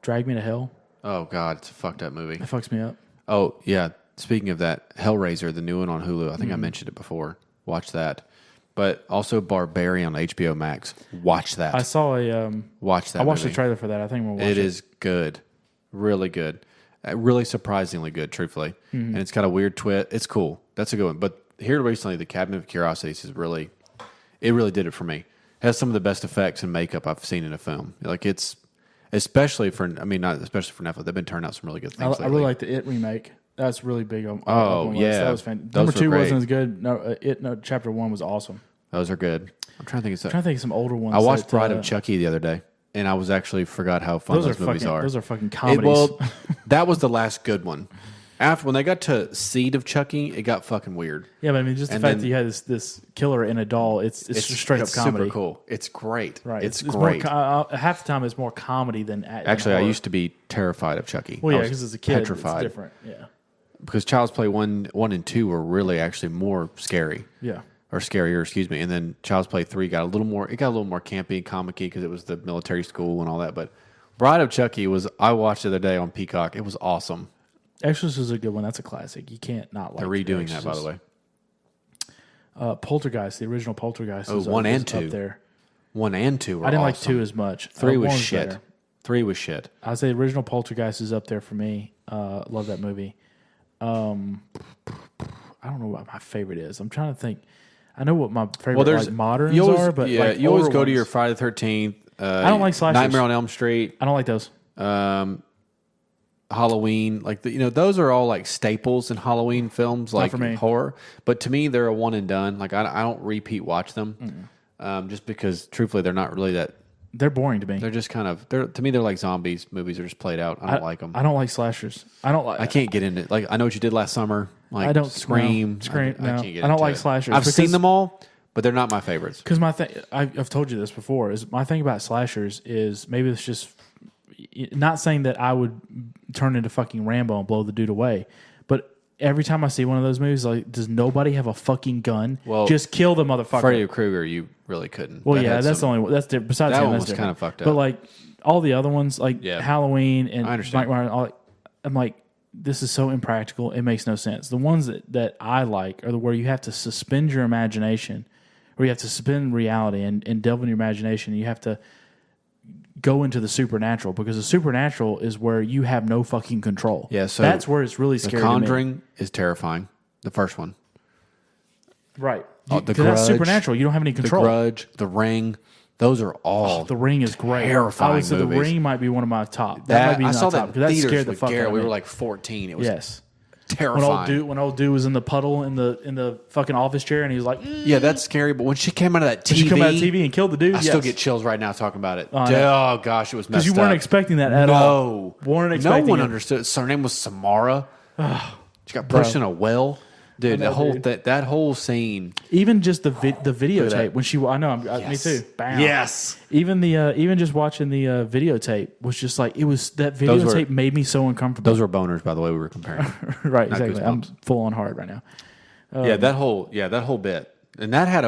Drag Me to Hell. Oh, God. It's a fucked up movie. That fucks me up. Oh, yeah. Speaking of that, Hellraiser, the new one on Hulu. I think I mentioned it before. Watch that. But also Barbarian on HBO Max. Watch that. I saw a... watch that I watched movie. the trailer for that. I think we'll watch it. It is good. Really good. Really surprisingly good, truthfully. And it's got a weird twist. It's cool. That's a good one. But here recently, the Cabinet of Curiosities is really... It really did it for me. It has some of the best effects and makeup I've seen in a film. Like it's... Especially for... I mean, not especially for Netflix. They've been turning out some really good things lately. I really like the It remake. That's really big on Oh, yeah. That was fantastic. Those Number 2 were great. wasn't as good. No, Chapter 1 was awesome. Those are good. I'm trying to think of I'm trying to think of some older ones. I watched Bride of Chucky the other day, and I was actually forgot how fun those movies are. Those are fucking comedies. That was the last good one. After when they got to Seed of Chucky, it got fucking weird. Yeah, but I mean, just the fact that you had this killer in a doll, it's just straight up comedy. Super cool. It's great. Right. It's great. Half the time, it's more comedy than actually. I used to be terrified of Chucky. Well, yeah, because as a kid, petrified. It's different. Yeah. Because Child's Play 1 and 2 were really actually more scary. Yeah. Or scarier, excuse me. And then Child's Play 3 got a little more campy, comic-y because it was the military school and all that. But Bride of Chucky I watched the other day on Peacock. It was awesome. Exorcist is a good one. That's a classic. You can't not like. They're redoing that, by the way. Poltergeist, the original Poltergeist. Oh, 1 and 2. Up there. 1 and 2 were I didn't awesome. like 2 as much. 3 was shit. Better. 3 was shit. I'd say the original Poltergeist is up there for me. Love that movie. I don't know what my favorite is. I'm trying to think. I know what my favorite moderns are, but yeah, you always go to your Friday the 13th. I don't like slashers. Nightmare on Elm Street. I don't like those. Halloween, like those are all like staples in Halloween films, like horror. But to me, they're a one and done. Like I don't repeat watch them, just because truthfully, they're not really that. They're boring to me. They're just kind of to me. They're like zombies. Movies are just played out. I don't like them. I don't like slashers. I can't get into it. Like I know what you did last summer. Like I don't Scream. No, Scream. I can't get I don't into like it. slashers. I've seen them all, but they're not my favorites. Because my thing, I've told you this before, is my thing about slashers is maybe it's just not saying that I would turn into fucking Rambo and blow the dude away, but every time I see one of those movies, like, does nobody have a fucking gun? Well, just kill the motherfucker. Freddy Krueger, you really couldn't. Well, that's the only. That's besides that him, one that's was kind of fucked up. But like all the other ones, like Halloween and I understand. I'm like, this is so impractical. It makes no sense. The ones that I like are the where you have to suspend your imagination, or you have to suspend reality and delve in your imagination. And you have to go into the supernatural, because the supernatural is where you have no fucking control. Yeah, so that's where it's really scary. The Conjuring is terrifying. The first one, right? The Grudge, that's supernatural. You don't have any control. The Grudge, The Ring. Those are all The Ring is great. terrifying I would say movies. The Ring might be one of my top. That might be I my saw top, that because in that scared theaters the with fuck out Garrett. of We me. were like 14. It was terrifying. When old dude was in the puddle in the fucking office chair, and he was like, yeah, that's scary. But when she came out of that TV, she come out of TV and killed the dude. I still get chills right now talking about it. Oh gosh, it was messed up. because you weren't expecting that at all. No, Weren't no expecting one it. understood. Her name was Samara. She got pushed in a well. Dude, that whole scene. Even just the videotape when she, me too. Bam. Yes. Even just watching the videotape was just like that videotape made me so uncomfortable. Those were boners, by the way. We were comparing. Right, exactly. I'm full on hard right now. That whole bit, and that had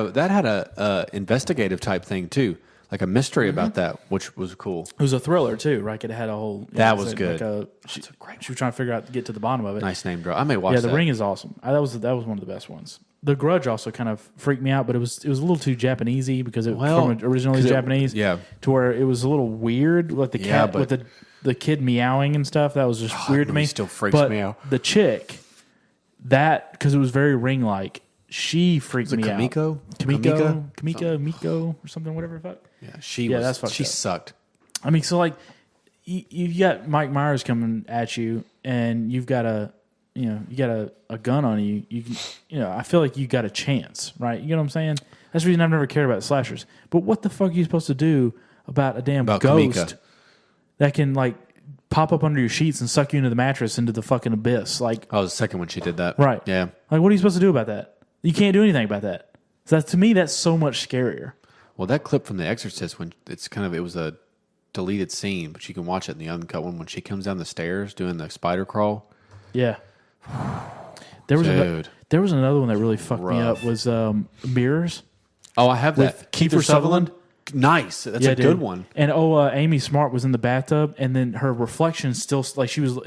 a investigative type thing too, like a mystery about that, which was cool. It was a thriller too, right? It had a whole. That was good. She was trying to get to the bottom of it. Nice name drop. I may watch. Yeah, The Ring is awesome. That was one of the best ones. The Grudge also kind of freaked me out, but it was a little too Japanesey because it from originally Japanese. To where it was a little weird, like the cat with the kid meowing and stuff. That was just weird to me. Still freaks me out. The chick, because it was very Ring like. She freaked me out. Kamiko, or something, whatever the fuck. Yeah, she sucked. I mean, so like, you got Mike Myers coming at you, and you've got a gun on you. I feel like you got a chance, right? You know what I'm saying? That's the reason I've never cared about slashers. But what the fuck are you supposed to do about a damn ghost Kamiko that can like pop up under your sheets and suck you into the mattress into the fucking abyss? Like, the second one she did that, right? Yeah. Like, what are you supposed to do about that? You can't do anything about that. So to me, that's so much scarier. Well, that clip from The Exorcist, when it was a deleted scene, but you can watch it in the uncut one when she comes down the stairs doing the spider crawl. Yeah. There was another one that really fucked me up was Mirrors. Oh, I have that. With Kiefer Sutherland. Nice. That's a good one. And Amy Smart was in the bathtub, and then her reflection still, like she was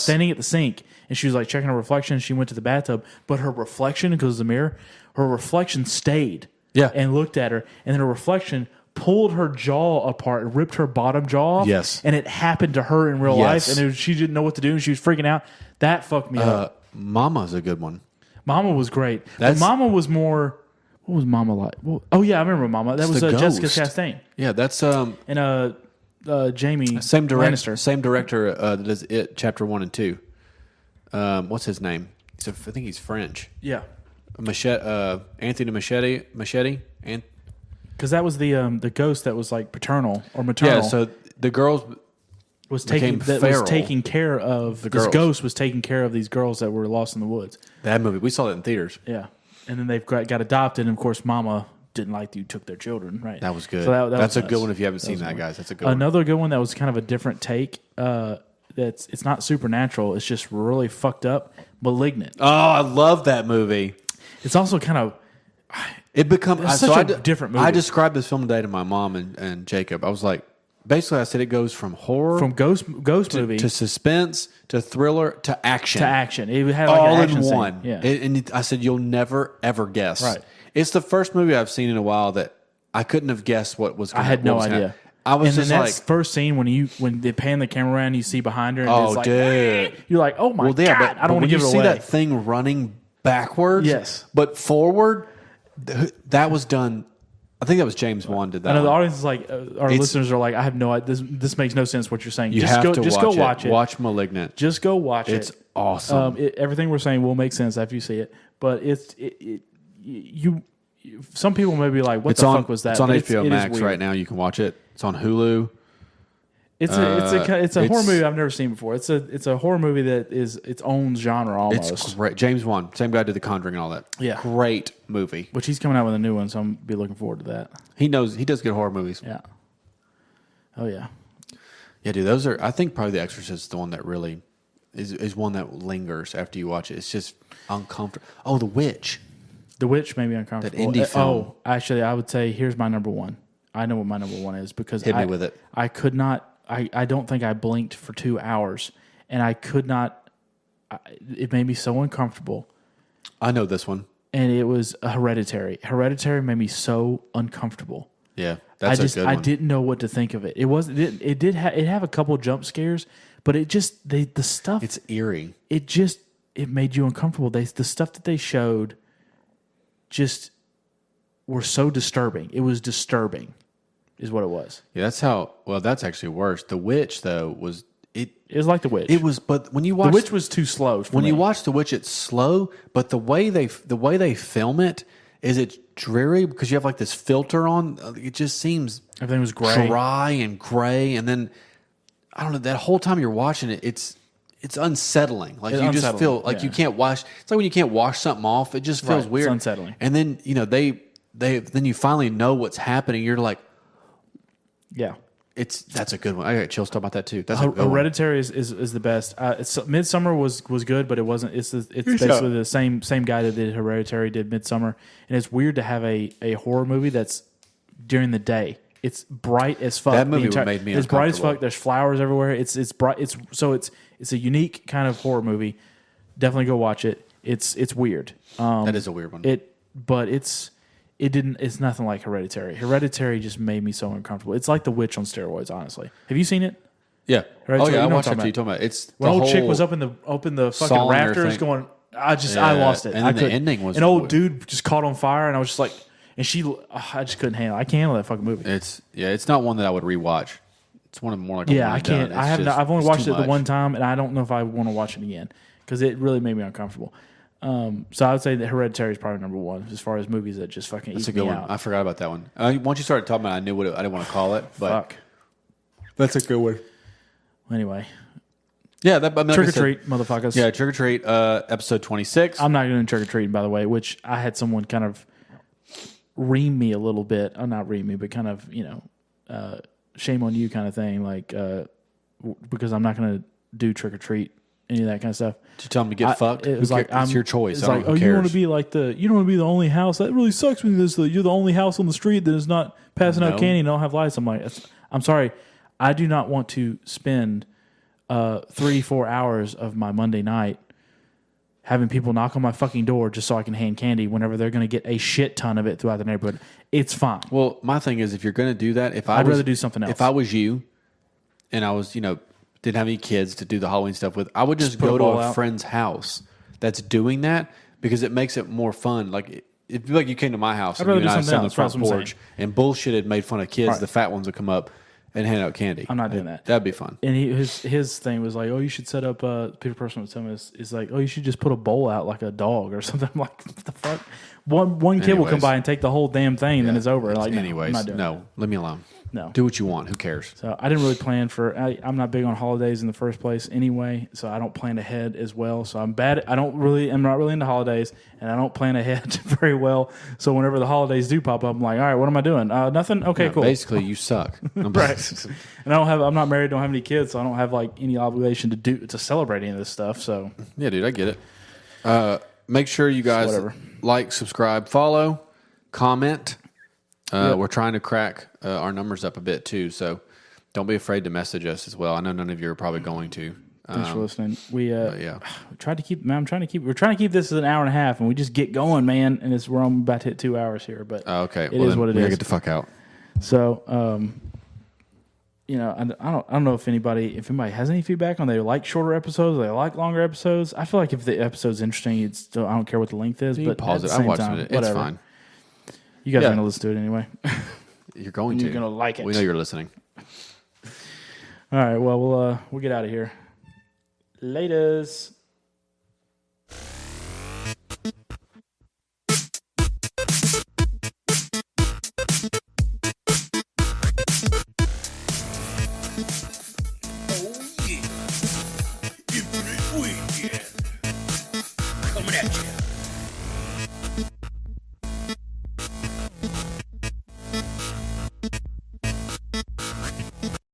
standing at the sink, and she was like checking her reflection. She went to the bathtub, but her reflection, because it was a mirror, her reflection stayed. Yeah. And looked at her, and then her reflection pulled her jaw apart and ripped her bottom jaw off. Yes. And it happened to her in real life, and she didn't know what to do, and she was freaking out. That fucked me up. Mama's a good one. Mama was great. But Mama was more. What was Mama like? Well, I remember Mama. That was Jessica Chastain. Yeah, that's and Jamie Lannister. Same director that does It Chapter 1 and 2. What's his name? I think he's French. Yeah. Anthony Machete. Because that was the ghost that was like paternal or maternal. Yeah, so the girls was taking care of this ghost was taking care of these girls that were lost in the woods. That movie, we saw that in theaters. Yeah. And then they've got adopted, and of course, Mama didn't like you took their children, right? That was good. So that's a good one if you haven't seen that, guys. That's a good one. Another good one that was kind of a different take. It's not supernatural. It's just really fucked up. Malignant. Oh, I love that movie. It's also kind of. Such a different movie. I described this film today to my mom and Jacob. I was like, basically, I said it goes from horror, from ghost movie to suspense to thriller to action. It had like all an action in scene. one. Yeah. I said you'll never ever guess. Right. It's the first movie I've seen in a while that I couldn't have guessed what was. I had no idea. I was just like, first scene when they pan the camera around, you see behind her. And it's like, dude, you're like, oh my god! But I don't want to give it away. You see that thing running backwards, yes, but forward. That was done. I think that was James Wan did that. I know the audience is like, our listeners are like, I have no idea. This makes no sense what you're saying. Just go watch it. Watch Malignant. Just go watch it. It's awesome. Everything we're saying will make sense after you see it. But some people may be like, what the fuck was that? It's on HBO Max right now. You can watch it. It's on Hulu. It's a horror movie I've never seen before. It's a horror movie that is its own genre almost. It's great. James Wan, same guy did The Conjuring and all that. Yeah, great movie. Which he's coming out with a new one, so I'm be looking forward to that. He does good horror movies. Yeah. Oh yeah. Yeah, dude. Those are. I think probably The Exorcist is the one that really is one that lingers after you watch it. It's just uncomfortable. Oh, The Witch. The Witch made me uncomfortable. That indie film. Oh, actually, I would say here's my number one. I know what my number one is because hit me with it. I could not. I don't think I blinked for 2 hours, and I could not. It made me so uncomfortable. I know this one, and it was Hereditary. Hereditary made me so uncomfortable. Yeah, that's a good one. I didn't know what to think of it. It did have a couple jump scares, but it just the stuff. It's eerie. It made you uncomfortable. The stuff that they showed just were so disturbing. It was disturbing. Is what it was. Yeah, that's actually worse. The Witch, though, was... It was like The Witch. It was, but when you watch... The Witch was too slow for me. You watch The Witch, it's slow, but the way they film it is it's dreary because you have like this filter on. It just seems... Everything was gray. Dry and gray, and then, I don't know, that whole time you're watching it, it's it's unsettling. Like It's you just unsettling, feel like you can't wash. It's like when you can't wash something off. It just feels Right, weird. it's unsettling. And then then you finally know what's happening. You're like, Yeah. that's a good one. I got chills talking about that too. That's a good one. Hereditary is the best. Midsummer was good, but it wasn't. It's basically the same guy that did Hereditary did Midsummer, and it's weird to have a horror movie that's during the day. It's bright as fuck. That movie made me It's bright as uncomfortable. fuck. There's flowers everywhere. It's bright. It's a unique kind of horror movie. Definitely go watch it. It's weird. That is a weird one. It's nothing like Hereditary. Hereditary just made me so uncomfortable. It's like The Witch on steroids, honestly. Have you seen it? Yeah. Hereditary, Oh yeah, you I know watched what that. I'm You talking about? It's When the old whole chick was up in the fucking song and rafters everything. going, I Yeah, lost it. and then the ending was an old weird. dude just caught on fire, and I was just like, and I just couldn't handle. I can't handle that fucking movie. It's not one that I would rewatch. It's one of more like I can't. I've only watched it the one time, and I don't know if I want to watch it again because it really made me uncomfortable. So I would say that Hereditary is probably number one as far as movies that just fucking That's eat a good me one. out. I forgot about that one. Once you started talking about it, I knew what I didn't want to call it, but Fuck. that's a good one. Anyway, Yeah, like trick I or said, treat, motherfuckers. Yeah, trick or treat. Episode 26. I'm not doing trick or treating, by the way, which I had someone kind of ream me a little bit. Oh, not ream me, but kind of, shame on you kind of thing. Like, because I'm not going to do trick or treat, any of that kind of stuff. Did you tell them to get fucked? It was like, it's your choice. It's I don't like, know who you want cares. to be like you don't want to be the only house. That really sucks when you're the only house on the street that is not passing out No. candy and don't have lights. I'm like, I'm sorry. I do not want to spend 3-4 hours of my Monday night having people knock on my fucking door just so I can hand candy whenever they're going to get a shit ton of it throughout the neighborhood. It's fine. Well, my thing is, if you're going to do that, I'd rather do something else. If I was you, and I was, didn't have any kids to do the Halloween stuff with, I would just put a go to ball a out. friend's house that's doing that because it makes it more fun. Like it'd be like you came to my house and rather you and do I something sat on the else, front that's what I'm porch and bullshitted, made fun of kids. Right. The fat ones would come up and hand out candy. I'm not doing that. That'd be fun. And his thing was like, oh, you should set up. Peter Person was telling me is like, oh, you should just put a bowl out like a dog or something. I'm like, what the fuck? One kid will come Anyways. by and take the whole damn thing, and then it's over. Like, no, I'm Anyways, not doing no, that. leave me alone. No. Do what you want. Who cares? So I didn't really plan for. I'm not big on holidays in the first place anyway. So I don't plan ahead as well. So I'm bad. I'm not really into holidays, and I don't plan ahead very well. So whenever the holidays do pop up, I'm like, all right, what am I doing? Nothing. Okay, Yeah, cool. Basically, you suck. Right. And I'm not married, don't have any kids, so I don't have like any obligation to celebrate any of this stuff. So Yeah, dude, I get it. Make sure you guys whatever. like, subscribe, follow, comment. Yep. We're trying to crack our numbers up a bit too, so don't be afraid to message us as well. I know none of you are probably going to. Thanks for listening. We Yeah, tried to keep. Man, we're trying to keep this as an hour and a half, and we just get going, man. And we're about to hit 2 hours here, but okay. it is what it we gotta is. get the fuck out. So, I don't know if anybody has any feedback on they like shorter episodes, they like longer episodes. I feel like if the episode's interesting, it's still, I don't care what the length is. You But pause at it. the I same watched time, it. It's whatever. fine. You guys Yeah. are gonna listen to it anyway. You're going You're to. gonna like it. We know you're listening. All right. Well, we'll get out of here. Laters.